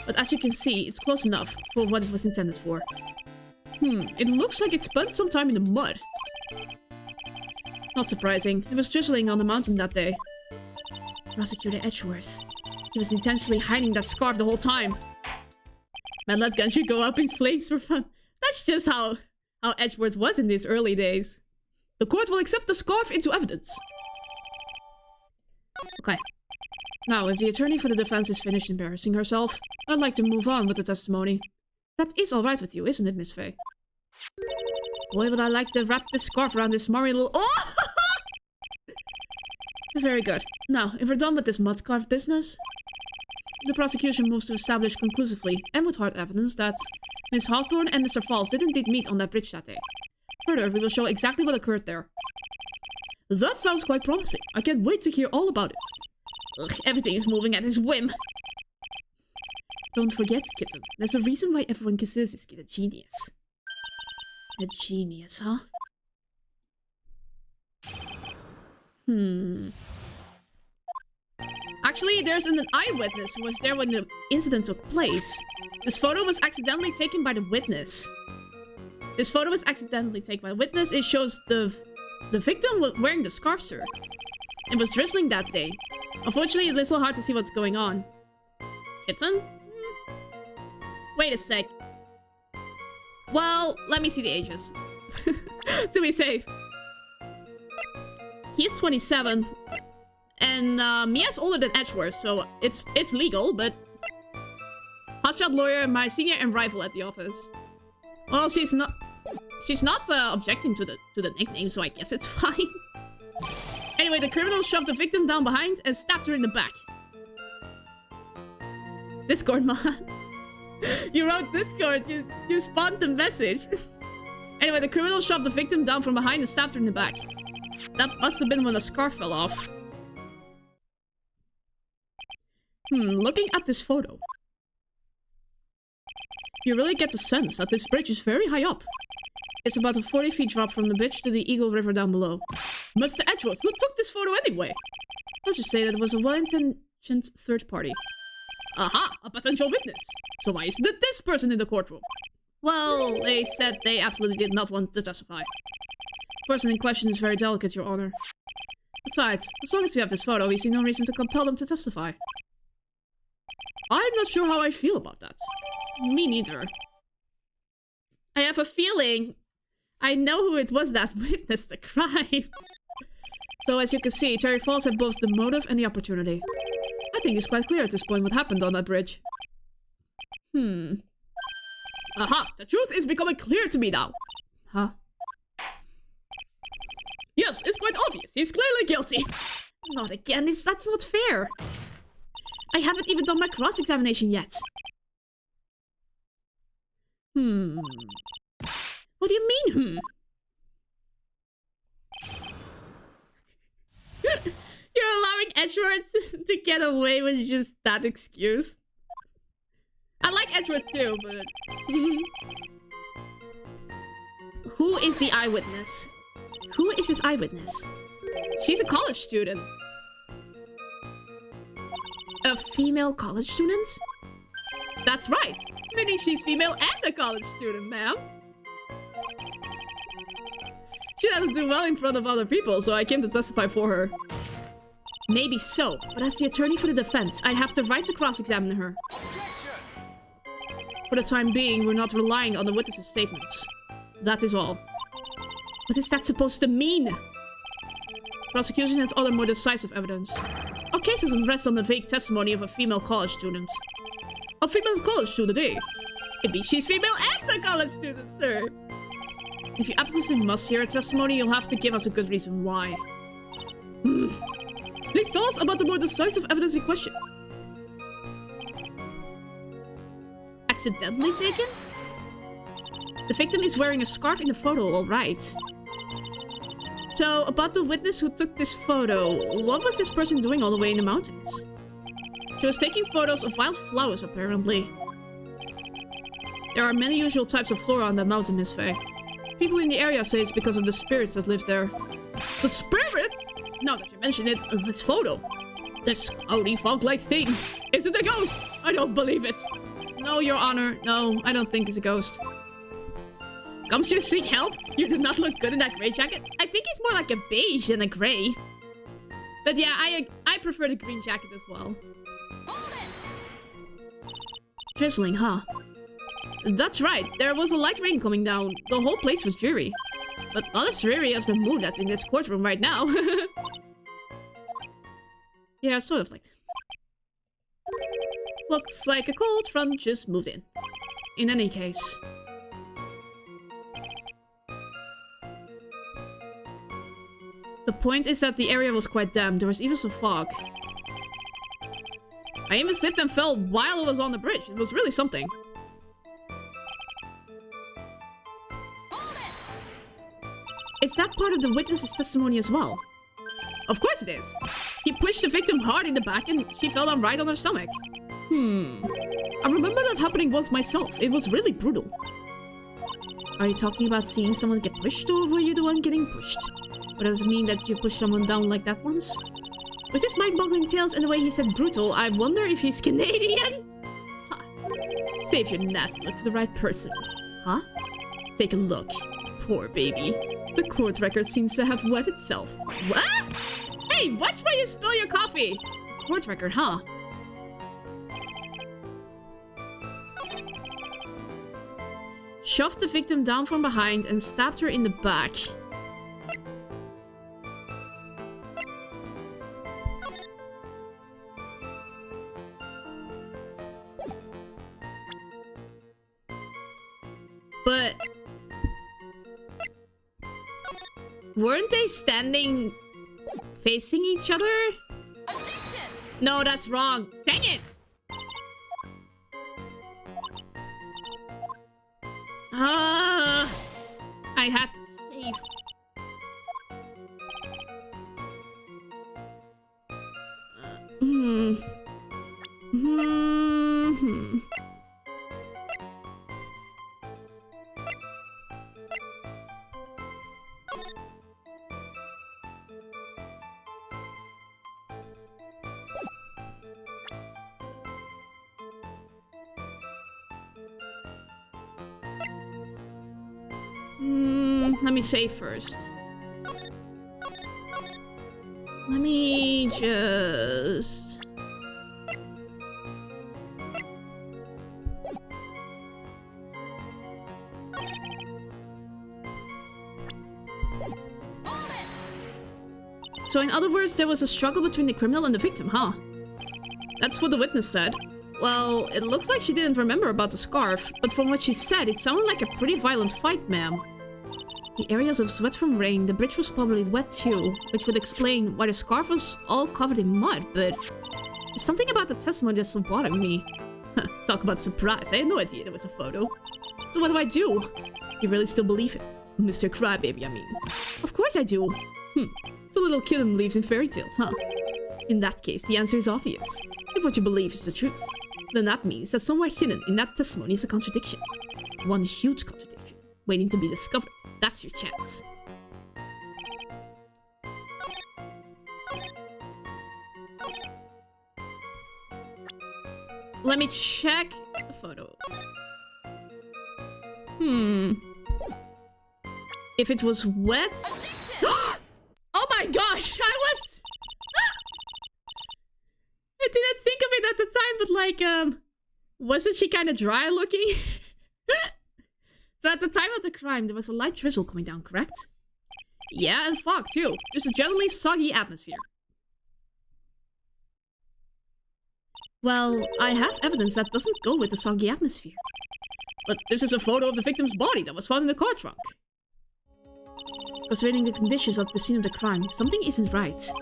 but as you can see, it's close enough for what it was intended for. It looks like it spent some time in the mud. Not surprising, it was drizzling on the mountain that day. Prosecutor Edgeworth. He was intentionally hiding that scarf the whole time. Man, that gun should go up in flames for fun. That's just how Edgeworth was in these early days. The court will accept the scarf into evidence. Okay. Now, if the attorney for the defense is finished embarrassing herself, I'd like to move on with the testimony. That is alright with you, isn't it, Miss Faye? Boy, would I like to wrap this scarf around this smarmy little... Oh! Very good. Now, if we're done with this mud scarf business, the prosecution moves to establish conclusively, and with hard evidence, that Miss Hawthorne and Mr. Falls did indeed meet on that bridge that day. Further, we will show exactly what occurred there. That sounds quite promising. I can't wait to hear all about it. Ugh, everything is moving at his whim. Don't forget, kitten. There's a reason why everyone considers this kid a genius. A genius, huh? Actually, there's an eyewitness who was there when the incident took place. This photo was accidentally taken by the witness. It shows the victim was wearing the scarf, sir. It was drizzling that day. Unfortunately, it's a little hard to see what's going on. Kitten? Wait a sec. Well, let me see the ages. To be safe. He's 27. And Mia's older than Edgeworth, so it's legal, but... Hotshot lawyer, my senior and rival at the office. Well, she's not objecting to the nickname, so I guess it's fine. Anyway, the criminal shoved the victim down behind and stabbed her in the back. Discord, man. You wrote Discord, you spawned the message. Anyway, the criminal shoved the victim down from behind and stabbed her in the back. That must have been when the scarf fell off. Looking at this photo. You really get the sense that this bridge is very high up. It's about a 40-feet drop from the bridge to the Eagle River down below. Mr. Edgeworth, who took this photo anyway? Let's just say that it was a well-intentioned third party. Aha! A potential witness! So why isn't it this person in the courtroom? Well, they said they absolutely did not want to testify. The person in question is very delicate, Your Honor. Besides, as long as we have this photo, we see no reason to compel them to testify. I'm not sure how I feel about that. Me neither. I have a feeling I know who it was that witnessed the crime. So as you can see, Terry Falls had both the motive and the opportunity. I think it's quite clear at this point what happened on that bridge. Aha! The truth is becoming clear to me now. Huh? Yes, it's quite obvious. He's clearly guilty. Not again. That's not fair. I haven't even done my cross-examination yet. What do you mean, You're allowing Edgeworth to get away with just that excuse? I like Edgeworth too, but... Who is the eyewitness? Who is this eyewitness? She's a college student. A female college student? That's right. Meaning she's female and a college student, ma'am. She doesn't do well in front of other people, so I came to testify for her. Maybe so, but as the attorney for the defense, I have the right to cross-examine her. For the time being, we're not relying on the witness's statements. That is all. What is that supposed to mean? Prosecution has other more decisive evidence. Our case doesn't rest on the vague testimony of a female college student. A female college student, eh? It means she's female and a college student, sir. If you absolutely must hear a testimony, you'll have to give us a good reason why. Please tell us about the more decisive evidence in question. Accidentally taken? The victim is wearing a scarf in the photo, alright. So, about the witness who took this photo, what was this person doing all the way in the mountains? She was taking photos of wild flowers, apparently. There are many usual types of flora on that mountain, Miss Faye. People in the area say it's because of the spirits that live there. The spirits? Now that you mention it, this photo. This cloudy fog-like thing. Is it a ghost? I don't believe it. No, Your Honor. No, I don't think it's a ghost. Come to seek help? You do not look good in that gray jacket. I think it's more like a beige than a gray. But yeah, I prefer the green jacket as well. Drizzling, huh? That's right. There was a light rain coming down. The whole place was dreary. But not as dreary as the mood that's in this courtroom right now. Yeah, sort of like that. Looks like a cold front just moved in. In any case. The point is that the area was quite damp. There was even some fog. I even slipped and fell while I was on the bridge. It was really something. Is that part of the witness's testimony as well? Of course it is. He pushed the victim hard in the back and she fell down right on her stomach. I remember that happening once myself. It was really brutal. Are you talking about seeing someone get pushed, or were you the one getting pushed? But does it mean that you pushed someone down like that once? With his mind-boggling tales and the way he said brutal, I wonder if he's Canadian? Huh. Save your nasty look for the right person. Huh? Take a look. Poor baby. The court record seems to have wet itself. What? Hey, watch where you spill your coffee! Court record, huh? Shoved the victim down from behind and stabbed her in the back. But weren't they standing facing each other? No, that's wrong. Dang it! I had to save. Let me save first. Let me just... So in other words, there was a struggle between the criminal and the victim, huh? That's what the witness said. Well, it looks like she didn't remember about the scarf, but from what she said, it sounded like a pretty violent fight, ma'am. The areas of sweat from rain, the bridge was probably wet too, which would explain why the scarf was all covered in mud, but... There's something about the testimony that's still bothering me. Talk about surprise, I had no idea there was a photo. So what do? You really still believe it? Mr. Crybaby, I mean. Of course I do. So little kitten believes in fairy tales, huh? In that case, the answer is obvious. If what you believe is the truth, then that means that somewhere hidden in that testimony is a contradiction. One huge contradiction, waiting to be discovered. That's your chance. Let me check the photo. If it was wet... Oh my gosh! I didn't think of it at the time, but like, wasn't she kind of dry looking? So at the time of the crime, there was a light drizzle coming down, correct? Yeah, and fog too. Just a generally soggy atmosphere. Well, I have evidence that doesn't go with the soggy atmosphere. But this is a photo of the victim's body that was found in the car trunk. Considering the conditions of the scene of the crime, something isn't right.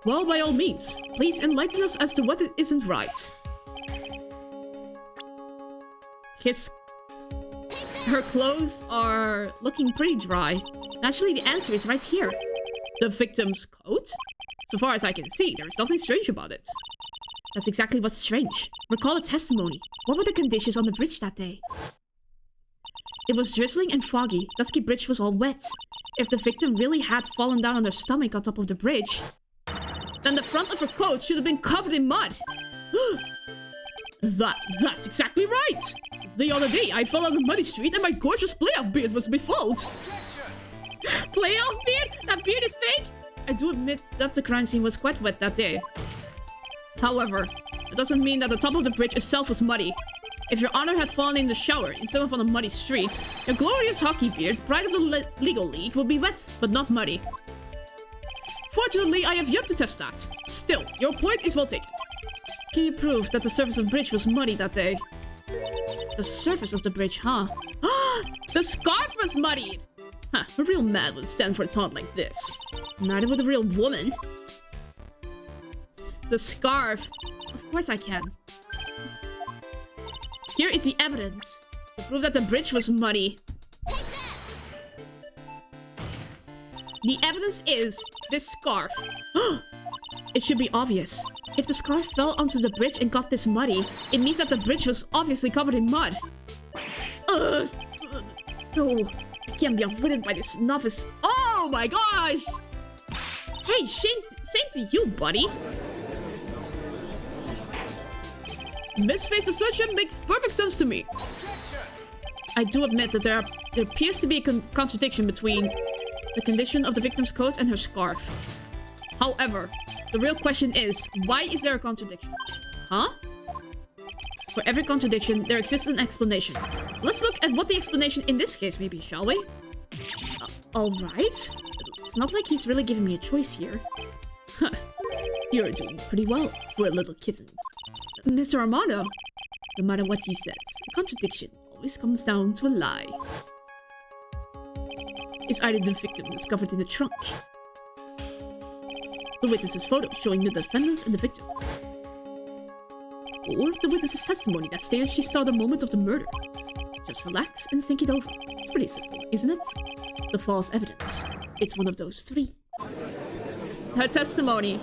Well, by all means, please enlighten us as to what isn't right. Her clothes are looking pretty dry. Actually, the answer is right here. The victim's coat? So far as I can see, there's nothing strange about it. That's exactly what's strange. Recall the testimony. What were the conditions on the bridge that day? It was drizzling and foggy. Dusky bridge was all wet. If the victim really had fallen down on her stomach on top of the bridge, then the front of her coat should have been covered in mud. That's exactly right! The other day, I fell on a muddy street and my gorgeous playoff beard was befouled. Playoff beard? That beard is fake? I do admit that the crime scene was quite wet that day. However, it doesn't mean that the top of the bridge itself was muddy. If your honor had fallen in the shower instead of on a muddy street, your glorious hockey beard, pride of the legal league, will be wet, but not muddy. Fortunately, I have yet to test that. Still, your point is well taken. Can you prove that the surface of the bridge was muddy that day? The surface of the bridge, huh? The scarf was muddied! Huh, a real man would stand for a taunt like this. Neither would a real woman. The scarf. Of course I can. Here is the evidence to prove that the bridge was muddy. The evidence is This scarf. It should be obvious. If the scarf fell onto the bridge and got this muddy, it means that the bridge was obviously covered in mud. No, I can't be outwitted by this novice. Oh my gosh! Hey, same to you, buddy. Miss Face assertion makes perfect sense to me. I do admit that there appears to be a contradiction between the condition of the victim's coat and her scarf. However, the real question is, why is there a contradiction? Huh? For every contradiction, there exists an explanation. Let's look at what the explanation in this case may be, shall we? Alright. It's not like he's really giving me a choice here. Huh. You're doing pretty well for a little kitten. Mr. Armando, no matter what he says, a contradiction always comes down to a lie. It's either the victim discovered in the trunk, the witness's photo showing the defendants and the victim, or the witness's testimony that stated she saw the moment of the murder. Just relax and think it over. It's pretty simple, isn't it? The false evidence. It's one of those three. Her testimony.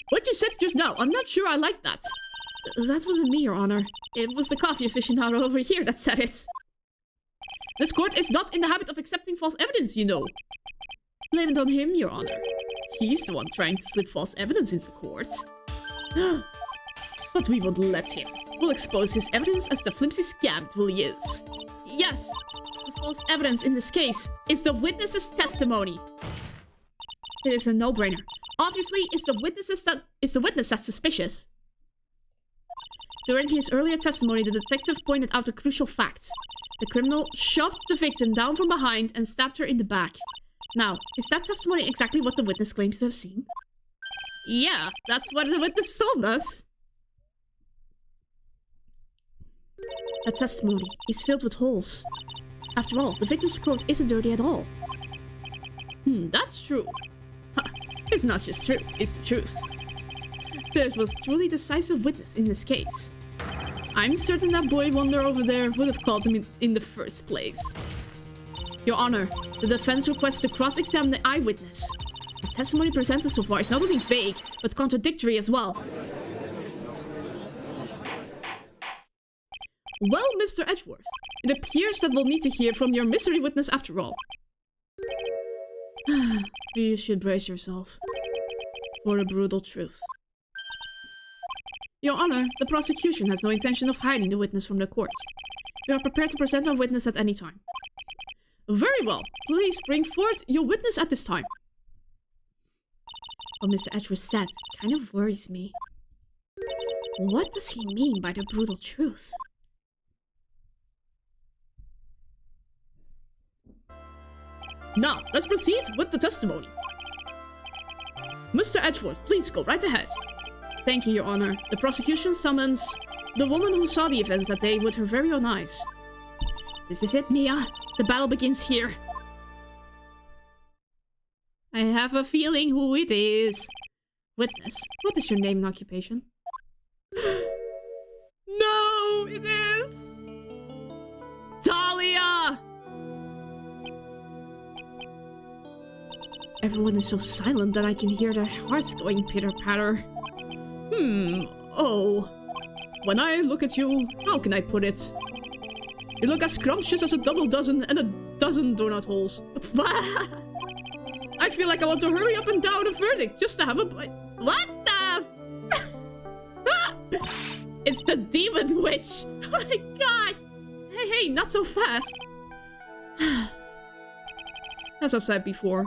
What you said just now, I'm not sure I like that. That wasn't me, Your Honor. It was the coffee aficionado over here that said it. This court is not in the habit of accepting false evidence, you know. Blame it on him, Your Honor. He's the one trying to slip false evidence into court. But we won't let him. We'll expose his evidence as the flimsy scamp he is. Yes, the false evidence in this case is the witness's testimony. It is a no-brainer. Obviously, it's the witness that's suspicious. During his earlier testimony, the detective pointed out a crucial fact. The criminal shoved the victim down from behind and stabbed her in the back. Now, is that testimony exactly what the witness claims to have seen? Yeah, that's what the witness told us. That testimony is filled with holes. After all, the victim's coat isn't dirty at all. That's true. It's not just true, it's the truth. There was truly decisive witness in this case. I'm certain that boy wonder over there would have called him in the first place. Your Honor, the defense requests to cross-examine the eyewitness. The testimony presented so far is not only vague, but contradictory as well. Well, Mr. Edgeworth, it appears that we'll need to hear from your mystery witness after all. You should brace yourself for a brutal truth. Your Honor, the prosecution has no intention of hiding the witness from the court. We are prepared to present our witness at any time. Very well. Please bring forth your witness at this time. What Mr. Edgeworth said kind of worries me. What does he mean by the brutal truth? Now, let's proceed with the testimony. Mr. Edgeworth, please go right ahead. Thank you, Your Honor. The prosecution summons the woman who saw the events that day with her very own eyes. This is it, Mia. The battle begins here. I have a feeling who it is. Witness, what is your name and occupation? No, it is Dahlia! Everyone is so silent that I can hear their hearts going pitter-patter. Oh. When I look at you, how can I put it? You look as scrumptious as a double dozen and a dozen donut holes. I feel like I want to hurry up and down a verdict just to have a bite. What the? It's the demon witch. Oh my gosh. Hey, not so fast. As I said before,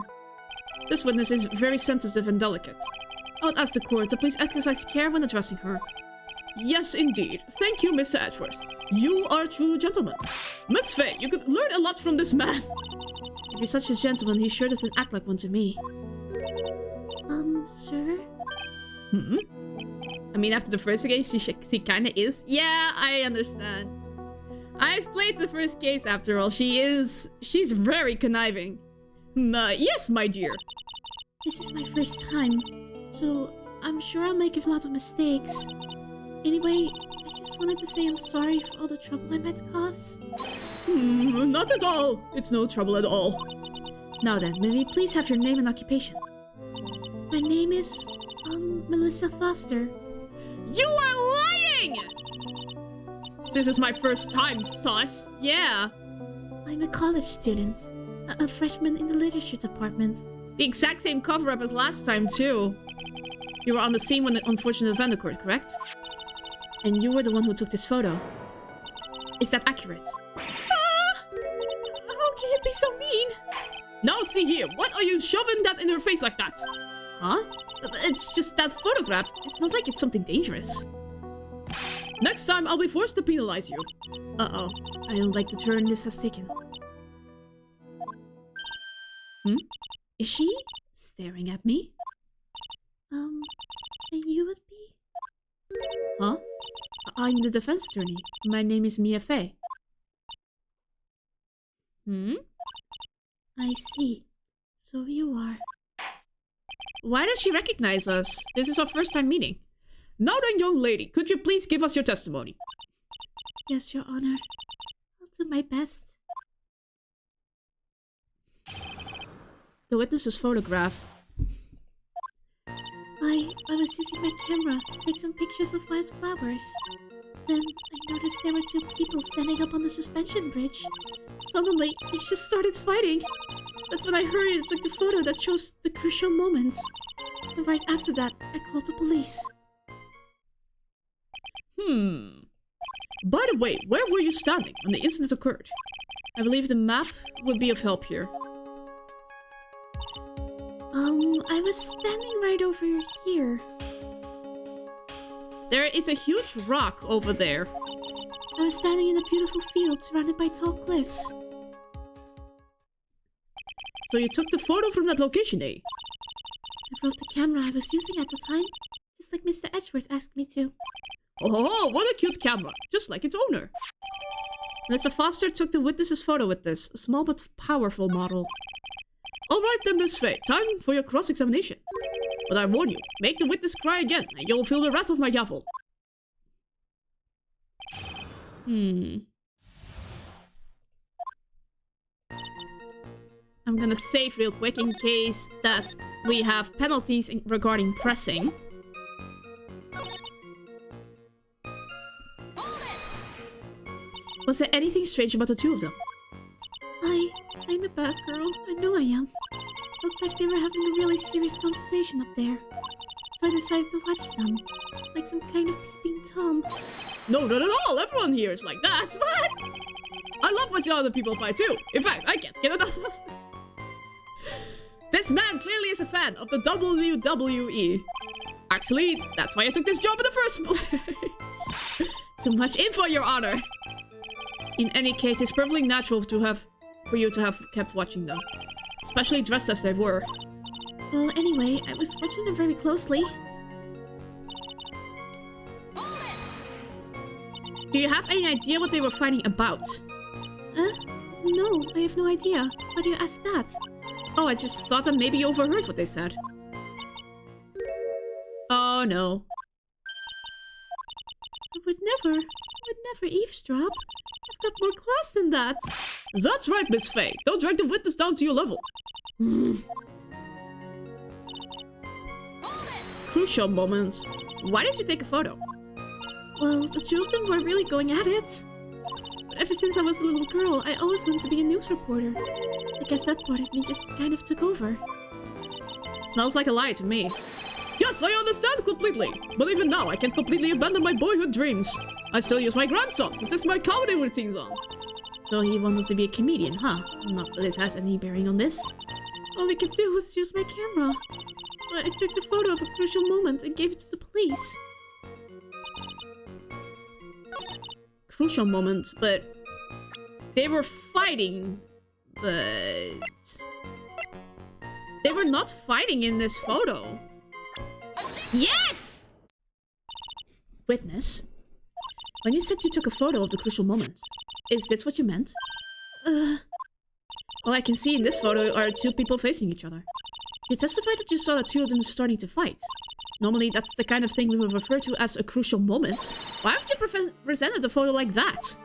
this witness is very sensitive and delicate. I would ask the court to please exercise care when addressing her. Yes, indeed. Thank you, Mr. Edgeworth. You are a true gentleman. Miss Faye, you could learn a lot from this man. If he's such a gentleman, he sure doesn't act like one to me. Sir? I mean, after the first case, she kinda is. Yeah, I understand. I've played the first case after all. She's very conniving. Yes, my dear. This is my first time, so I'm sure I'll make a lot of mistakes. Anyway, I just wanted to say I'm sorry for all the trouble I might cause. Not at all. It's no trouble at all. Now then, may we please have your name and occupation? My name is, Melissa Foster. You are lying! This is my first time, sus. Yeah. I'm a college student. A freshman in the literature department. The exact same cover-up as last time, too. You were on the scene when the unfortunate event occurred, correct? And you were the one who took this photo. Is that accurate? How can you be so mean? Now see here, what are you shoving that in her face like that? Huh? It's just that photograph. It's not like it's something dangerous. Next time, I'll be forced to penalize you. Uh-oh. I don't like the turn this has taken. Is she staring at me? And you would be? Huh? I'm the defense attorney. My name is Mia Fey. I see. So you are. Why does she recognize us? This is our first time meeting. Now then, young lady, could you please give us your testimony? Yes, Your Honor. I'll do my best. The witness's photograph. I was using my camera to take some pictures of wildflowers. Then I noticed there were two people standing up on the suspension bridge. Suddenly, they just started fighting. That's when I hurried and took the photo that shows the crucial moments. And right after that, I called the police. By the way, where were you standing when the incident occurred? I believe the map would be of help here. I was standing right over here. There is a huge rock over there. I was standing in a beautiful field surrounded by tall cliffs. So you took the photo from that location, eh? I brought the camera I was using at the time, just like Mr. Edgeworth asked me to. Oh, what a cute camera, just like its owner. Mr. Foster took the witness's photo with this, a small but powerful model. Alright then, Miss Faye, time for your cross-examination. But I warn you, make the witness cry again, and you'll feel the wrath of my gavel. I'm gonna save real quick in case that we have penalties regarding pressing. Was there anything strange about the two of them? I'm a bad girl. I know I am. Looked like they were having a really serious conversation up there. So I decided to watch them. Like some kind of peeping Tom. No, not at all. Everyone here is like that. What? I love watching other people fight too. In fact, I can't get enough. This man clearly is a fan of the WWE. Actually, that's why I took this job in the first place. Too much info, Your Honor. In any case, it's perfectly natural for you to have kept watching them. Especially dressed as they were. Well, anyway, I was watching them very closely. Do you have any idea what they were fighting about? No, I have no idea. Why do you ask that? Oh, I just thought that maybe you overheard what they said. Oh, no. I would never eavesdrop. I've got more class than that. That's right, Miss Faye. Don't drag the witness down to your level. Crucial moment. Why did you take a photo? Well, the two of them were really going at it. But ever since I was a little girl, I always wanted to be a news reporter. I guess that part of me just kind of took over. Smells like a lie to me. Yes, I understand completely. But even now, I can't completely abandon my boyhood dreams. I still use my grandson to test my comedy routines on. So he wanted to be a comedian, huh? Not that this has any bearing on this. All I could do was use my camera. So I took the photo of a crucial moment and gave it to the police. Crucial moment, but they were fighting, but they were not fighting in this photo. Yes! Witness, when you said you took a photo of the crucial moment, is this what you meant? All I can see in this photo are two people facing each other. You testified that you saw the two of them starting to fight. Normally, that's the kind of thing we would refer to as a crucial moment. Why haven't you presented the photo like that?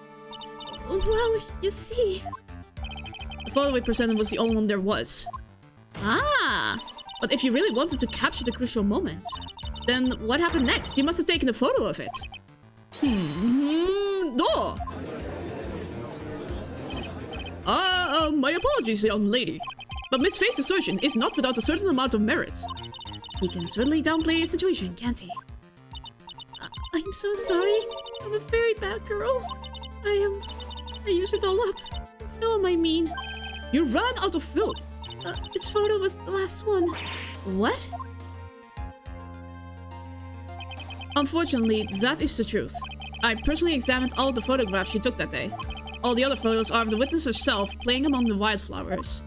Well, you see... The photo we presented was the only one there was. Ah! But if you really wanted to capture the crucial moment, then what happened next? You must have taken a photo of it. No! My apologies, young lady. But Miss Faye's assertion is not without a certain amount of merit. He can certainly downplay his situation, can't he? I'm so sorry. I'm a very bad girl. I used it all up. Film, I mean. You ran out of film. This photo was the last one. What? Unfortunately, that is the truth. I personally examined all the photographs she took that day. All the other photos are of the witness herself playing among the wildflowers.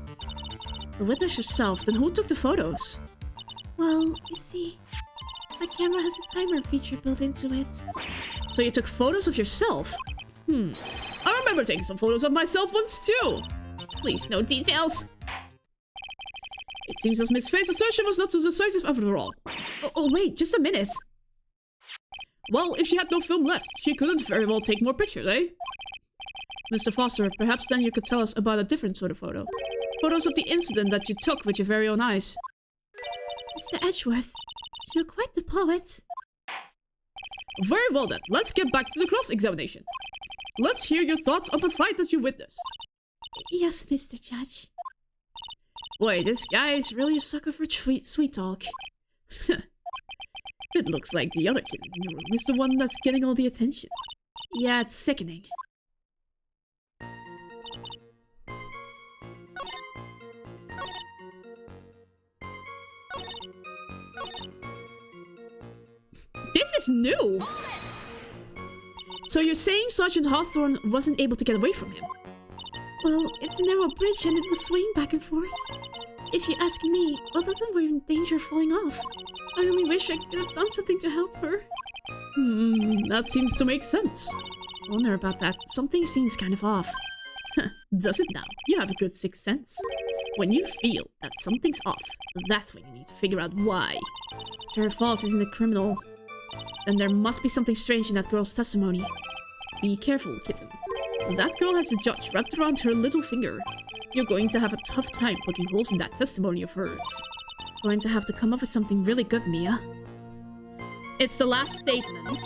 The witness herself? Then who took the photos? Well, you see, my camera has a timer feature built into it. So you took photos of yourself? I remember taking some photos of myself once too. Please, no details. It seems as Miss Faye's assertion was not so decisive after all. Oh, wait, just a minute. Well, if she had no film left, she couldn't very well take more pictures, eh? Mr. Foster, perhaps then you could tell us about a different sort of photo. Photos of the incident that you took with your very own eyes. Mr. Edgeworth, you're quite the poet. Very well then, let's get back to the cross-examination. Let's hear your thoughts on the fight that you witnessed. Yes, Mr. Judge. Boy, this guy is really a sucker for sweet talk. It looks like the other kid in the room is the one that's getting all the attention. Yeah, it's sickening. This is new! So you're saying Sergeant Hawthorne wasn't able to get away from him? Well, it's a narrow bridge and it was swaying back and forth. If you ask me, both of them were in danger of falling off. I only wish I could have done something to help her. That seems to make sense. I wonder about that. Something seems kind of off. Does it now? You have a good sixth sense. When you feel that something's off, that's when you need to figure out why. If Tara Falls isn't a criminal, then there must be something strange in that girl's testimony. Be careful, kitten. That girl has the judge wrapped around her little finger. You're going to have a tough time poking holes in that testimony of hers. Going to have to come up with something really good, Mia. It's the last statement.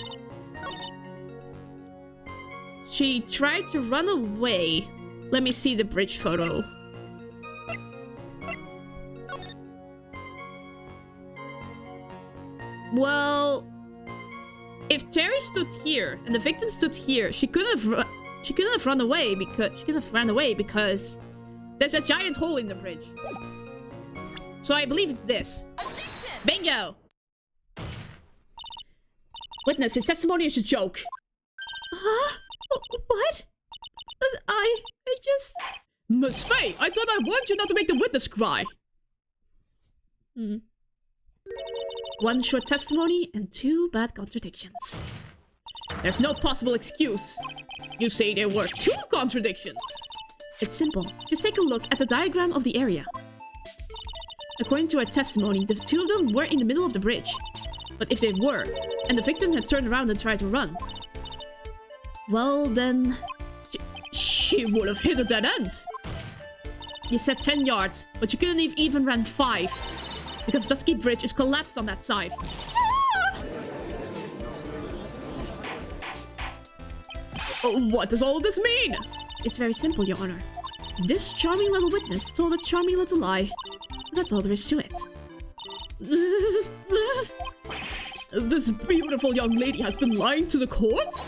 She tried to run away. Let me see the bridge photo. Well, if Terry stood here and the victim stood here, she couldn't have run away because there's a giant hole in the bridge. So I believe it's this. Bingo! Witness, his testimony is a joke. Huh? What? I just... Miss Faye, I thought I warned you not to make the witness cry. One short testimony and two bad contradictions. There's no possible excuse. You say there were two contradictions. It's simple. Just take a look at the diagram of the area. According to her testimony, the two of them were in the middle of the bridge. But if they were, and the victim had turned around and tried to run, well then... She would have hit a dead end. You said 10 yards, but you couldn't even run 5. Because Dusky Bridge is collapsed on that side. What does all of this mean? It's very simple, Your Honor. This charming little witness told a charming little lie. That's all there is to it. This beautiful young lady has been lying to the court?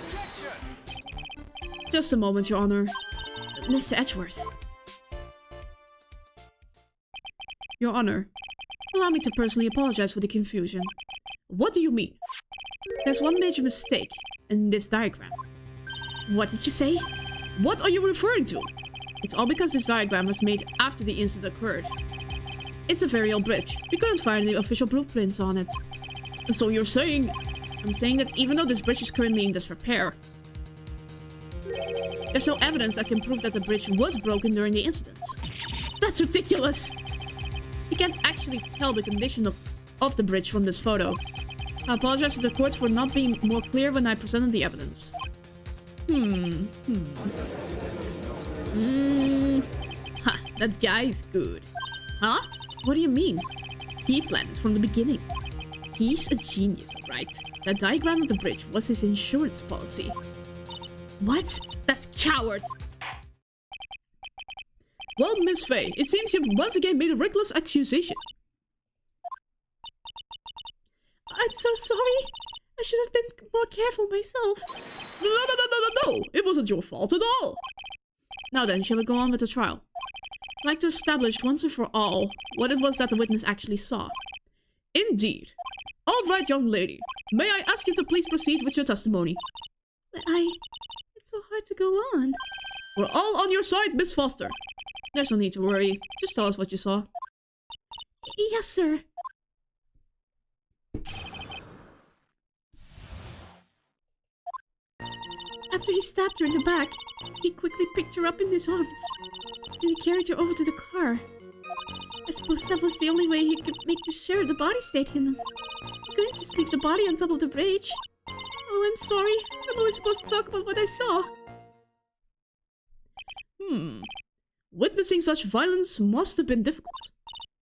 Just a moment, Your Honor. Mr. Edgeworth. Your Honor, allow me to personally apologize for the confusion. What do you mean? There's one major mistake in this diagram. What did you say? What are you referring to? It's all because this diagram was made after the incident occurred. It's a very old bridge. We couldn't find any official blueprints on it. So you're saying... I'm saying that even though this bridge is currently in disrepair, there's no evidence that can prove that the bridge was broken during the incident. That's ridiculous! You can't actually tell the condition of the bridge from this photo. I apologize to the court for not being more clear when I presented the evidence. Ha. That guy is good. Huh? What do you mean? He planned it from the beginning. He's a genius, right? That diagram of the bridge was his insurance policy. What? That coward! Well, Miss Faye, it seems you've once again made a reckless accusation. I'm so sorry. I should have been more careful myself. No. It wasn't your fault at all. Now then, shall we go on with the trial? I'd like to establish once and for all what it was that the witness actually saw. Indeed. All right, young lady. May I ask you to please proceed with your testimony? But it's so hard to go on. We're all on your side, Miss Foster. There's no need to worry. Just tell us what you saw. Yes, sir. After he stabbed her in the back, he quickly picked her up in his arms. And he carried her over to the car. I suppose that was the only way he could make sure the body stayed hidden. He couldn't just leave the body on top of the bridge. Oh, I'm sorry. I'm only supposed to talk about what I saw. Witnessing such violence must have been difficult.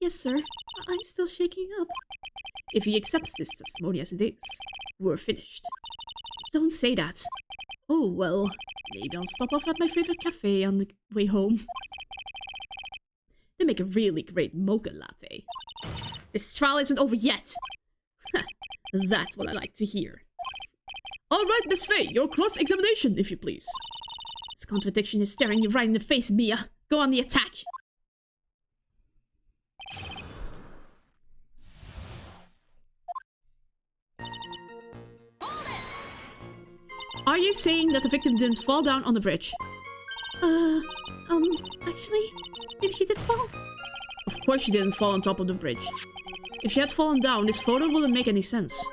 Yes, sir. I'm still shaking up. If he accepts this testimony as it is, we're finished. Don't say that. Oh, well, maybe I'll stop off at my favorite cafe on the way home. They make a really great mocha latte. This trial isn't over yet. That's what I like to hear. All right, Miss Faye, your cross-examination, if you please. This contradiction is staring you right in the face, Mia. Go on the attack. Are you saying that the victim didn't fall down on the bridge? Actually, maybe she did fall. Of course she didn't fall on top of the bridge. If she had fallen down, this photo wouldn't make any sense.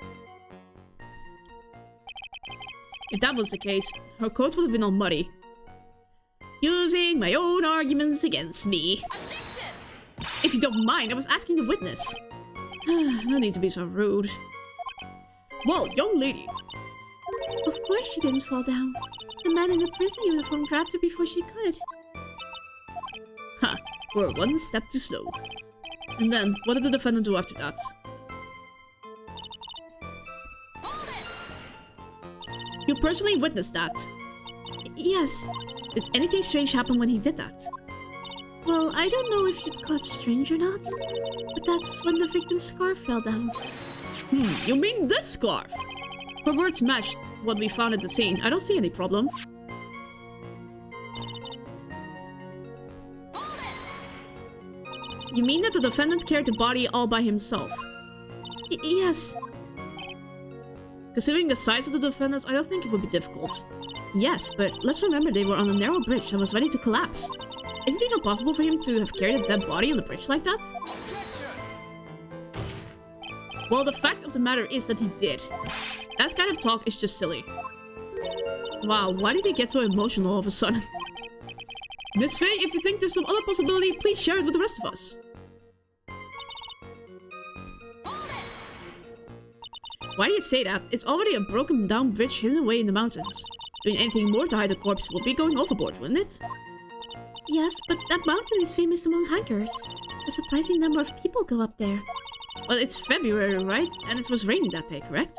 If that was the case, her coat would have been all muddy. Using my own arguments against me. If you don't mind, I was asking the witness. No need to be so rude. Well, young lady. Of course she didn't fall down. The man in the prison uniform grabbed her before she could. Ha! We're one step too slow. And then, what did the defendant do after that? You personally witnessed that? Yes. Did anything strange happen when he did that? Well, I don't know if you'd call it strange or not, but that's when the victim's scarf fell down. You mean this scarf? Her words matched what we found at the scene. I don't see any problem. You mean that the defendant carried the body all by himself? Yes. Considering the size of the defendant, I don't think it would be difficult. Yes, but let's remember they were on a narrow bridge that was ready to collapse. Is it even possible for him to have carried a dead body on the bridge like that? Well, the fact of the matter is that he did. That kind of talk is just silly. Wow, why did he get so emotional all of a sudden? Miss Faye, if you think there's some other possibility, please share it with the rest of us. Why do you say that? It's already a broken down bridge hidden away in the mountains. Doing anything more to hide the corpse would be going overboard, wouldn't it? Yes, but that mountain is famous among hikers. A surprising number of people go up there. Well, it's February, right? And it was raining that day, correct?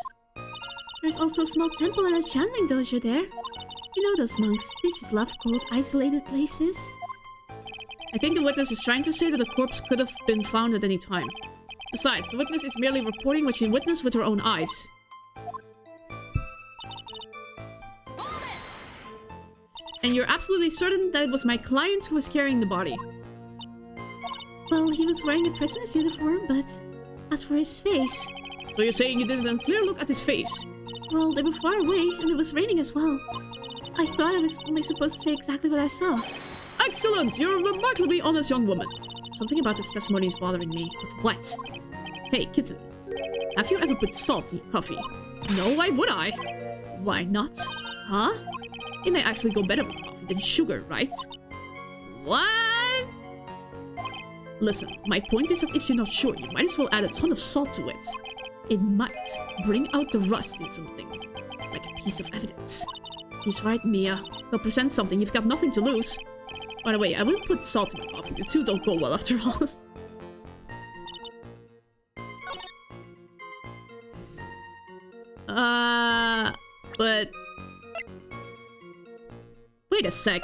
There's also a small temple and a channeling dojo there. You know those monks, they just love cold, isolated places. I think the witness is trying to say that the corpse could have been found at any time. Besides, the witness is merely reporting what she witnessed with her own eyes. And you're absolutely certain that it was my client who was carrying the body? Well, he was wearing a prisoner's uniform, but as for his face... So you're saying you didn't have a clear look at his face? Well, they were far away, and it was raining as well. I thought I was only supposed to say exactly what I saw. Excellent! You're a remarkably honest young woman. Something about this testimony is bothering me. But what? Hey, kitten. Have you ever put salt in your coffee? No, why would I? Why not? Huh? It may actually go better with coffee than sugar, right? What? Listen, my point is that if you're not sure, you might as well add a ton of salt to it. It might bring out the rust in something. Like a piece of evidence. He's right, Mia. Go present something, you've got nothing to lose. By the way, I will put salt in my coffee. The two don't go well after all. But... Wait a sec.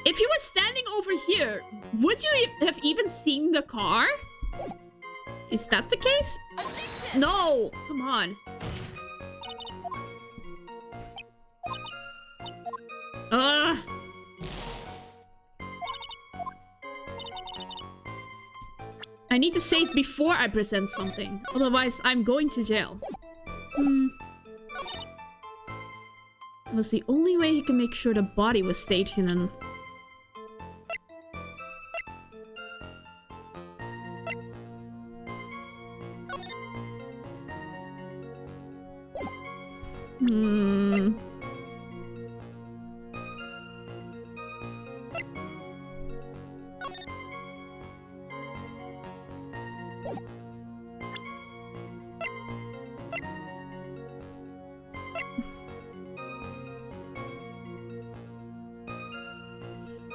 If you were standing over here, would you have even seen the car? Is that the case? No! Come on. I need to save before I present something. Otherwise, I'm going to jail. That was the only way he can make sure the body was stayed hidden.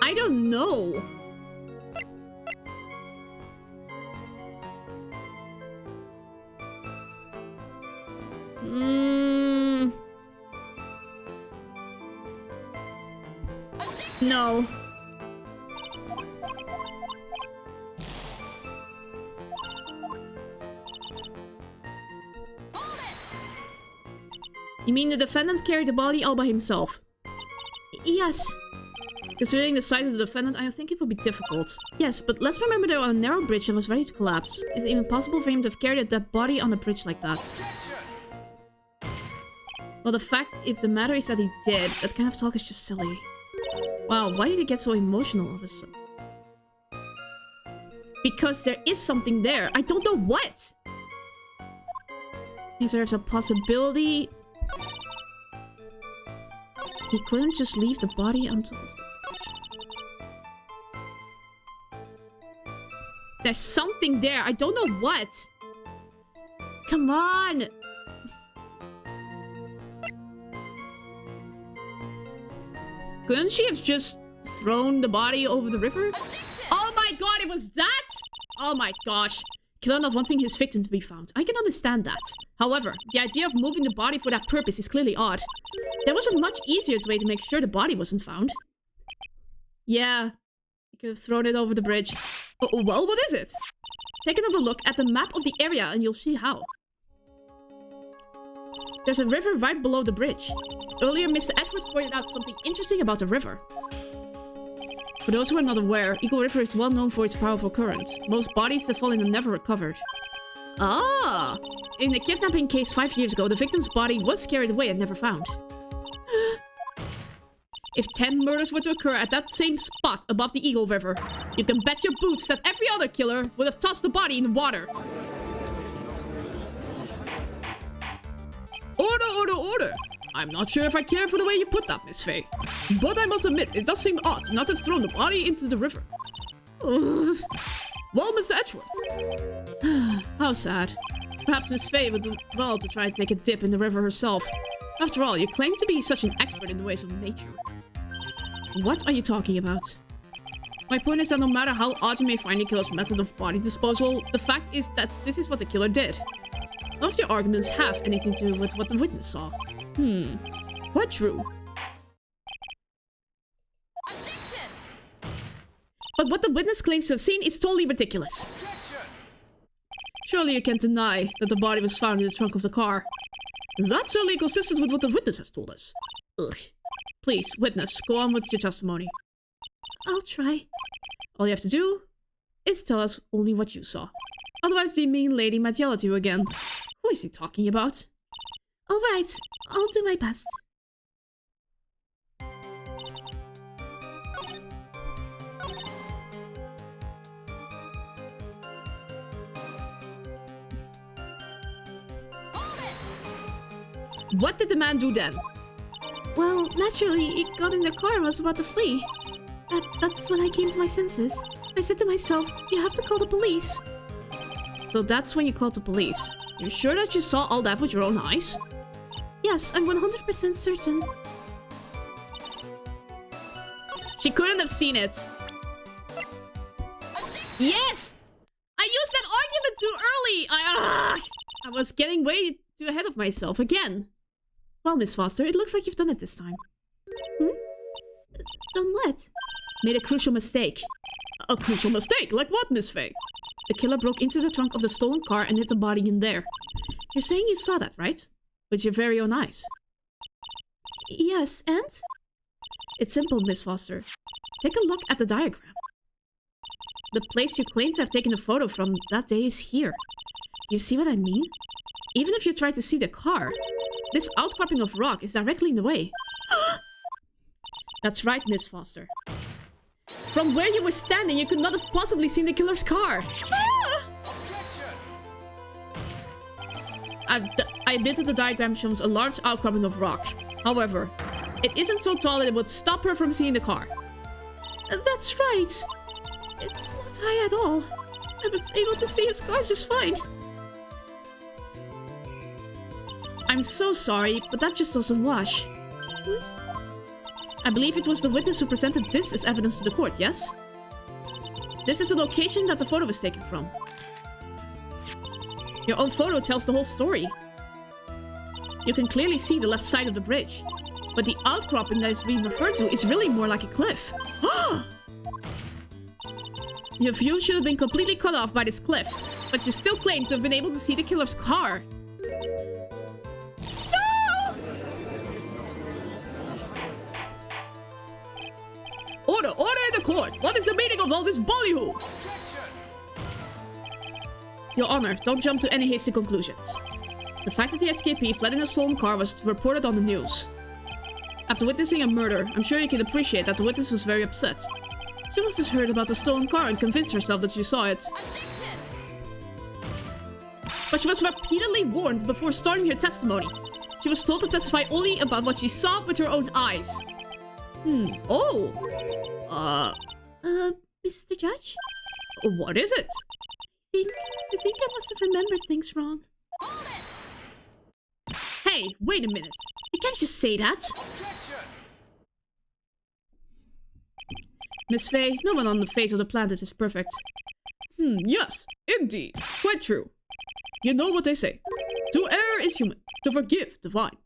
I don't know. No. You mean the defendant carried the body all by himself? Yes. Considering the size of the defendant, I think it would be difficult. Yes, but let's remember they were on a narrow bridge and was ready to collapse. Is it even possible for him to have carried a dead body on a bridge like that? Well, the fact, if the matter is that he did, that kind of talk is just silly. Wow, why did he get so emotional all of a sudden? Because there is something there. I don't know what! Is there's a possibility... He couldn't just leave the body until... There's something there. I don't know what. Come on. Couldn't she have just thrown the body over the river? Oh my god, it was that? Oh my gosh. Killer not wanting his victim to be found. I can understand that. However, the idea of moving the body for that purpose is clearly odd. There was a much easier way to make sure the body wasn't found. Yeah. You could have thrown it over the bridge. Oh, well, what is it? Take another look at the map of the area and you'll see how. There's a river right below the bridge. Earlier, Mr. Edgeworth pointed out something interesting about the river. For those who are not aware, Eagle River is well known for its powerful current. Most bodies that fall in are never recovered. Ah! In the kidnapping case 5 years ago, the victim's body was carried away and never found. If 10 murders were to occur at that same spot above the Eagle River, you can bet your boots that every other killer would have tossed the body in the water. Order, order, order! I'm not sure if I care for the way you put that, Miss Faye. But I must admit, it does seem odd not to have thrown the body into the river. Well, Mr. Edgeworth. How sad. Perhaps Miss Faye would do well to try to take a dip in the river herself. After all, you claim to be such an expert in the ways of nature. What are you talking about? My point is that no matter how odd you may find the killer's method of body disposal, the fact is that this is what the killer did. None of your arguments have anything to do with what the witness saw. Quite true. But what the witness claims to have seen is totally ridiculous. Surely you can't deny that the body was found in the trunk of the car. That's certainly consistent with what the witness has told us. Ugh. Please, witness, go on with your testimony. I'll try. All you have to do is tell us only what you saw. Otherwise the mean lady might yell at you again. Who is he talking about? Alright, I'll do my best. What did the man do then? Well, naturally, he got in the car and was about to flee. That's when I came to my senses. I said to myself, you have to call the police. So that's when you called the police. You're sure that you saw all that with your own eyes? Yes, I'm 100% certain. She couldn't have seen it. Yes! I used that argument too early! I was getting way too ahead of myself again. Well, Miss Foster, it looks like you've done it this time. Done what? Made a crucial mistake. A crucial mistake? Like what, Miss Faye? The killer broke into the trunk of the stolen car and hid the body in there. You're saying you saw that, right? With your very own eyes. Yes, and? It's simple, Miss Foster. Take a look at the diagram. The place you claim to have taken a photo from that day is here. You see what I mean? Even if you try to see the car, this outcropping of rock is directly in the way. That's right, Miss Foster. From where you were standing, you could not have possibly seen the killer's car. I admit that the diagram shows a large outcropping of rock. However, it isn't so tall that it would stop her from seeing the car. That's right. It's not high at all. I was able to see his car just fine. I'm so sorry, but that just doesn't wash. I believe it was the witness who presented this as evidence to the court, yes? This is the location that the photo was taken from. Your own photo tells the whole story. You can clearly see the left side of the bridge, but the outcropping that is being referred to is really more like a cliff. Your view should have been completely cut off by this cliff, but you still claim to have been able to see the killer's car. No! Order! Order in the court! What is the meaning of all this ballyhoo? Your Honor, don't jump to any hasty conclusions. The fact that the escapee fled in a stolen car was reported on the news. After witnessing a murder, I'm sure you can appreciate that the witness was very upset. She must have heard about the stolen car and convinced herself that she saw it. But she was repeatedly warned before starting her testimony. She was told to testify only about what she saw with her own eyes. Oh. Mr. Judge? What is it? I think I must have remembered things wrong. Hey, wait a minute. You can't just say that. Miss Faye, no one on the face of the planet is perfect. Yes, indeed. Quite true. You know what they say. To err is human, to forgive divine.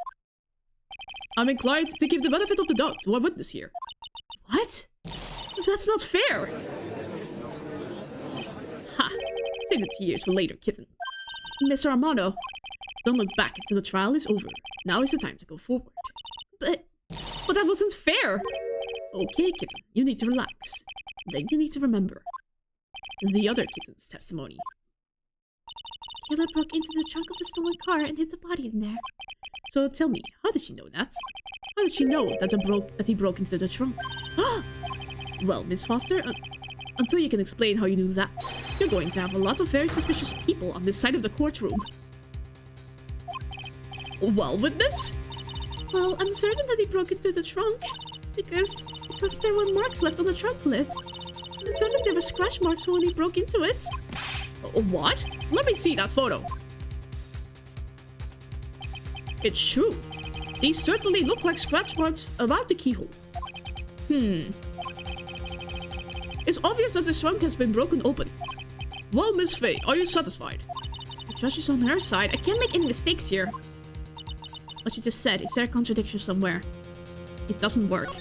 I'm inclined to give the benefit of the doubt to our witness here. What? That's not fair. Ha! Save the tears for later, kitten. Mr. Armando, don't look back until the trial is over. Now is the time to go forward. But that wasn't fair. Okay, kitten, you need to relax. Then you need to remember the other kitten's testimony. Killer broke into the trunk of the stolen car and hid the body in there. So tell me, how did she know that? How did she know that he broke into the trunk? Well, Miss Foster, until you can explain how you knew that, you're going to have a lot of very suspicious people on this side of the courtroom. Well, witness? Well, I'm certain that he broke into the trunk. Because there were marks left on the trunk lid. I'm certain there were scratch marks when he broke into it. What? Let me see that photo. It's true. These certainly look like scratch marks around the keyhole. It's obvious that this trunk has been broken open. Well, Miss Faye, are you satisfied? The judge is on her side. I can't make any mistakes here. What you just said, is there a contradiction somewhere? It doesn't work.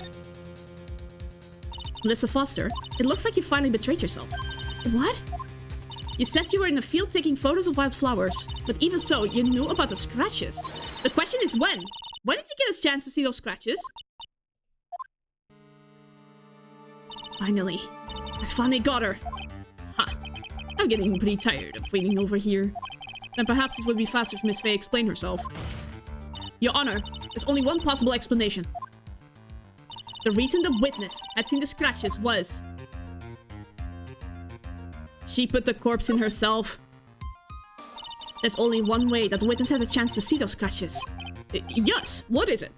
Melissa Foster, it looks like you finally betrayed yourself. What? You said you were in the field taking photos of wildflowers, but even so, you knew about the scratches. The question is when? When did you get a chance to see those scratches? Finally. I finally got her. Ha. I'm getting pretty tired of waiting over here. Then perhaps it would be faster if Miss Faye explained herself. Your Honor, there's only one possible explanation. The reason the witness had seen the scratches was... she put the corpse in herself. There's only one way that the witness had a chance to see those scratches. Yes, what is it?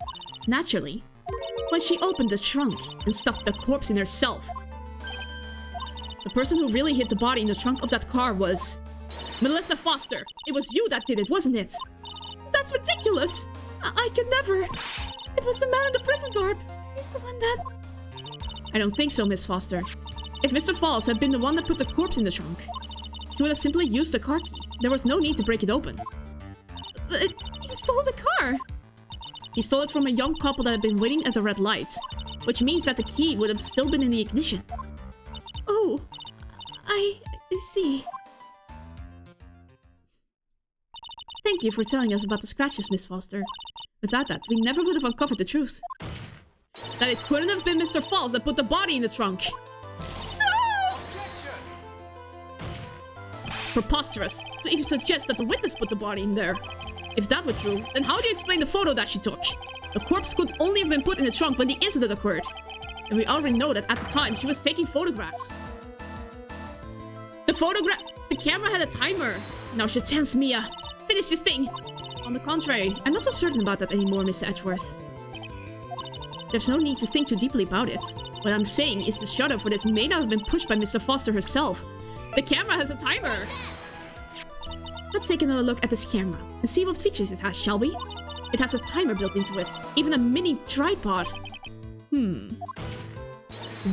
Naturally, when she opened the trunk and stuffed the corpse in herself. The person who really hid the body in the trunk of that car was... Melissa Foster! It was you that did it, wasn't it? That's ridiculous! I could never... It was the man in the prison garb. He's the one that... I don't think so, Miss Foster. If Mr. Falls had been the one that put the corpse in the trunk, he would have simply used the car key. There was no need to break it open. He stole the car! He stole it from a young couple that had been waiting at the red light, which means that the key would have still been in the ignition. Oh, I see. Thank you for telling us about the scratches, Miss Foster. Without that, we never would have uncovered the truth. That it couldn't have been Mr. Falls that put the body in the trunk. No! Preposterous to even suggest that the witness put the body in there. If that were true, then how do you explain the photo that she took? The corpse could only have been put in the trunk when the incident occurred. And we already know that at the time she was taking photographs. The camera had a timer. Now she chance Mia. Finish this thing. On the contrary, I'm not so certain about that anymore, Mr. Edgeworth. There's no need to think too deeply about it. What I'm saying is the shutter for this may not have been pushed by Mr. Foster herself. The camera has a timer. Let's take another look at this camera and see what features it has, shall we? It has a timer built into it, even a mini tripod.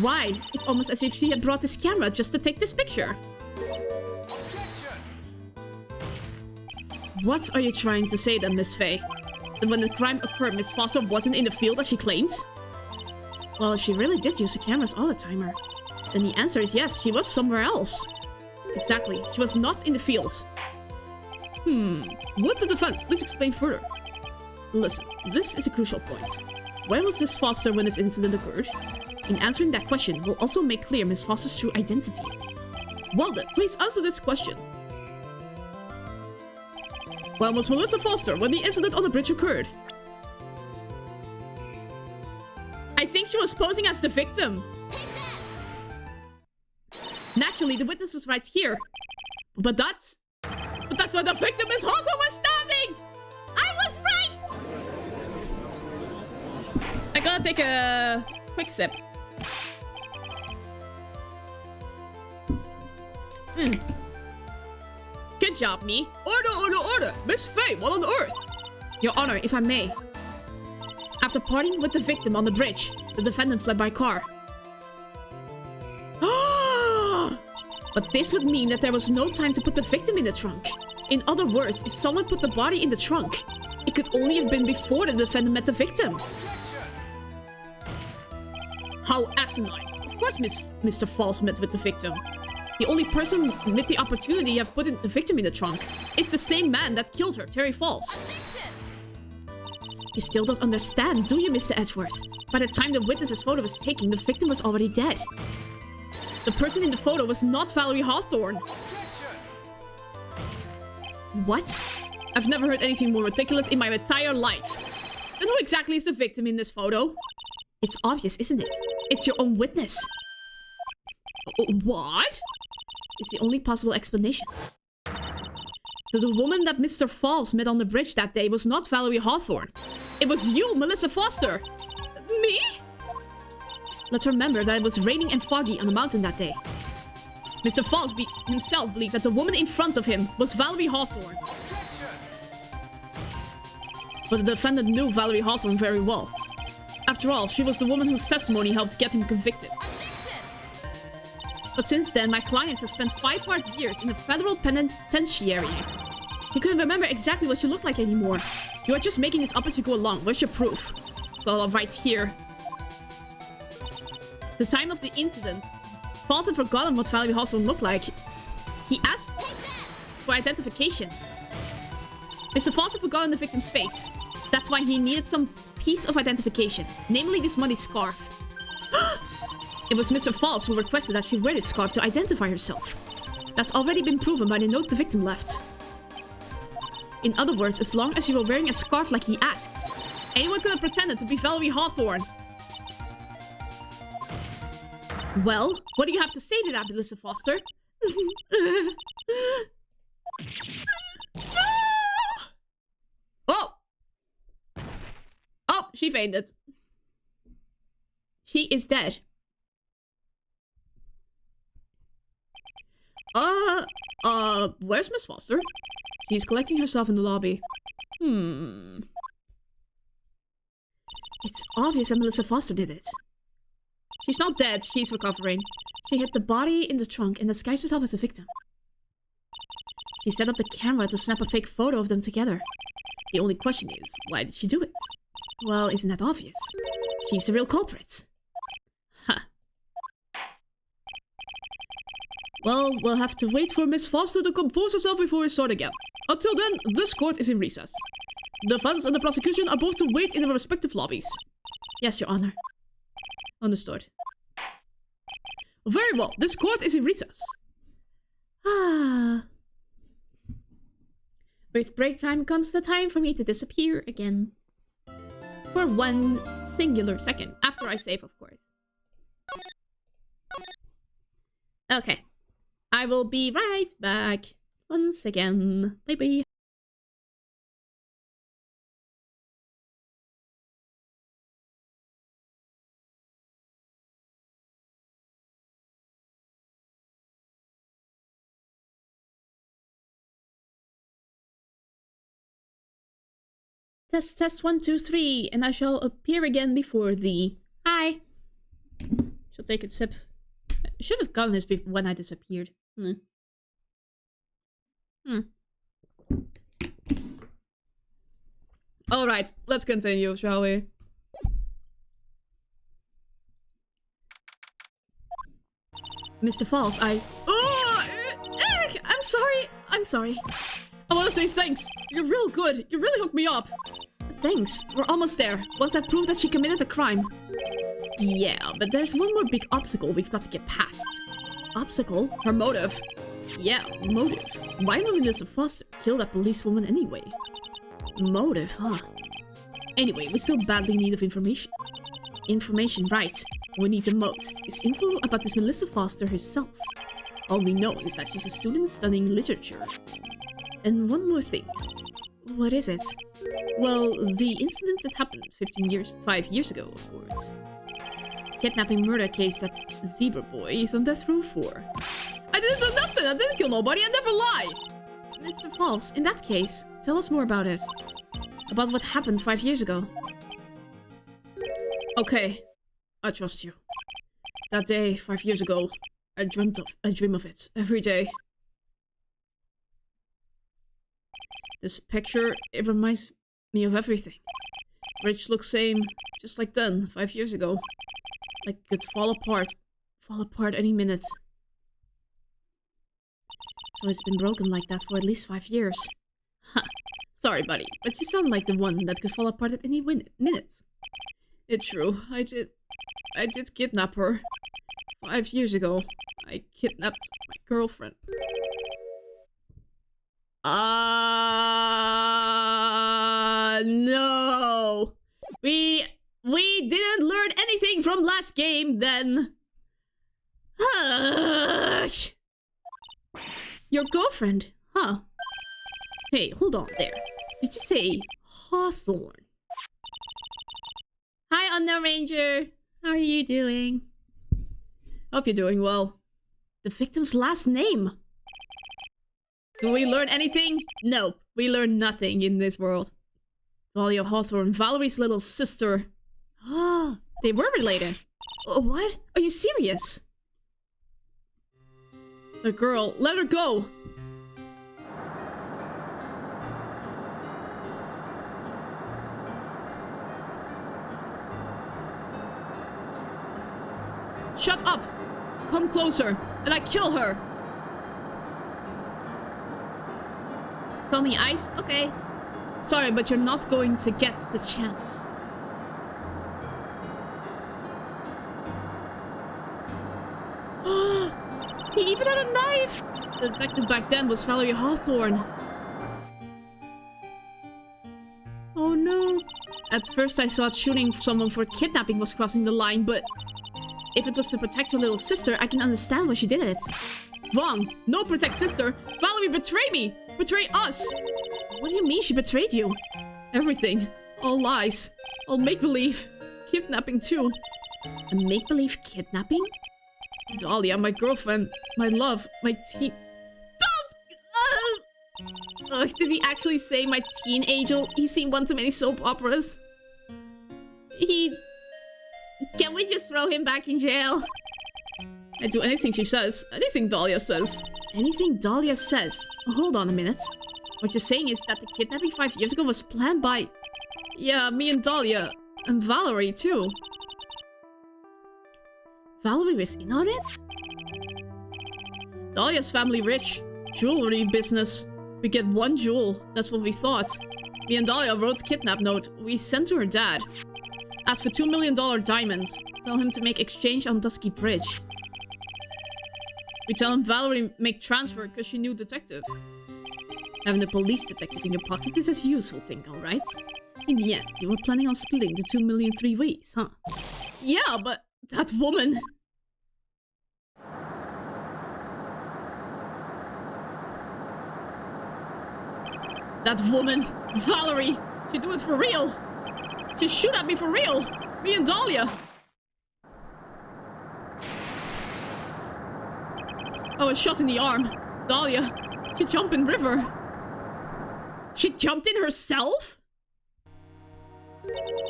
Why? It's almost as if she had brought this camera just to take this picture. What are you trying to say then, Miss Faye? That when the crime occurred, Miss Foster wasn't in the field as she claimed? Well, if she really did use the cameras all the timer, then the answer is yes, she was somewhere else. Exactly, she was not in the field. Would the defense please explain further? Listen, this is a crucial point. Where was Miss Foster when this incident occurred? In answering that question, we'll also make clear Miss Foster's true identity. Well then, please answer this question. Where was Melissa Foster when the incident on the bridge occurred? I think she was posing as the victim. Naturally, the witness was right here. But that's where the victim Miss Hawthorne was standing! I was right! I gotta take a quick sip. Good job, me. Order, order, order! Miss Faye, what on earth? Your Honor, if I may. After parting with the victim on the bridge, the defendant fled by car. But this would mean that there was no time to put the victim in the trunk. In other words, if someone put the body in the trunk, it could only have been before the defendant met the victim. How asinine. Of course Mr. Falls met with the victim. The only person with the opportunity of putting the victim in the trunk is the same man that killed her, Terry Falls. You still don't understand, do you, Mr. Edgeworth? By the time the witness's photo was taken, the victim was already dead. The person in the photo was not Valerie Hawthorne. What? I've never heard anything more ridiculous in my entire life. Then who exactly is the victim in this photo? It's obvious, isn't it? It's your own witness. What? It's the only possible explanation. So the woman that Mr. Falls met on the bridge that day was not Valerie Hawthorne. It was you, Melissa Foster. Me? Let's remember that it was raining and foggy on the mountain that day. Mr. Falls himself believes that the woman in front of him was Valerie Hawthorne. But the defendant knew Valerie Hawthorne very well. After all, she was the woman whose testimony helped get him convicted. But since then, my client has spent 5 hard years in a federal penitentiary. He couldn't remember exactly what you look like anymore. You are just making this up as you go along. Where's your proof? Well, right here. At the time of the incident, Falls had forgotten what Valerie Hawthorne looked like. He asked for identification. Mr. Falls had forgotten the victim's face. That's why he needed some piece of identification, namely this muddy scarf. It was Mr. Falls who requested that she wear this scarf to identify herself. That's already been proven by the note the victim left. In other words, as long as you were wearing a scarf like he asked, anyone could have pretended to be Valerie Hawthorne. Well, what do you have to say to that, Melissa Foster? Oh! Oh, she fainted. She is dead. Where's Miss Foster? She's collecting herself in the lobby. It's obvious that Melissa Foster did it. She's not dead. She's recovering. She hid the body in the trunk and disguised herself as a victim. She set up the camera to snap a fake photo of them together. The only question is, why did she do it? Well, isn't that obvious? She's the real culprit. Huh. Well, we'll have to wait for Miss Foster to compose herself before we start again. Until then, this court is in recess. The defense and the prosecution are both to wait in their respective lobbies. Yes, Your Honor. Understood. Very well, this court is in recess. Ah. With break time comes the time for me to disappear again. For 1 singular second. After I save, of course. Okay. I will be right back. Once again. Bye-bye. Test, test, 1, 2, 3, and I shall appear again before thee. Hi. Shall take a sip. I should have gotten this when I disappeared. Alright, let's continue, shall we? Mr. Falls, I'm sorry. I'm sorry. I want to say thanks. You're real good. You really hooked me up. Thanks. We're almost there. Once I prove that she committed a crime. Yeah, but there's one more big obstacle we've got to get past. Obstacle? Her motive. Yeah, motive. Why would Melissa Foster kill that policewoman anyway? Motive, huh? Anyway, we still badly need of information. Information, right. What we need the most is info about this Melissa Foster herself. All we know is that she's a student studying literature. And one more thing. What is it? Well, the incident that happened 5 years ago, of course. Kidnapping murder case that Zebra Boy is on death row for. I didn't do nothing! I didn't kill nobody! I never lie! Mr. Falls, in that case, tell us more about it. About what happened 5 years ago. Okay. I trust you. That day, 5 years ago, I dream of it every day. This picture, it reminds me of everything. Bridge looks same, just like then, 5 years ago. Like it could fall apart any minute. So it's been broken like that for at least 5 years. Ha! Sorry, buddy, but you sound like the one that could fall apart at any minute. It's true, I did kidnap her. 5 years ago, I kidnapped my girlfriend. No. We didn't learn anything from last game then. Your girlfriend, huh? Hey, hold on there. Did you say Hawthorne? Hi, Unknown Ranger. How are you doing? Hope you're doing well. The victim's last name. Do we learn anything? No, we learn nothing in this world. Dahlia Hawthorne, Valerie's little sister. Ah, they were related. What? Are you serious? The girl, let her go. Shut up! Come closer, and I kill her! Tell me ice? Okay. Sorry, but you're not going to get the chance. He even had a knife! The detective back then was Valerie Hawthorne. Oh no. At first I thought shooting someone for kidnapping was crossing the line, but if it was to protect her little sister, I can understand why she did it. Wrong. No protect sister. Valerie betrayed me. Betray us. What do you mean she betrayed you? Everything. All lies. All make-believe. Kidnapping too. A make-believe kidnapping? Dahlia, my girlfriend, my love, my teen... Don't! Did he actually say my teen angel? He's seen one too many soap operas. He... Can we just throw him back in jail? I do anything she says. Anything Dahlia says. Anything Dahlia says. Hold on a minute. What you're saying is that the kidnapping 5 years ago was planned by... Yeah, me and Dahlia. And Valerie, too. Valerie was in on it? Dahlia's family rich. Jewelry business. We get 1 jewel. That's what we thought. Me and Dahlia wrote kidnap note. We sent to her dad. Asked for $2 million diamonds. Tell him to make exchange on Dusky Bridge. We tell him Valerie make transfer because she knew detective. Having a police detective in your pocket is a useful thing, alright? In the end, you were planning on splitting the 2 million 3 ways, huh? Yeah, but that woman... That woman, Valerie, she'd do it for real. She shoot at me for real. Me and Dahlia. I was shot in the arm. Dahlia, she jumped in river. She jumped in herself?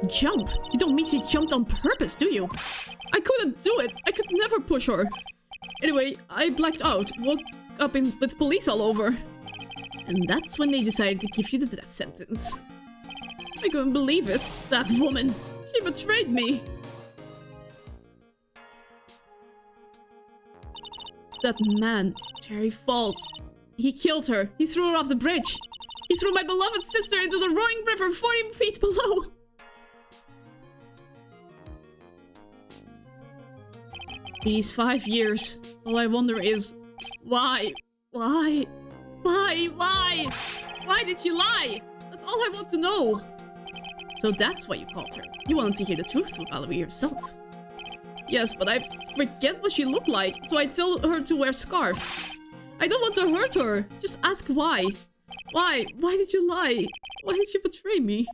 Jump? You don't mean she jumped on purpose, do you? I couldn't do it. I could never push her. Anyway, I blacked out. Woke up with police all over. And that's when they decided to give you the death sentence. I couldn't believe it. That woman. She betrayed me. That man, Terry Falls. He killed her. He threw her off the bridge. He threw my beloved sister into the roaring river 40 feet below. These 5 years, all I wonder is, why? Why? Why? Why? Why did she lie? That's all I want to know. So that's why you called her. You wanted to hear the truth from Valerie yourself. Yes, but I forget what she looked like, so I tell her to wear a scarf. I don't want to hurt her. Just ask why. Why? Why did you lie? Why did you betray me?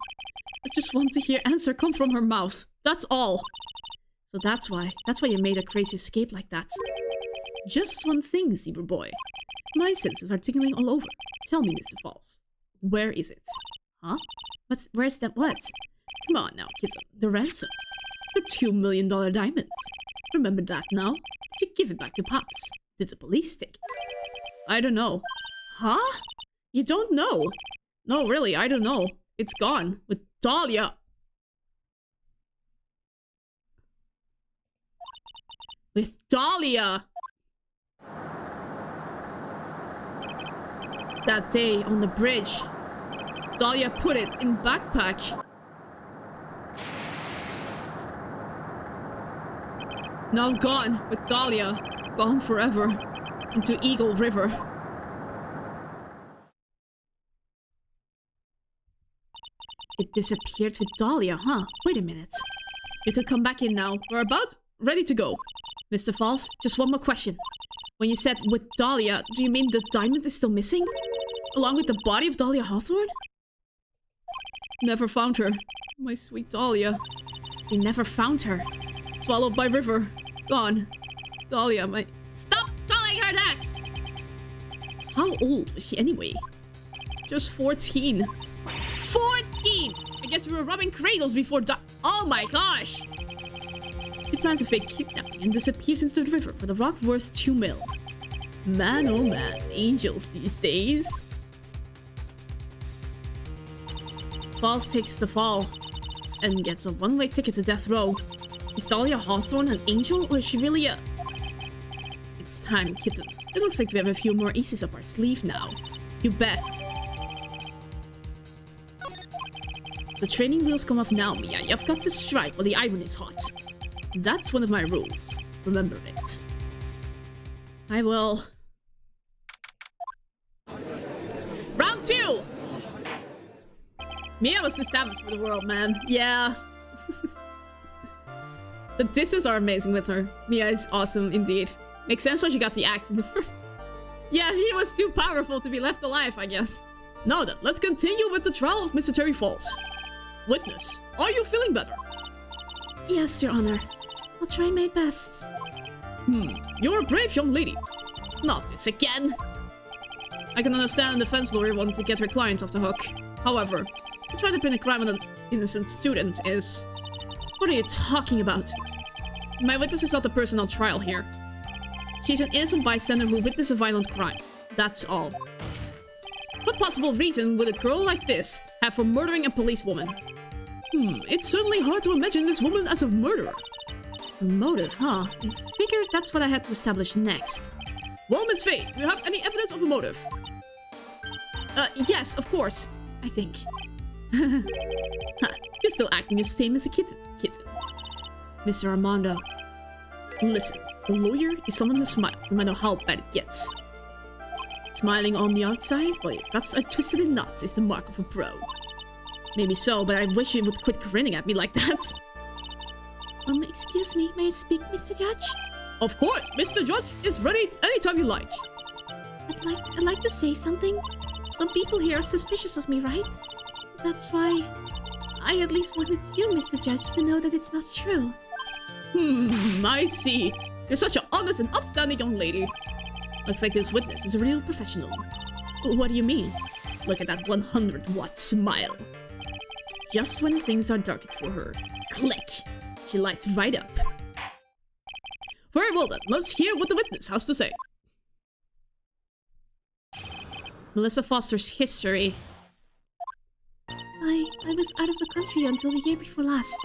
I just want to hear answer come from her mouth. That's all. So that's why you made a crazy escape like that. Just one thing, Zebra boy. My senses are tingling all over. Tell me, Mr. Falls. Where is it? Huh? Where's that what? Come on now, kids. The ransom. The $2 million diamonds. Remember that now? Did you give it back to Pops? Did the police take it? I don't know. Huh? You don't know? No, really, I don't know. It's gone. With Dahlia. With Dahlia! That day on the bridge, Dahlia put it in backpack. Now gone with Dahlia, gone forever, into Eagle River. It disappeared with Dahlia, huh? Wait a minute. You could come back in now. We're about ready to go. Mr. Falls, just one more question. When you said with Dahlia, do you mean the diamond is still missing? Along with the body of Dahlia Hawthorne? Never found her. My sweet Dahlia. We never found her. Swallowed by river. Gone. Dahlia, my... Stop calling her that! How old was she anyway? Just 14. 14! I guess we were rubbing cradles before oh my gosh! She plans a fake kidnapping and disappears into the river for the rock worth 2 mil. Man, oh man, angels these days. Falls takes the fall and gets a one-way ticket to death row. Is Dahlia Hawthorne an angel, or is she really a... It's time, kitten. It looks like we have a few more aces up our sleeve now. You bet. The training wheels come off now, Mia. You've got to strike while the iron is hot. That's one of my rules. Remember it. I will. Round 2! Mia was the savage for the world, man. Yeah. The disses are amazing with her. Mia is awesome indeed. Makes sense why she got the axe in the first. Yeah, she was too powerful to be left alive, I guess. Now then, let's continue with the trial of Mr. Terry Falls. Witness, are you feeling better? Yes, Your Honor. I'll try my best. You're a brave young lady. Not this again. I can understand the defense lawyer wanting to get her client off the hook. However, to try to pin a crime on an innocent student is... What are you talking about? My witness is not the person on trial here. She's an innocent bystander who witnessed a violent crime. That's all. What possible reason would a girl like this have for murdering a policewoman? It's certainly hard to imagine this woman as a murderer. A motive, huh? I figured that's what I had to establish next. Well, Miss Faye, do you have any evidence of a motive? Yes, of course. I think. You're still acting as tame as a kitten. Mr. Armando. Listen, a lawyer is someone who smiles, no matter how bad it gets. Smiling on the outside? Well, that's twisted in knots is the mark of a pro. Maybe so, but I wish you would quit grinning at me like that. Excuse me, may I speak, Mr. Judge? Of course, Mr. Judge is ready anytime you like. I'd like to say something. Some people here are suspicious of me, right? That's why I at least wanted you, Mr. Judge, to know that it's not true. I see. You're such an honest and upstanding young lady. Looks like this witness is a real professional. What do you mean? Look at that 100-watt smile. Just when things are darkest for her. Click! She lights right up. Very well then, let's hear what the witness has to say. Melissa Foster's history. I was out of the country until the year before last.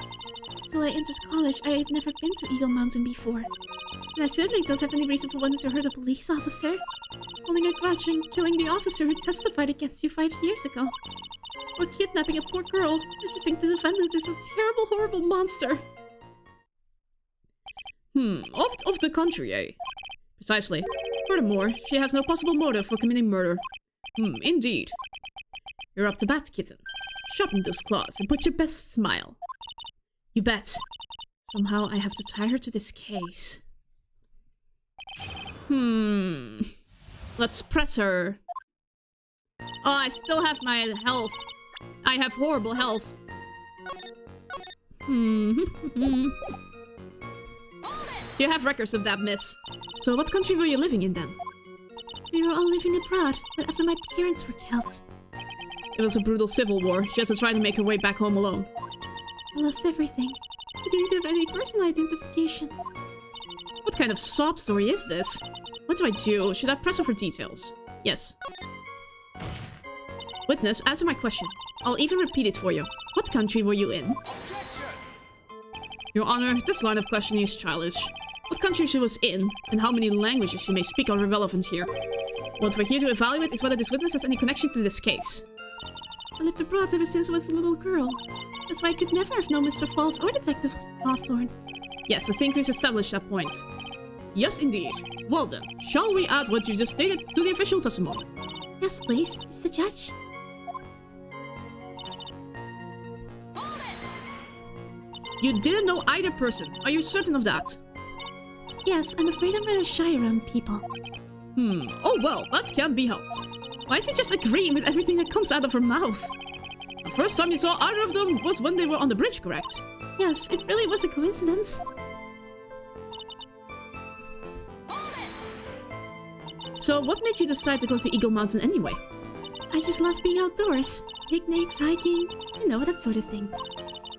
Until I entered college, I had never been to Eagle Mountain before. And I certainly don't have any reason for wanting to hurt a police officer. Holding a grudge and killing the officer who testified against you 5 years ago. Or kidnapping a poor girl. I just think the defendant is a terrible, horrible monster. Off the country, eh? Precisely. Furthermore, she has no possible motive for committing murder. Indeed. You're up to bat, kitten. Sharpen those claws and put your best smile. You bet. Somehow I have to tie her to this case. Let's press her. Oh, I still have my health. I have horrible health. You have records of that, miss. So what country were you living in then? We were all living abroad, but after my parents were killed. It was a brutal civil war. She had to try to make her way back home alone. I lost everything. I didn't have any personal identification. What kind of sob story is this? What do I do? Should I press her for details? Yes. Witness, answer my question. I'll even repeat it for you. What country were you in? Your Honor, this line of questioning is childish. What country she was in, and how many languages she may speak are irrelevant here. What we're here to evaluate is whether this witness has any connection to this case. I lived abroad ever since I was a little girl. That's why I could never have known Mr. Falls or Detective Hawthorne. Yes, I think we've established that point. Yes, indeed. Well then, shall we add what you just stated to the official testimony? Yes, please, Mr. Judge. You didn't know either person. Are you certain of that? Yes, I'm afraid I'm rather shy around people. Oh well, that can't be helped. Why is he just agreeing with everything that comes out of her mouth? The first time you saw either of them was when they were on the bridge, correct? Yes, it really was a coincidence. So what made you decide to go to Eagle Mountain anyway? I just love being outdoors. Picnics, hiking, you know, that sort of thing.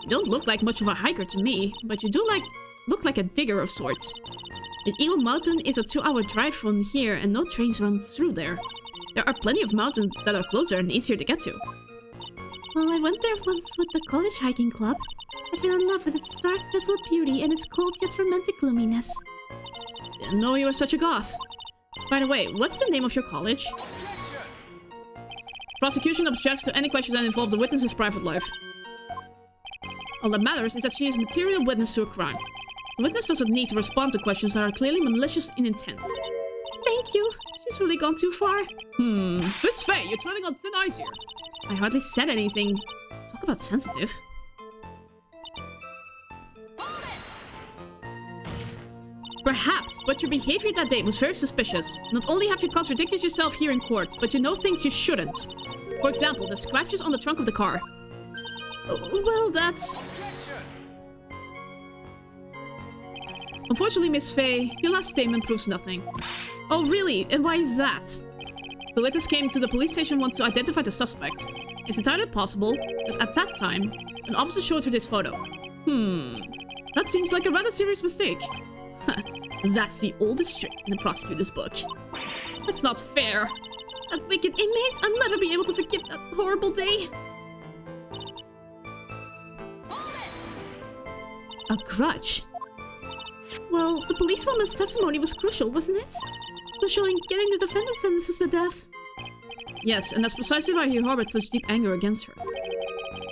You don't look like much of a hiker to me, but you do look like a digger of sorts. And Eagle Mountain is a 2-hour drive from here and no trains run through there. There are plenty of mountains that are closer and easier to get to. Well, I went there once with the college hiking club. I fell in love with its stark, desolate beauty and its cold yet romantic gloominess. Didn't know you were such a goth. By the way, what's the name of your college? Prosecution objects to any questions that involve the witness's private life. All that matters is that she is a material witness to a crime. The witness doesn't need to respond to questions that are clearly malicious in intent. Thank you. She's really gone too far. Miss Faye, you're treading on thin ice here. I hardly said anything. Talk about sensitive. Perhaps, but your behavior that day was very suspicious. Not only have you contradicted yourself here in court, but you know things you shouldn't. For example, the scratches on the trunk of the car. Well, that's... Unfortunately, Miss Faye, your last statement proves nothing. Oh, really? And why is that? The witness came to the police station once to identify the suspect. It's entirely possible that at that time, an officer showed her this photo. That seems like a rather serious mistake. That's the oldest trick in the prosecutor's book. That's not fair. That wicked inmate, I'll never be able to forgive that horrible day. A grudge? Well, the policewoman's testimony was crucial, wasn't it? Crucial in getting the defendant sentences to death. Yes, and that's precisely why he harbored such deep anger against her.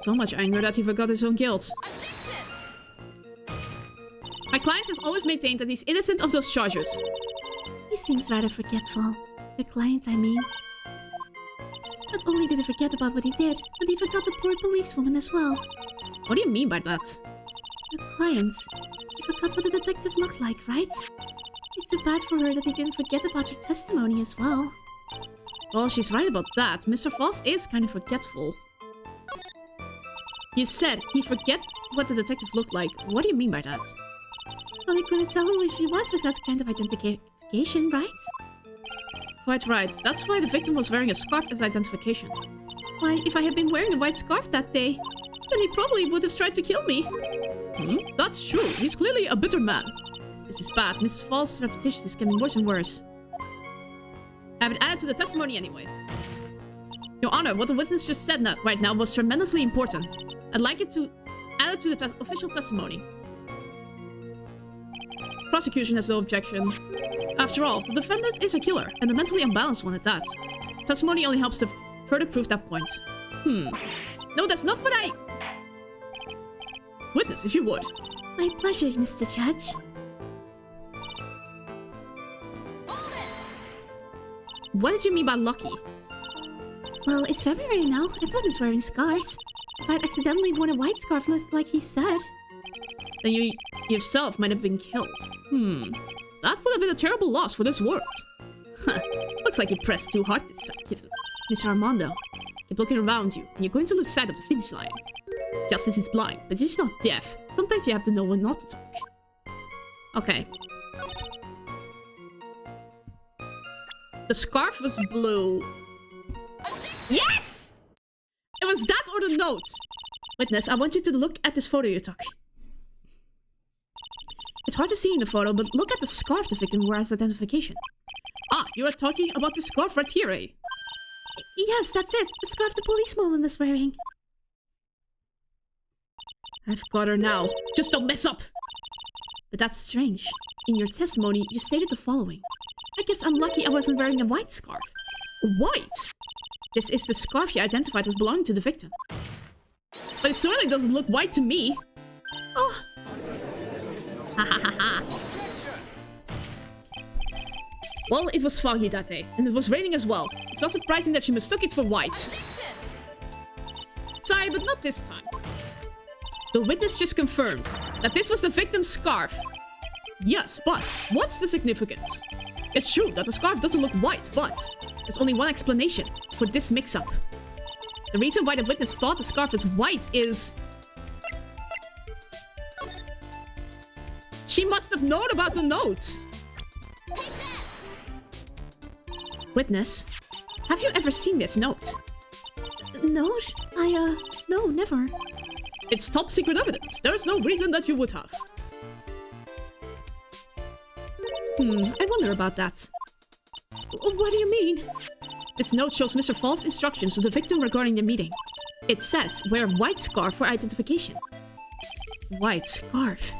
So much anger that he forgot his own guilt. My client has always maintained that he's innocent of those charges. He seems rather forgetful. Your client, I mean. Not only did he forget about what he did, but he forgot the poor policewoman as well. What do you mean by that? Your client. He forgot what the detective looked like, right? It's too bad for her that he didn't forget about her testimony as well. Well, she's right about that. Mr. Foss is kind of forgetful. You said he forget what the detective looked like. What do you mean by that? Well, he couldn't tell who she was with that kind of identification, right? Quite right. That's why the victim was wearing a scarf as identification. Why, if I had been wearing a white scarf that day, then he probably would have tried to kill me. That's true. He's clearly a bitter man. This is bad. Mrs. Fall's reputation is getting worse and worse. I have it added to the testimony anyway. Your Honor, what the witness just said right now was tremendously important. I'd like it to add it to the official testimony. Prosecution has no objection. After all, the defendant is a killer, and a mentally unbalanced one at that. Testimony only helps to further prove that point. No, that's not what I... Witness, if you would. My pleasure, Mr. Judge. What did you mean by lucky? Well, it's February now. Everyone's wearing scarves. If I'd accidentally worn a white scarf like he said... Then you yourself might have been killed. That would have been a terrible loss for this world. Looks like you pressed too hard this time, kitten. Mr. Armando, keep looking around you, and you're going to lose sight of the finish line. Justice is blind, but she's not deaf. Sometimes you have to know when not to talk. Okay. The scarf was blue. Yes! It was that or the note. Witness, I want you to look at this photo you took. It's hard to see in the photo, but look at the scarf the victim wore as identification. Ah, you are talking about the scarf right here, eh? Yes, that's it. The scarf the policewoman was wearing. I've got her now. Just don't mess up! But that's strange. In your testimony, you stated the following. I guess I'm lucky I wasn't wearing a white scarf. White? This is the scarf you identified as belonging to the victim. But it certainly doesn't look white to me. Oh. Ha ha ha ha. Well, it was foggy that day, and it was raining as well. It's not surprising that she mistook it for white. Sorry, but not this time. The witness just confirmed that this was the victim's scarf. Yes, but what's the significance? It's true that the scarf doesn't look white, but there's only one explanation for this mix-up. The reason why the witness thought the scarf was white is... she must have known about the note! Witness, have you ever seen this note? Note? No, never. It's top secret evidence. There's no reason that you would have. I wonder about that. What do you mean? This note shows Mr. Fall's instructions to the victim regarding the meeting. It says, wear a white scarf for identification. White scarf.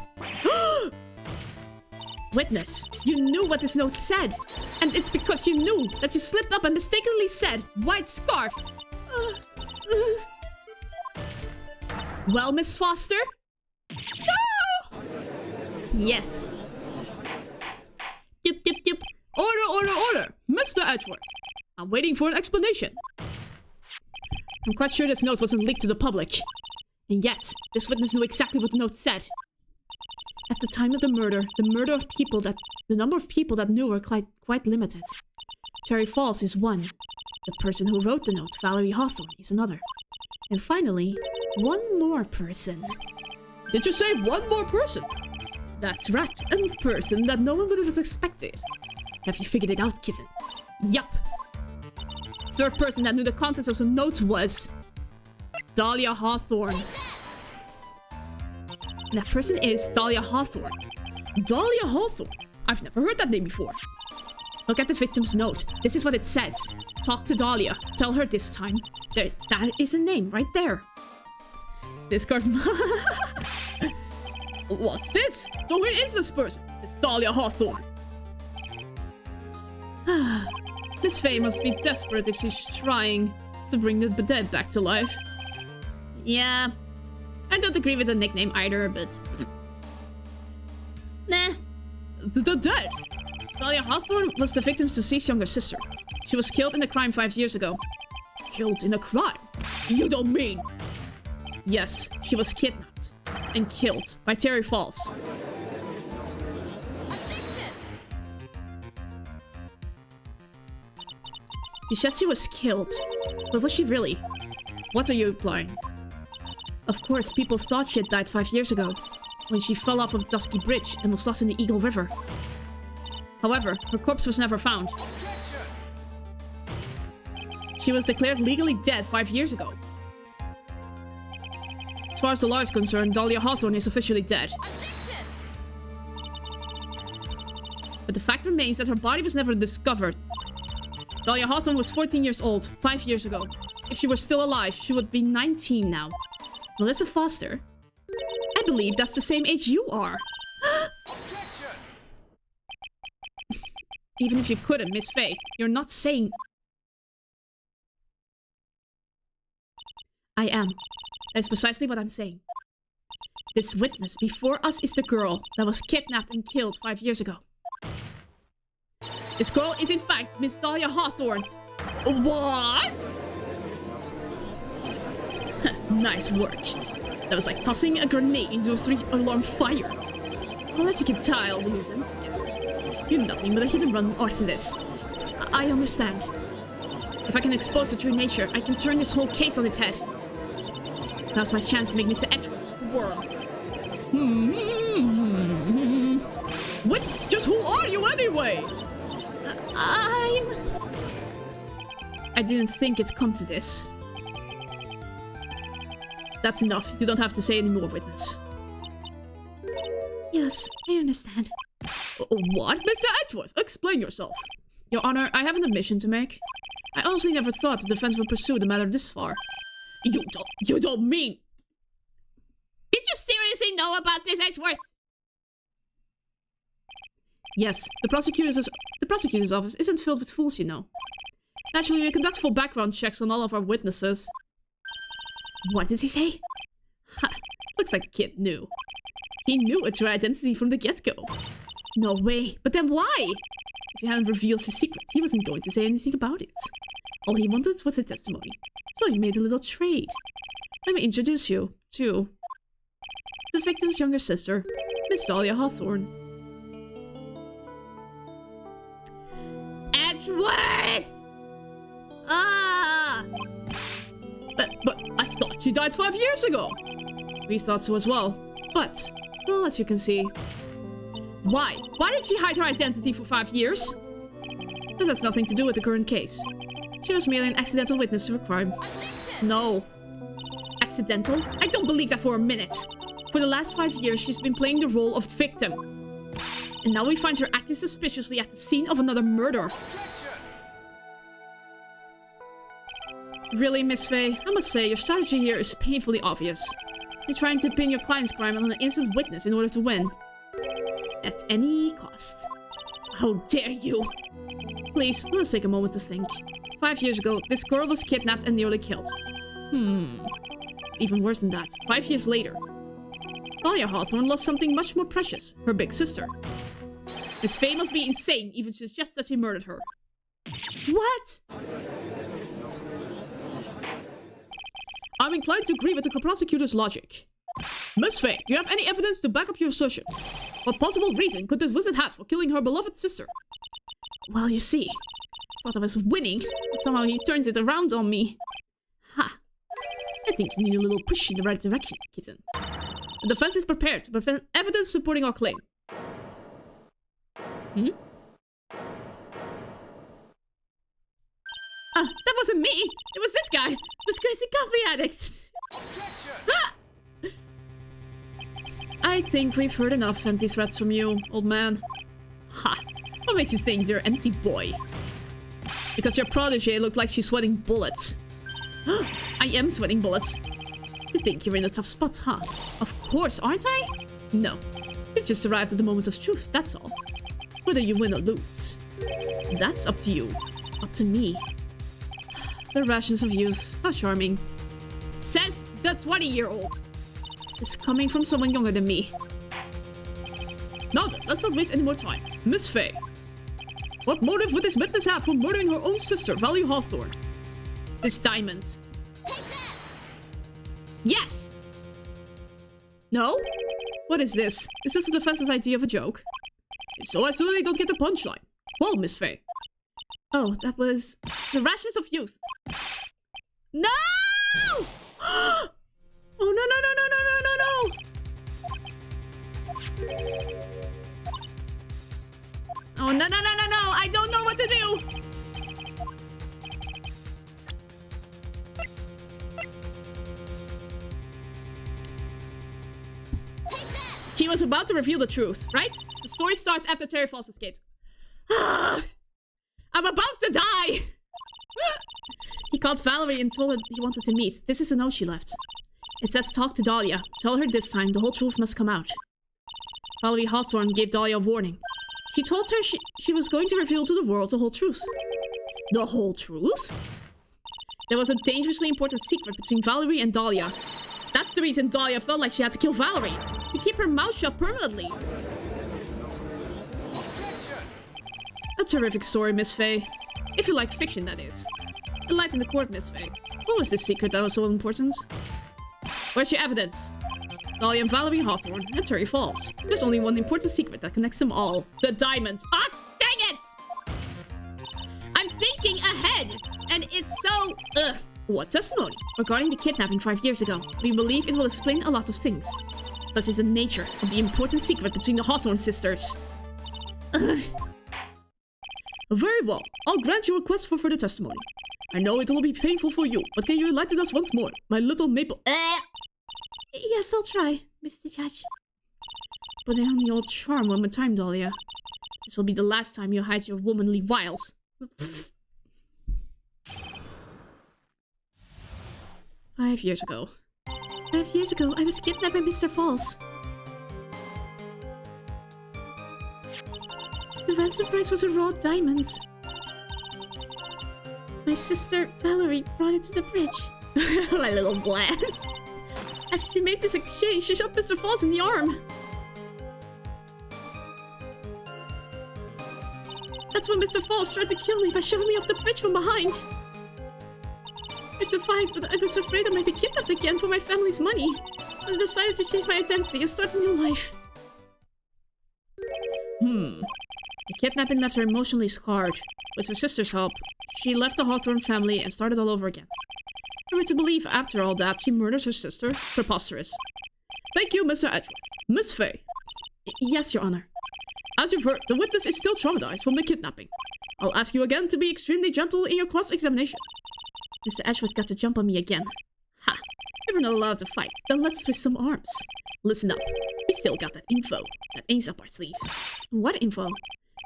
Witness, you knew what this note said. And it's because you knew that you slipped up and mistakenly said, white scarf. Well, Miss Foster? No! Yes. Yep, yep, yep. Order, order, order! Mr. Edgeworth, I'm waiting for an explanation. I'm quite sure this note wasn't leaked to the public. And yet, this witness knew exactly what the note said. At the time of the number of people that knew were quite limited. Cherry Falls is one. The person who wrote the note, Valerie Hawthorne, is another. And finally, one more person. Did you say one more person? That's right, a person that no one would have expected. Have you figured it out, kitten? Yup. Third person that knew the contents of the note was... Dahlia Hawthorne. And that person is Dahlia Hawthorne. Dahlia Hawthorne? I've never heard that name before. Look at the victim's note. This is what it says. Talk to Dahlia. Tell her this time. That is a name right there. Discord. What's this? So who is this person? This Dahlia Hawthorne. Miss Faye must be desperate if she's trying to bring the dead back to life. Yeah. I don't agree with the nickname either, but... Nah. The dead? Dahlia Hawthorne was the victim's deceased younger sister. She was killed in a crime 5 years ago. Killed in a crime? You don't mean... Yes, she was kidnapped and killed by Terry Falls. You said she was killed, but was she really? What are you implying? Of course, people thought she had died 5 years ago, when she fell off of Dusky Bridge and was lost in the Eagle River. However, her corpse was never found. She was declared legally dead 5 years ago. As far as the law is concerned, Dahlia Hawthorne is officially dead. But the fact remains that her body was never discovered. Dahlia Hawthorne was 14 years old 5 years ago. If she were still alive, she would be 19 now. Melissa Foster? I believe that's the same age you are. Even if you couldn't, Miss Faye, you're not saying... I am. That's precisely what I'm saying. This witness before us is the girl that was kidnapped and killed 5 years ago. This girl is in fact Miss Dahlia Hawthorne. What? Nice work. That was like tossing a grenade into a 3-alarm fire. Well, as you can tell, nuisance. You're nothing but a hit-and-run arsonist. I understand. If I can expose the true nature, I can turn this whole case on its head. Now's my chance to make Mr. Edgeworth worm. What? Just who are you anyway? I didn't think it'd come to this. That's enough. You don't have to say any more, witness. Yes, I understand. What? Mr. Edgeworth, explain yourself. Your Honor, I have an admission to make. I honestly never thought the defense would pursue the matter this far. You don't mean... Did you seriously know about this, Edgeworth? Yes, the prosecutor's office isn't filled with fools, you know. Naturally, we conduct full background checks on all of our witnesses. What did he say? Ha, looks like the kid knew. He knew a true identity from the get-go. No way, but then why? If he hadn't revealed his secret, he wasn't going to say anything about it. All he wanted was a testimony, so he made a little trade. Let me introduce you to the victim's younger sister, Miss Dahlia Hawthorne. Edgeworth! Ah! But I thought she died 5 years ago. We thought so as well. But, well, as you can see... Why? Why did she hide her identity for 5 years? That has nothing to do with the current case. She was merely an accidental witness to a crime. No. Accidental? I don't believe that for a minute. For the last 5 years, she's been playing the role of victim. And now we find her acting suspiciously at the scene of another murder. Really, Miss Faye, I must say your strategy here is painfully obvious. You're trying to pin your client's crime on an innocent witness in order to win. At any cost. How dare you! Please, let us take a moment to think. 5 years ago, this girl was kidnapped and nearly killed. Even worse than that, 5 years later. Dahlia Hawthorne lost something much more precious, her big sister. Miss Faye must be insane, even just that she murdered her. What? I'm inclined to agree with the prosecutor's logic. Miss Faye, do you have any evidence to back up your assertion? What possible reason could this wizard have for killing her beloved sister? Well, you see, I thought I was winning, but somehow he turns it around on me. Ha! I think you need a little push in the right direction, kitten. The defense is prepared to present evidence supporting our claim. That wasn't me! It was this guy! This crazy coffee addict! I think we've heard enough empty threats from you, old man. Ha! What makes you think you're empty boy? Because your protege looked like she's sweating bullets. I am sweating bullets. You think you're in a tough spot, huh? Of course, aren't I? No. You've just arrived at the moment of truth, that's all. Whether you win or lose. That's up to you. Up to me. The rations of youth. How charming. Says the 20-year-old. It's coming from someone younger than me. Now then, let's not waste any more time. Miss Faye. What motive would this witness have for murdering her own sister, Valerie Hawthorne? This diamond. Yes! No? What is this? Is this the defense's idea of a joke? If so, I certainly don't get the punchline. Well, Miss Faye. Oh, that was... the rations of youth. No! Oh, no, no, no, no, no, no, no, no! Oh, no, no, no, no, no! I don't know what to do! She was about to reveal the truth, right? The story starts after Terry Falls escaped. I'm about to die! He called Valerie and told her he wanted to meet. This is a note she left. It says, talk to Dahlia. Tell her this time the whole truth must come out. Valerie Hawthorne gave Dahlia a warning. She told her she was going to reveal to the world the whole truth. The whole truth? There was a dangerously important secret between Valerie and Dahlia. That's the reason Dahlia felt like she had to kill Valerie. To keep her mouth shut permanently. A terrific story, Miss Faye. If you like fiction, that is. Enlighten the court, Miss Faye. What was this secret that was so important? Where's your evidence? Dahlia and Valerie Hawthorne and Terry Falls. There's only one important secret that connects them all. The diamonds. Ah, dang it! I'm thinking ahead, and it's so... Ugh. What testimony? Regarding the kidnapping 5 years ago. We believe it will explain a lot of things. Such as the nature of the important secret between the Hawthorne sisters. Ugh. Very well. I'll grant your request for further testimony. I know it will be painful for you, but can you enlighten us once more, my little maple? Yes, I'll try, Mr. Judge. Put on your charm one more time, Dahlia. This will be the last time you hide your womanly wiles. 5 years ago. 5 years ago, I was kidnapped by Mr. Falls. The ransom price was a raw diamond. My sister, Valerie, brought it to the bridge. My little bland. As she made this exchange, she shot Mr. Falls in the arm. That's when Mr. Falls tried to kill me by shoving me off the bridge from behind. I survived, but I was afraid I might be kidnapped again for my family's money. So I decided to change my identity and start a new life. The kidnapping left her emotionally scarred. With her sister's help, she left the Hawthorne family and started all over again. If we were to believe after all that she murdered her sister, preposterous. Thank you, Mr. Edgeworth. Miss Faye. Yes, Your Honor. As you've heard, the witness is still traumatized from the kidnapping. I'll ask you again to be extremely gentle in your cross-examination. Mr. Edgeworth got to jump on me again. Ha! If we're not allowed to fight, then let's twist some arms. Listen up. We still got that info. That ain't up our sleeve. What info?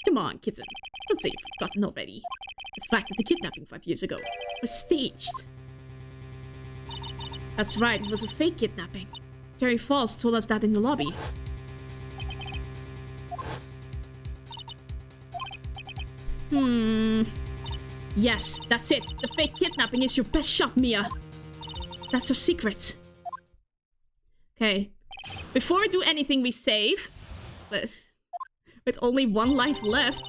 Come on, kitten. Don't say you've forgotten already. The fact that the kidnapping 5 years ago was staged. That's right, it was a fake kidnapping. Terry Falls told us that in the lobby. Yes, that's it. The fake kidnapping is your best shot, Mia. That's her secret. Okay. Before we do anything, we save. But with only one life left.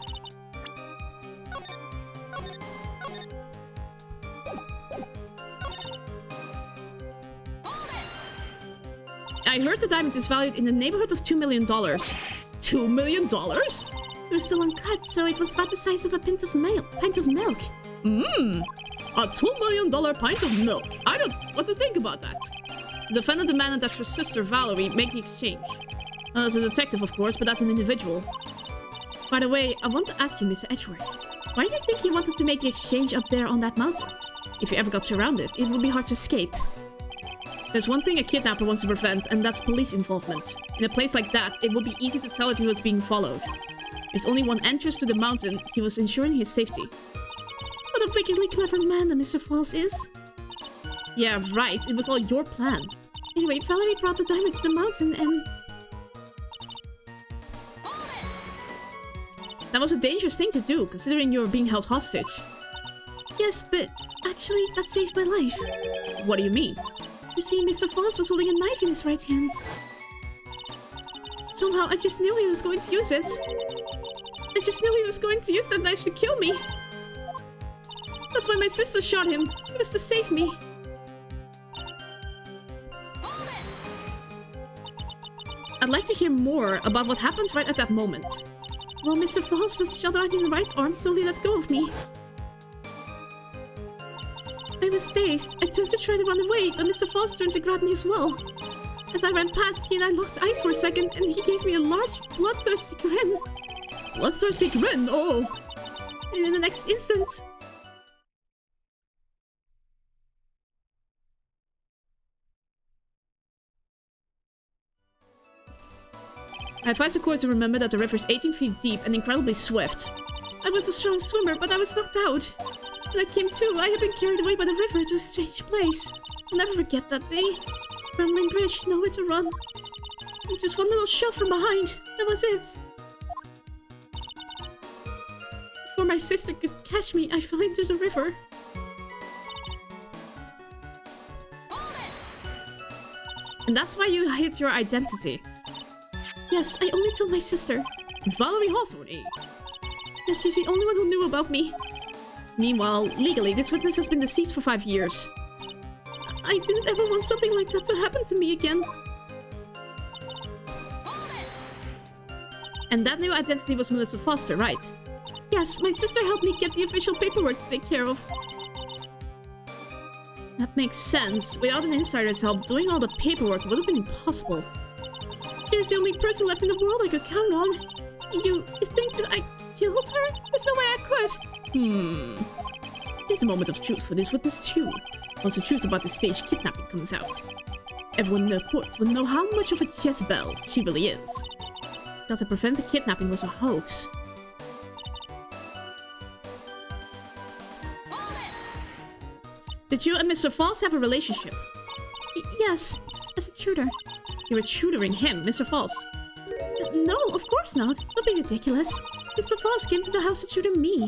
I heard the diamond is valued in the neighborhood of $2 million. $2 million? It was still uncut, so it was about the size of a pint of milk. A $2 million pint of milk. I don't know what to think about that. The defendant demanded that her sister Valerie make the exchange. As a detective, of course, but that's an individual. By the way, I want to ask you, Mr. Edgeworth, why do you think you wanted to make the exchange up there on that mountain? If you ever got surrounded, it would be hard to escape. There's one thing a kidnapper wants to prevent, and that's police involvement. In a place like that, it would be easy to tell if he was being followed. There's only one entrance to the mountain. He was ensuring his safety. What a wickedly clever man that Mr. Falls is. Yeah, right. It was all your plan. Anyway, Valerie brought the diamond to the mountain and... That was a dangerous thing to do, considering you were being held hostage. Yes, but actually, that saved my life. What do you mean? You see, Mr. Falls was holding a knife in his right hand. Somehow, I just knew he was going to use it. I just knew he was going to use that knife to kill me. That's why my sister shot him. It was to save me. I'd like to hear more about what happened right at that moment. Well, Mr. Falls was shot right in the right arm, so he let go of me. I was dazed. I turned to try to run away, but Mr. Falls turned to grab me as well. As I ran past, he and I locked eyes for a second, and he gave me a large, bloodthirsty grin. Bloodthirsty grin? Oh! And in the next instant... I advise the court to remember that the river is 18 feet deep and incredibly swift. I was a strong swimmer, but I was knocked out. When I came to, I had been carried away by the river to a strange place. I'll never forget that day. Crumbling bridge, nowhere to run. And just one little shove from behind. That was it. Before my sister could catch me, I fell into the river. And that's why you hid your identity. Yes, I only told my sister. Valerie Hawthorne, eh? Yes, she's the only one who knew about me. Meanwhile, legally, this witness has been deceased for 5 years. I didn't ever want something like that to happen to me again. And that new identity was Melissa Foster, right? Yes, my sister helped me get the official paperwork to take care of. That makes sense. Without an insider's help, doing all the paperwork would have been impossible. She's the only person left in the world I could count on. You think that I killed her? There's no way I could. There's a moment of truth for this witness too. Once the truth about the stage kidnapping comes out, everyone in the court will know how much of a Jezebel she really is. That to prevent the kidnapping was a hoax. Did you and Mr. Falls have a relationship? Yes, as a tutor. You were tutoring him, Mr. Falls? No, of course not. Don't be ridiculous. Mr. Falls came to the house to tutor me.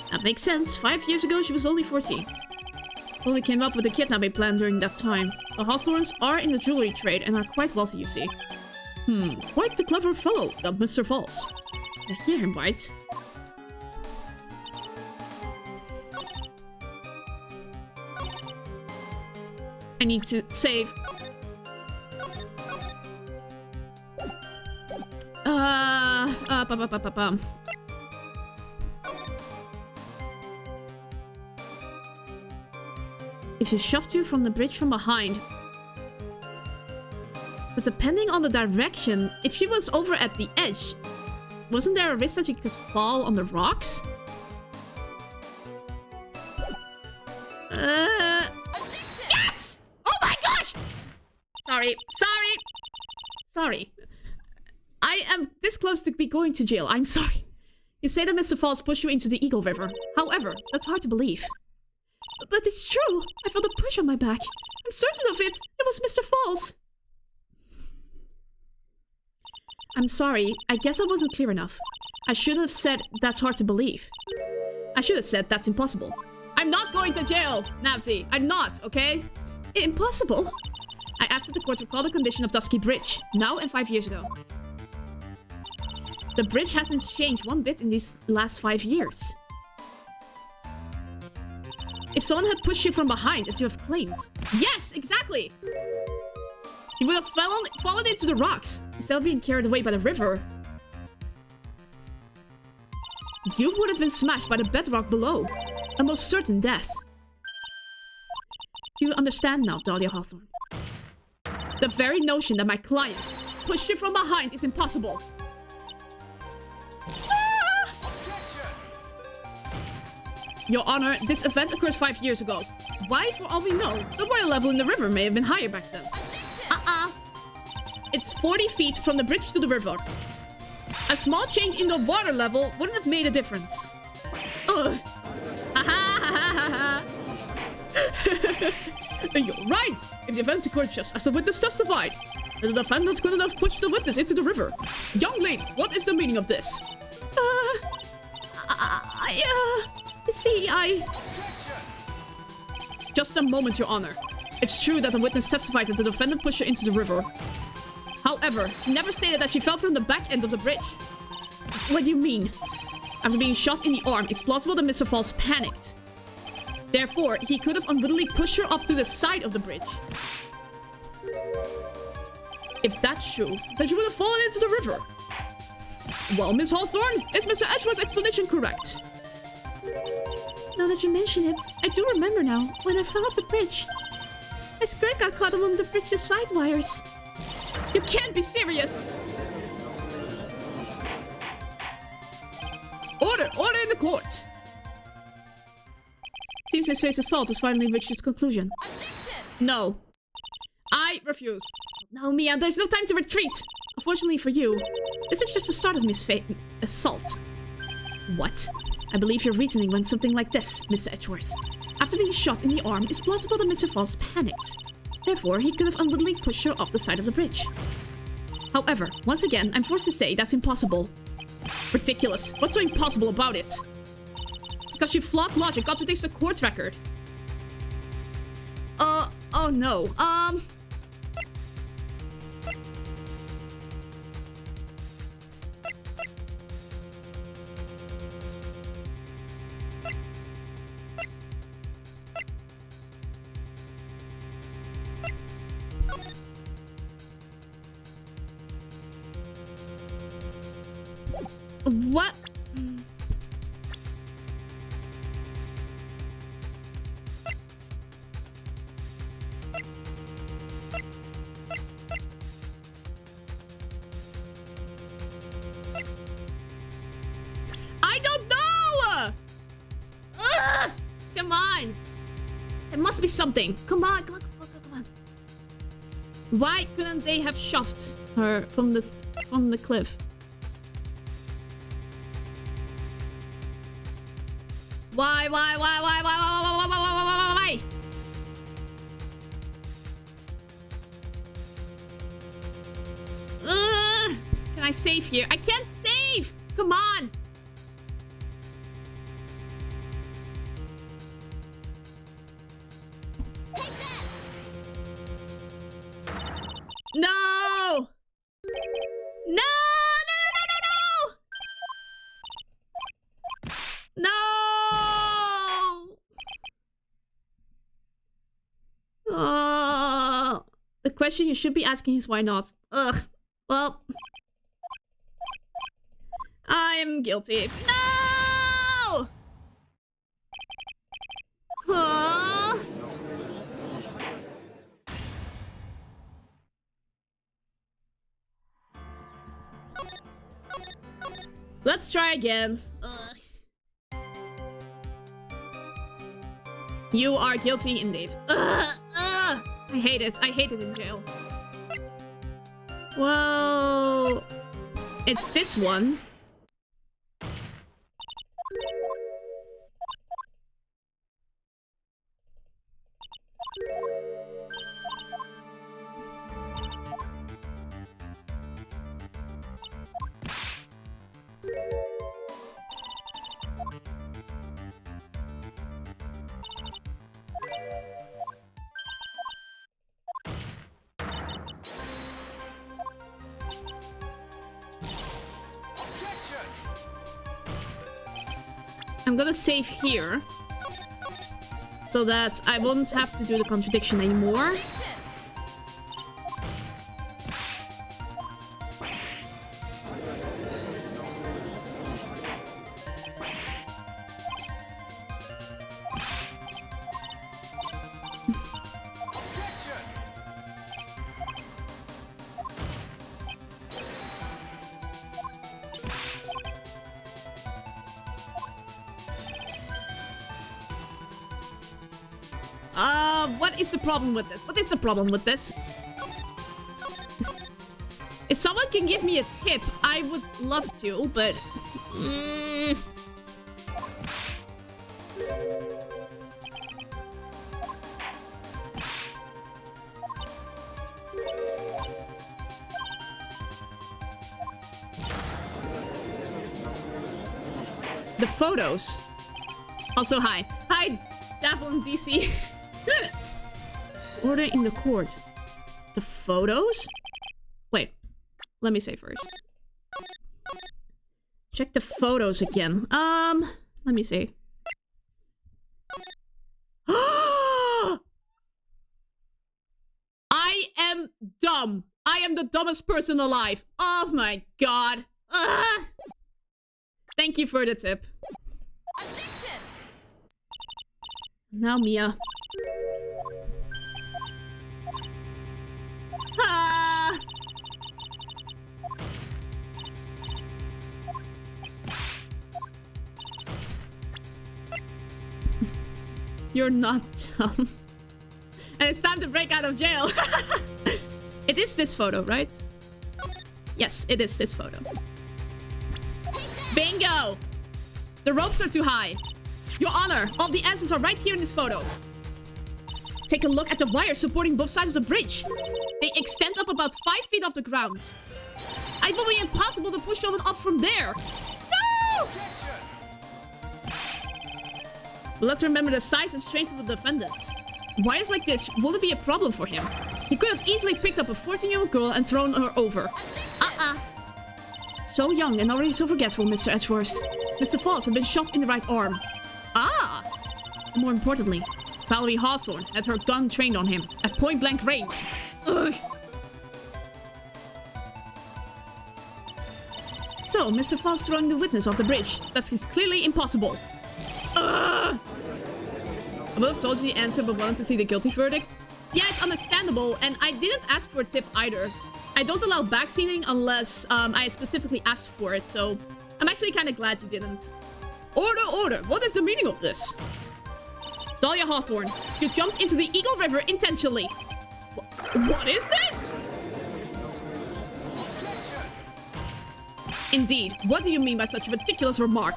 That makes sense. 5 years ago, she was only 14. Only came up with the kidnapping plan during that time. The Hawthorns are in the jewelry trade and are quite wealthy, you see. Quite the clever fellow, that Mr. Falls. I hear him, right? I need to save. If she shoved you from the bridge from behind. But depending on the direction, if she was over at the edge, wasn't there a risk that you could fall on the rocks? Yes! Oh my gosh! Sorry. I am this close to be going to jail. I'm sorry. You say that Mr. Falls pushed you into the Eagle River. However, that's hard to believe. But it's true. I felt a push on my back. I'm certain of it. It was Mr. Falls. I'm sorry. I guess I wasn't clear enough. I shouldn't have said that's hard to believe. I should have said that's impossible. I'm not going to jail, Navzi. I'm not, okay? Impossible? I asked that the court recall the condition of Dusky Bridge, now and 5 years ago. The bridge hasn't changed one bit in these last 5 years. If someone had pushed you from behind, as you have claimed. Yes, exactly! You would have fallen into the rocks, instead of being carried away by the river. You would have been smashed by the bedrock below. A most certain death. You understand now, Dahlia Hawthorne. The very notion that my client pushed you from behind is impossible. Your Honor, this event occurred 5 years ago. Why, for all we know, the water level in the river may have been higher back then. It's 40 feet from the bridge to the river. A small change in the water level wouldn't have made a difference. Ugh. You're right. If the events occurred just as the witness testified, then the defendant couldn't have pushed the witness into the river. Young lady, what is the meaning of this? Just a moment, Your Honor. It's true that the witness testified that the defendant pushed her into the river. However, she never stated that she fell from the back end of the bridge. What do you mean? After being shot in the arm, it's plausible that Mr. Falls panicked. Therefore, he could have unwittingly pushed her up to the side of the bridge. If that's true, then she would have fallen into the river. Well, Miss Hawthorne, is Mr. Edgeworth's explanation correct? Now that you mention it, I do remember now, when I fell off the bridge. My skirt got caught among the bridge's side wires. You can't be serious! Order! Order in the court! Seems Miss Faye's assault has finally reached its conclusion. No. I refuse. No, Mia, there's no time to retreat! Unfortunately for you, this is just the start of Miss Faye's assault. What? I believe your reasoning went something like this, Mr. Edgeworth. After being shot in the arm, it's plausible that Mr. Falls panicked. Therefore, he could have unwittingly pushed her off the side of the bridge. However, once again, I'm forced to say that's impossible. Ridiculous. What's so impossible about it? Because your flawed logic contradicts the court record. Oh no. What? I don't know! Ugh! Come on! There must be something. Come on, come on, come on, come on. Why couldn't they have shoved her from the cliff? Why? Can I save here? I can't save! Come on! Take that! No! No! No! The question you should be asking is why not? Ugh. Well, I'm guilty. No! Let's try again. You are guilty indeed. I hate it. I hate it in jail. Well, it's this one. I'm gonna save here so that I won't have to do the contradiction anymore. What is the problem with this? What is the problem with this? If someone can give me a tip, I would love to, but... The photos. Also, hi. Hi, Dapple and DC. Order in the court. The photos? Wait. Let me say first. Check the photos again. Let me see. I am dumb. I am the dumbest person alive. Oh my god. Thank you for the tip. Addiction. Now Mia. You're not dumb. And it's time to break out of jail. It is this photo, right? Yes, it is this photo. Bingo! The ropes are too high. Your Honor, all the answers are right here in this photo. Take a look at the wires supporting both sides of the bridge. They extend up about 5 feet off the ground. It will be impossible to push someone up from there. No! But let's remember the size and strength of the defendant. Wires like this wouldn't be a problem for him. He could have easily picked up a 14-year-old girl and thrown her over. So young and already so forgetful, Mr. Edgeworth. Mr. Falls had been shot in the right arm. And more importantly, Valerie Hawthorne had her gun trained on him at point-blank range. Ugh. So, Mr. Falls throwing the witness off the bridge. That is clearly impossible. I would have told you the answer, but wanted to see the guilty verdict. Yeah, it's understandable, and I didn't ask for a tip either. I don't allow backseating unless I specifically asked for it, so I'm actually kind of glad you didn't. Order, order! What is the meaning of this? Dahlia Hawthorne, you jumped into the Eagle River intentionally. What is this? Indeed, what do you mean by such a ridiculous remark?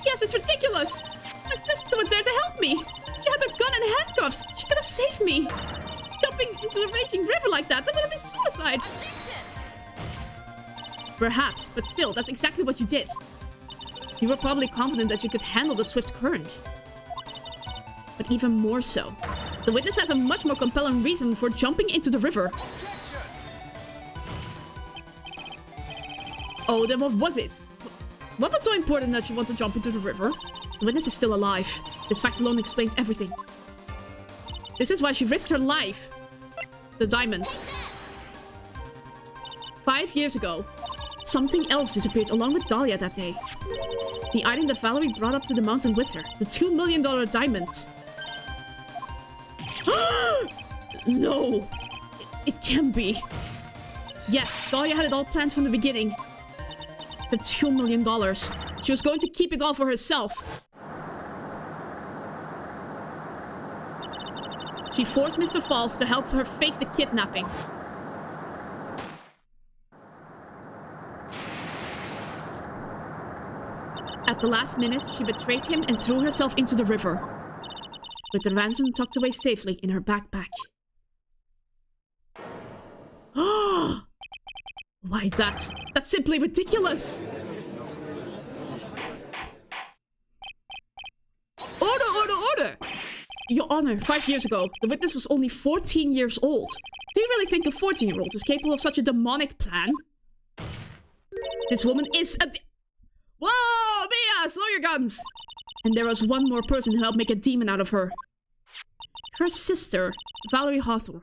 Yes, it's ridiculous! My sister was there to help me! She had her gun and handcuffs! She could have saved me! Jumping into the raging river like that would have been suicide! Perhaps, but still, that's exactly what you did. You were probably confident that you could handle the swift current. But even more so, the witness has a much more compelling reason for jumping into the river. Oh, then what was it? What was so important that you want to jump into the river? The witness is still alive. This fact alone explains everything. This is why she risked her life. The diamond. 5 years ago, something else disappeared along with Dahlia that day. The item that Valerie brought up to the mountain with her. The $2 million diamonds. No! It can't be. Yes, Dahlia had it all planned from the beginning. The $2 million. She was going to keep it all for herself. She forced Mr. Falls to help her fake the kidnapping. At the last minute, she betrayed him and threw herself into the river. With the ransom tucked away safely in her backpack. Why, that's simply ridiculous! Order, order, order! Your Honor, 5 years ago, the witness was only 14 years old. Do you really think a 14-year-old is capable of such a demonic plan? This woman is a... Whoa, Mia, slow your guns! And there was one more person who helped make a demon out of her. Her sister, Valerie Hawthorne.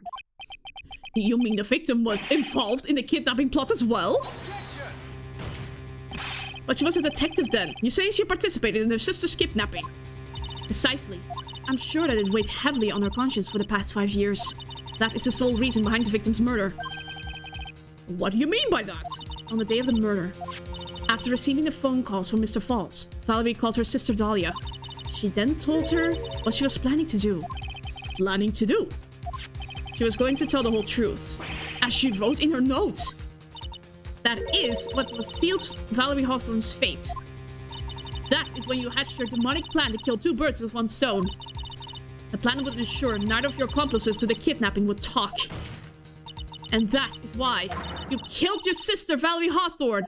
You mean the victim was involved in the kidnapping plot as well? But she was a detective then. You say she participated in her sister's kidnapping. Precisely. I'm sure that it weighed heavily on her conscience for the past 5 years. That is the sole reason behind the victim's murder. What do you mean by that? On the day of the murder, after receiving the phone calls from Mr. Falls, Valerie called her sister Dahlia. She then told her what she was planning to do. planning to do. She was going to tell the whole truth, as she wrote in her notes. That is what was sealed Valerie Hawthorne's fate. That is when you hatched your demonic plan to kill 2 birds with 1 stone. The plan would ensure neither of your accomplices to the kidnapping would talk. And that is why you killed your sister, Valerie Hawthorne.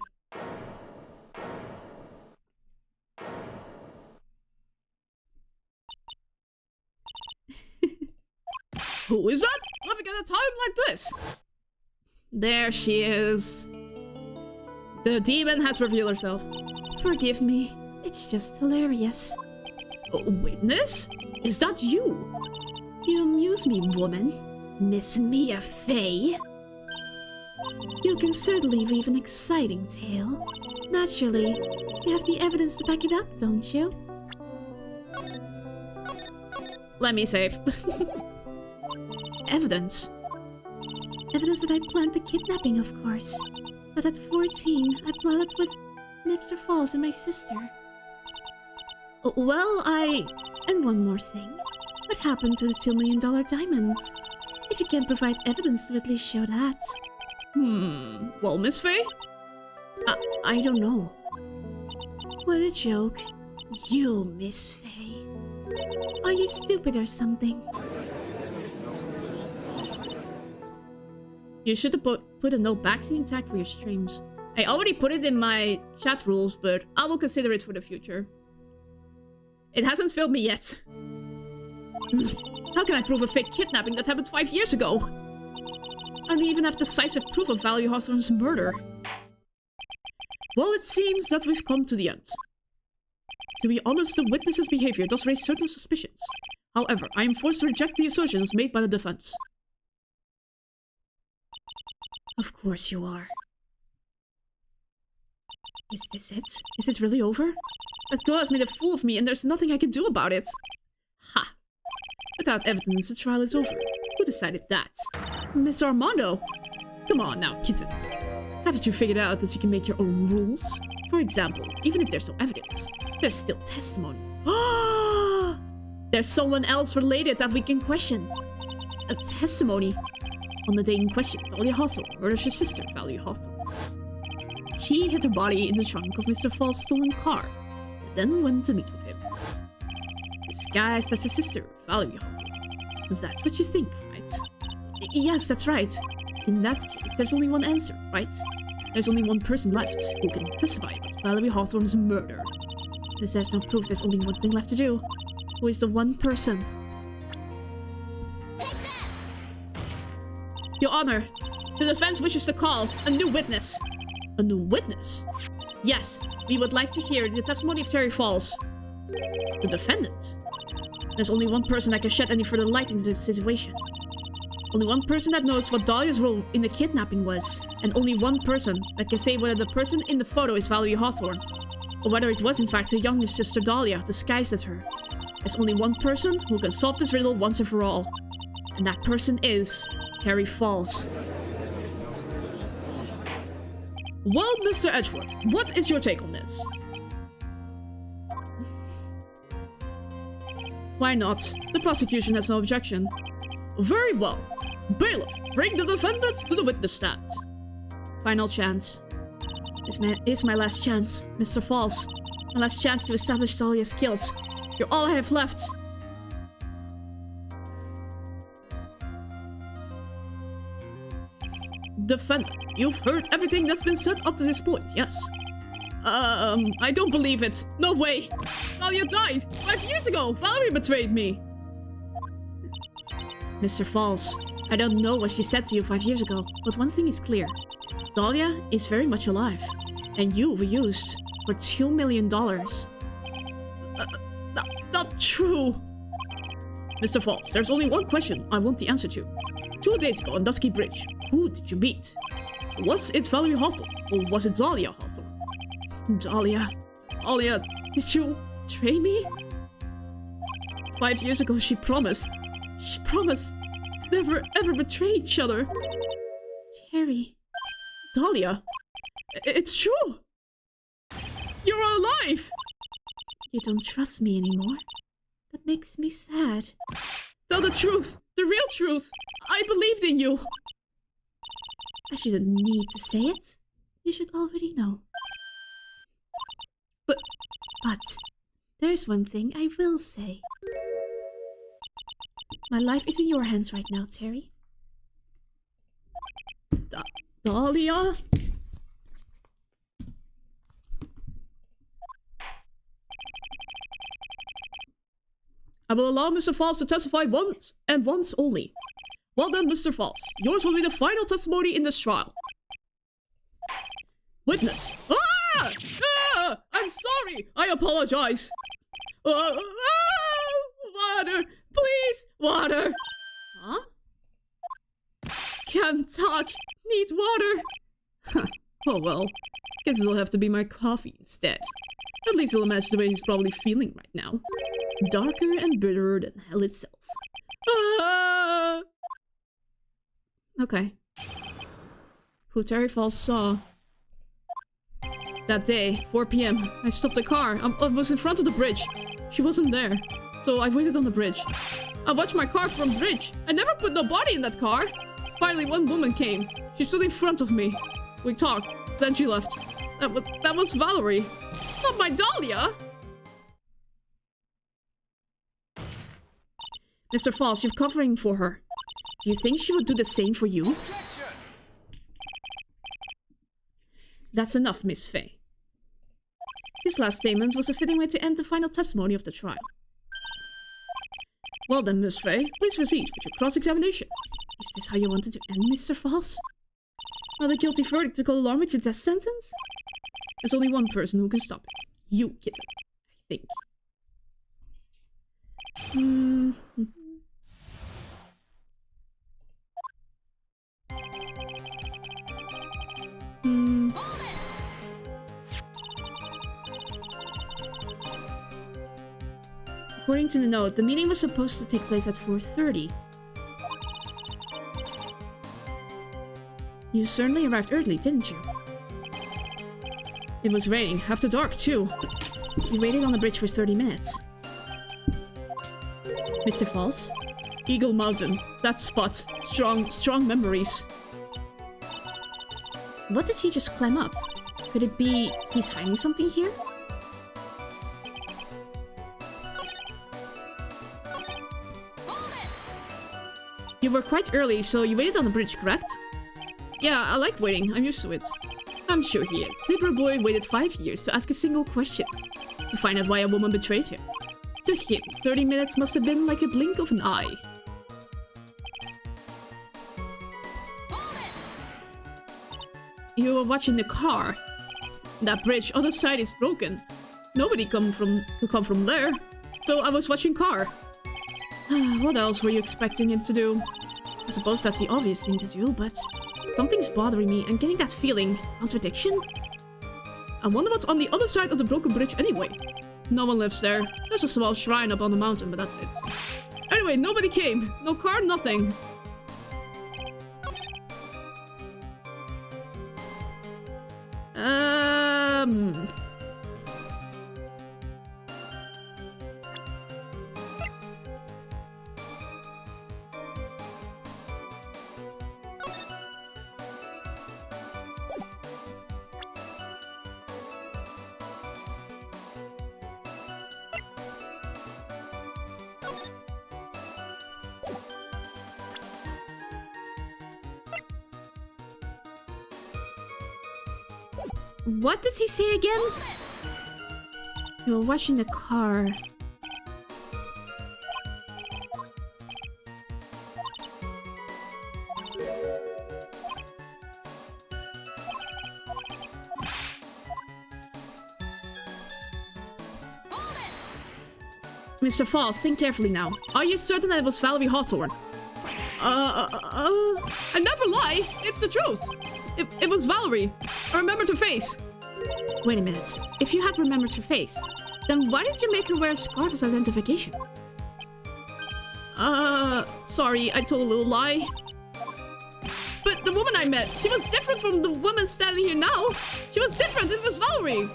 Who is that? Living at a time like this? There she is. The demon has revealed herself. Forgive me. It's just hilarious. Witness? Is that you? You amuse me, woman. Miss Mia Fey. You can certainly weave an exciting tale. Naturally, you have the evidence to back it up, don't you? Let me save. Evidence? Evidence that I planned the kidnapping, of course. That at 14, I plotted with Mr. Falls and my sister. Well, And one more thing. What happened to the $2 million diamond? If you can't provide evidence to at least show that. Well, Miss Faye? I don't know. What a joke. You, Miss Faye. Are you stupid or something? You should have put a no backseating tag for your streams. I already put it in my chat rules, but I will consider it for the future. It hasn't failed me yet. How can I prove a fake kidnapping that happened 5 years ago? I don't even have decisive proof of Valerie Hawthorne's murder. Well, it seems that we've come to the end. To be honest, the witness's behavior does raise certain suspicions. However, I am forced to reject the assertions made by the defense. Of course you are. Is this it? Is it really over? That girl has made a fool of me and there's nothing I can do about it. Ha! Without evidence, the trial is over. Who decided that? Mr. Armando? Come on now, kitten. Haven't you figured out that you can make your own rules? For example, even if there's no evidence, there's still testimony. There's someone else related that we can question. A testimony. On the day in question, Dahlia Hawthorne murders her sister, Valerie Hawthorne. She hid her body in the trunk of Mr. Fall's stolen car, and then went to meet with him. Disguised as his sister, Valerie Hawthorne. That's what you think, right? Yes, that's right. In that case, there's only one answer, right? There's only one person left who can testify about Valerie Hawthorne's murder. Since there's no proof, there's only one thing left to do. Who is the one person? Your Honor, the defense wishes to call a new witness. A new witness? Yes, we would like to hear the testimony of Terry Falls. The defendant? There's only one person that can shed any further light into this situation. Only one person that knows what Dahlia's role in the kidnapping was. And only one person that can say whether the person in the photo is Valerie Hawthorne. Or whether it was in fact her younger sister Dahlia, disguised as her. There's only one person who can solve this riddle once and for all. And that person is Terry Falls. Well, Mr. Edgeworth, what is your take on this? Why not? The prosecution has no objection. Very well. Bailiff, bring the defendant to the witness stand. Final chance. It's my last chance, Mr. Falls. My last chance to establish Dahlia's guilt. You're all I have left. Defendant, you've heard everything that's been said up to this point, yes? I don't believe it. No way. Dahlia died 5 years ago. Valerie betrayed me. Mr. Falls, I don't know what she said to you 5 years ago, but one thing is clear. Dahlia is very much alive, and you were used for $2 million. Not true. Mr. Falls, there's only one question I want the answer to. 2 days ago on Dusky Bridge, who did you meet? Was it Valerie Hawthorne, or was it Dahlia Hawthorne? Dahlia, did you betray me? 5 years ago she promised never ever betray each other. Terry. Dahlia, it's true! You're alive! You don't trust me anymore? That makes me sad. Tell the truth. The real truth. I believed in you. I shouldn't need to say it. You should already know. But there's one thing I will say. My life is in your hands right now, Terry. Dahlia? I will allow Mr. Falls to testify once, and once only. Well done, Mr. Falls. Yours will be the final testimony in this trial. Witness. Ah! Ah! I'm sorry! I apologize. Water! Please! Water! Huh? Can't talk. Needs water. Oh well. Guess it'll have to be my coffee instead. At least I'll imagine the way he's probably feeling right now. Darker and bitterer than hell itself. Ah! Okay. Who Terry Falls saw. That day, 4 PM, I stopped the car. I was in front of the bridge. She wasn't there. So I waited on the bridge. I watched my car from the bridge. I never put no body in that car. Finally, one woman came. She stood in front of me. We talked. Then she left. That was Valerie. Not my Dahlia. Mr. Falls, you're covering for her. Do you think she would do the same for you? That's enough, Miss Faye. His last statement was a fitting way to end the final testimony of the trial. Well then, Miss Faye, please proceed with your cross-examination. Is this how you wanted to end, Mr. Falls? Not a guilty verdict to go along with your death sentence? There's only one person who can stop it. You, kitten. I think. According to the note, the meeting was supposed to take place at 4:30. You certainly arrived early, didn't you? It was raining, after dark too. We waited on the bridge for 30 minutes. Mr. Falls? Eagle Mountain. That spot. Strong memories. What did he just climb up? Could it be he's hiding something here? You were quite early, so you waited on the bridge, correct? Yeah, I like waiting. I'm used to it. I'm sure he is. Zipper Boy waited 5 years to ask a single question. To find out why a woman betrayed him. To him, 30 minutes must have been like a blink of an eye. You were watching the car. That bridge, other side is broken. Nobody could come from there. So I was watching car. What else were you expecting him to do? I suppose that's the obvious thing to do, but something's bothering me and getting that feeling. Contradiction? I wonder what's on the other side of the broken bridge anyway. No one lives there. There's a small shrine up on the mountain, but that's it. Anyway, nobody came. No car, nothing. What did he say again? You were watching the car. Mr. Falls, think carefully now. Are you certain that it was Valerie Hawthorne? I never lie. It's the truth. It was Valerie. I remembered her face. Wait a minute. If you had remembered her face, then why did you make her wear a scarf as identification? Sorry, I told a little lie. But the woman I met, she was different from the woman standing here now. She was different. It was Valerie.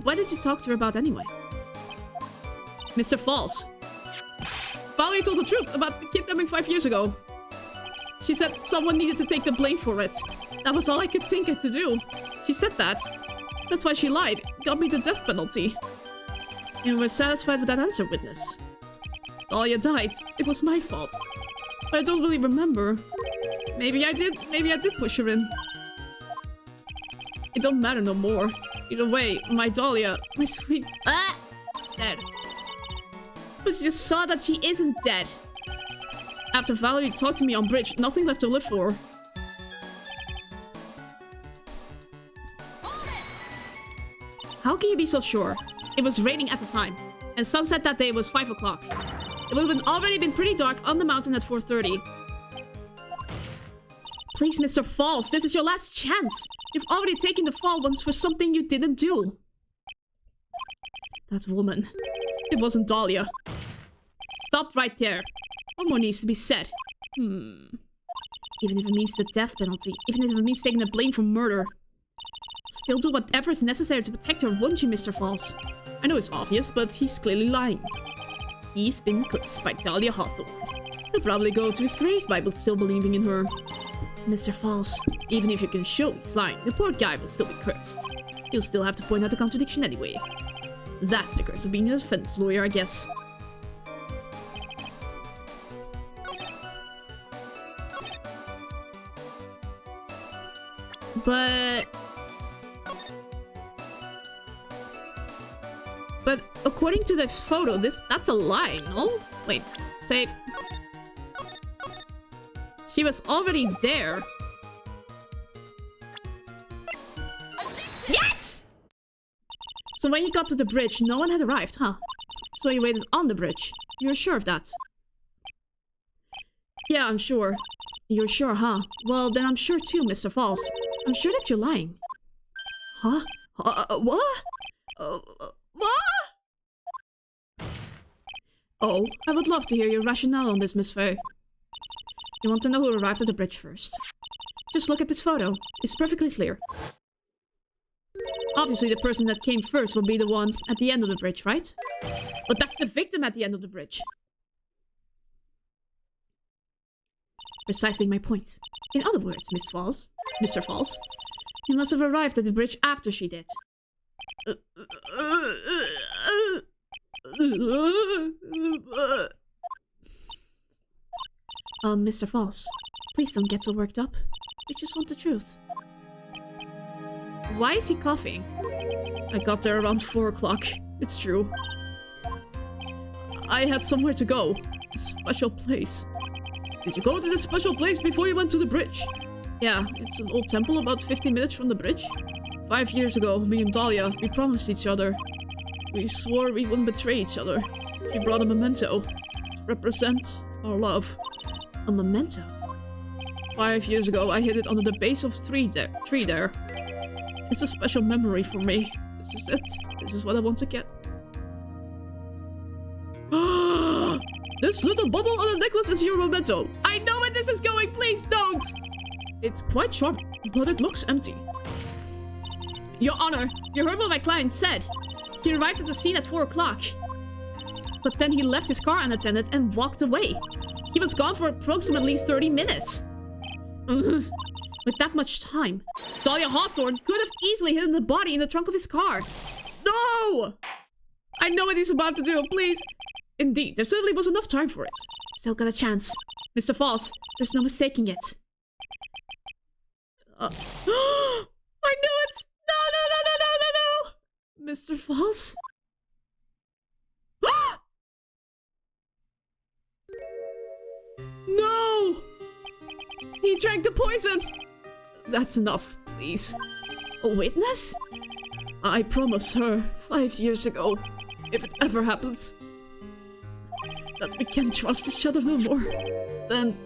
What did you talk to her about anyway? Mr. False. Valerie told the truth about the kidnapping 5 years ago. She said someone needed to take the blame for it. That was all I could think of to do. She said that. That's why she lied. Got me the death penalty. You were satisfied with that answer, witness. Dahlia died. It was my fault. But I don't really remember. Maybe I did push her in. It don't matter no more. Either way, my Dahlia, my sweet... dead. But she just saw that she isn't dead. After Valerie talked to me on bridge, nothing left to live for. How can you be so sure? It was raining at the time, and sunset that day was 5 o'clock. It would have already been pretty dark on the mountain at 4:30. Please, Mr. False, this is your last chance. You've already taken the fall once for something you didn't do. That woman. It wasn't Dahlia. Stop right there. One more needs to be said. Even if it means the death penalty. Even if it means taking the blame for murder. Still do whatever is necessary to protect her, won't you, Mr. False? I know it's obvious, but he's clearly lying. He's been cursed by Dahlia Hawthorne. He'll probably go to his grave by still believing in her. Mr. False, even if you can show he's lying, the poor guy will still be cursed. You'll still have to point out the contradiction anyway. That's the curse of being a defense lawyer, I guess. But according to the photo, that's a lie, no? Wait, save. She was already there. Yes! So when you got to the bridge, no one had arrived, huh? So you waited on the bridge. You're sure of that? Yeah, I'm sure. You're sure, huh? Well, then I'm sure too, Mr. False. I'm sure that you're lying. Huh? What? What? Oh, I would love to hear your rationale on this, Miss Faye. You want to know who arrived at the bridge first? Just look at this photo. It's perfectly clear. Obviously, the person that came first will be the one at the end of the bridge, right? But that's the victim at the end of the bridge. Precisely my point. In other words, Mr. False, you must have arrived at the bridge after she did. Mr. False, please don't get so worked up. We just want the truth. Why is he coughing? I got there around 4 o'clock. It's true. I had somewhere to go. A special place. Did you go to this special place before you went to the bridge? Yeah, it's an old temple about 15 minutes from the bridge. 5 years ago, me and Dahlia, we promised each other. We swore we wouldn't betray each other. She brought a memento to represent our love. A memento? 5 years ago, I hid it under the base of a tree there. It's a special memory for me. This is it. This is what I want to get. This little bottle on the necklace is your memento. I know where this is going. Please don't. It's quite charming, but it looks empty. Your Honor, you heard what my client said. He arrived at the scene at 4 o'clock. But then he left his car unattended and walked away. He was gone for approximately 30 minutes. With that much time, Dahlia Hawthorne could have easily hidden the body in the trunk of his car. No! I know what he's about to do, please. Indeed, there certainly was enough time for it. Still got a chance. Mr. False, there's no mistaking it. I knew it! No! Mr. False? No! He drank the poison! That's enough, please. A witness? I promised her 5 years ago, if it ever happens, that we can trust each other no more, then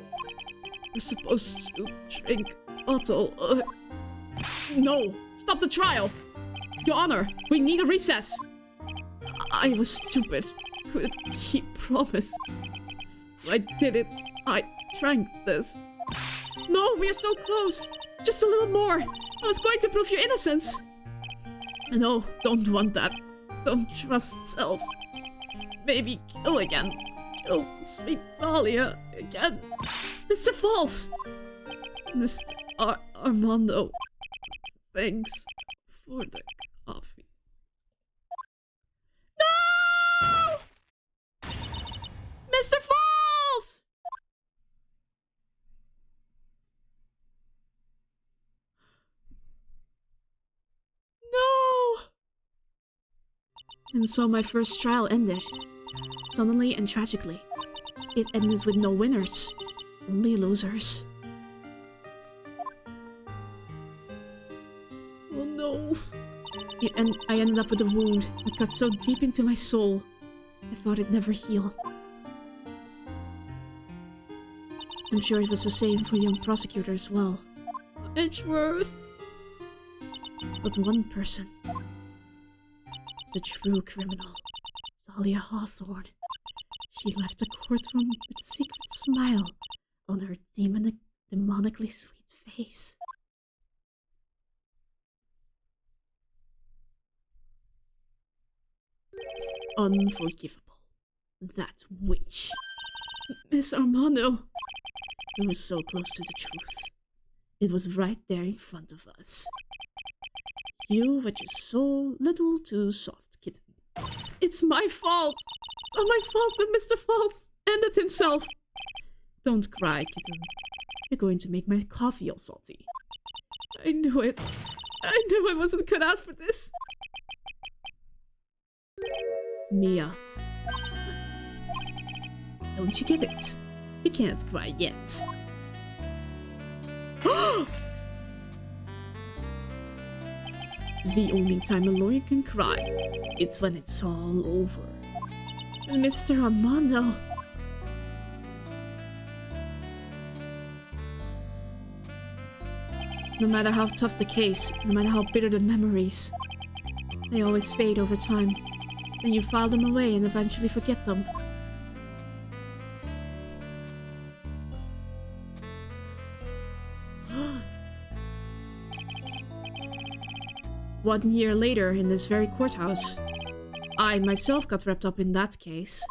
we're supposed to drink bottle. No! Stop the trial! Your Honor, we need a recess! I was stupid. Couldn't keep promise. So I did it. I drank this. No, we are so close! Just a little more! I was going to prove your innocence! No, don't want that. Don't trust self. baby kill again. Kill sweet Dahlia again. Mr. False! Mr. Armando. Thanks for the coffee. No! Mr. False! No! And so my first trial ended. Suddenly and tragically. It ended with no winners. Only losers. Oh no. I ended up with a wound that got so deep into my soul, I thought it'd never heal. I'm sure it was the same for young prosecutor as well. Edgeworth. But one person. The true criminal. Dahlia Hawthorne. She left the courtroom with a secret smile on her demonically sweet face. Unforgivable. That witch. Miss Armando. We were so close to the truth. It was right there in front of us. You were just so little too soft, kitten. It's my fault! It's all my fault that Mr. False ended himself! Don't cry, kitten. You're going to make my coffee all salty. I knew it. I knew I wasn't cut out for this. Mia. Don't you get it? You can't cry yet. The only time a lawyer can cry, it's when it's all over. Mr. Armando. No matter how tough the case, no matter how bitter the memories, they always fade over time. Then you file them away and eventually forget them. 1 year later, in this very courthouse, I myself got wrapped up in that case.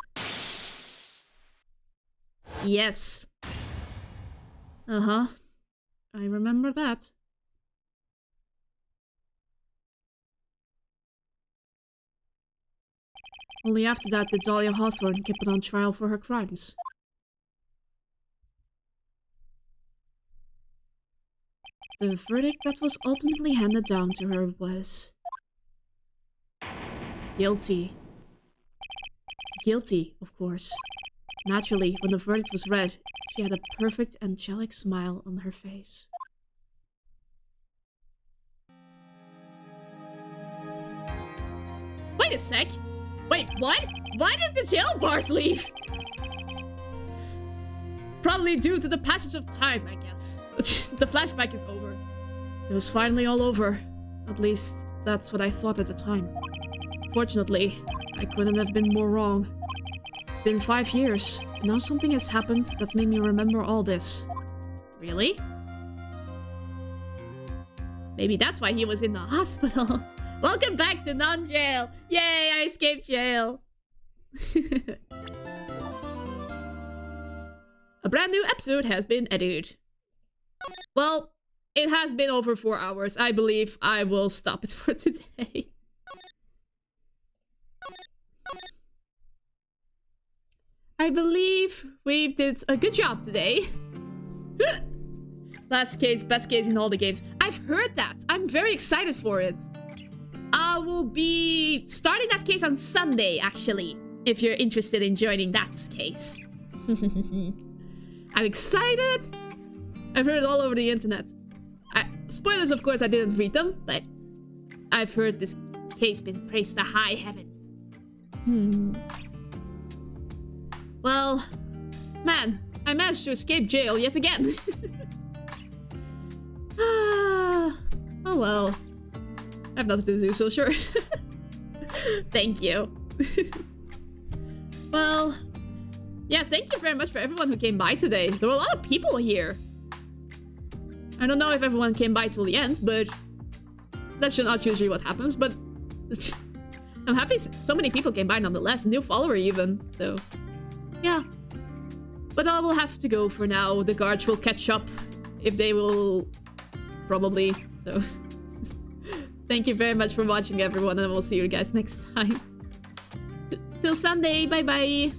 Yes. Uh-huh. I remember that. Only after that did Dahlia Hawthorne get put on trial for her crimes. The verdict that was ultimately handed down to her was... guilty. Guilty, of course. Naturally, when the verdict was read, she had a perfect angelic smile on her face. Wait a sec! Wait, what? Why did the jail bars leave? Probably due to the passage of time, I guess. The flashback is over. It was finally all over. At least, that's what I thought at the time. Fortunately, I couldn't have been more wrong. It's been 5 years, and now something has happened that's made me remember all this. Really? Maybe that's why he was in the hospital. Welcome back to non-jail! Yay, I escaped jail! A brand new episode has been edited. Well, it has been over 4 hours. I believe I will stop it for today. I believe we did a good job today. Last case, best case in all the games. I've heard that. I'm very excited for it. I will be starting that case on Sunday, actually. If you're interested in joining that case. I'm excited. I've heard it all over the internet. Spoilers, of course, I didn't read them, but I've heard this case been praised to high heaven. Well, man, I managed to escape jail yet again. Oh well. I have nothing to do, so sure. Thank you. Well, yeah, thank you very much for everyone who came by today. There were a lot of people here. I don't know if everyone came by till the end, but that's not usually what happens, but I'm happy so many people came by nonetheless. A new follower even. So, yeah. But I will have to go for now. The guards will catch up if they will... Probably. So, thank you very much for watching, everyone. And we'll see you guys next time. Till Sunday. Bye-bye.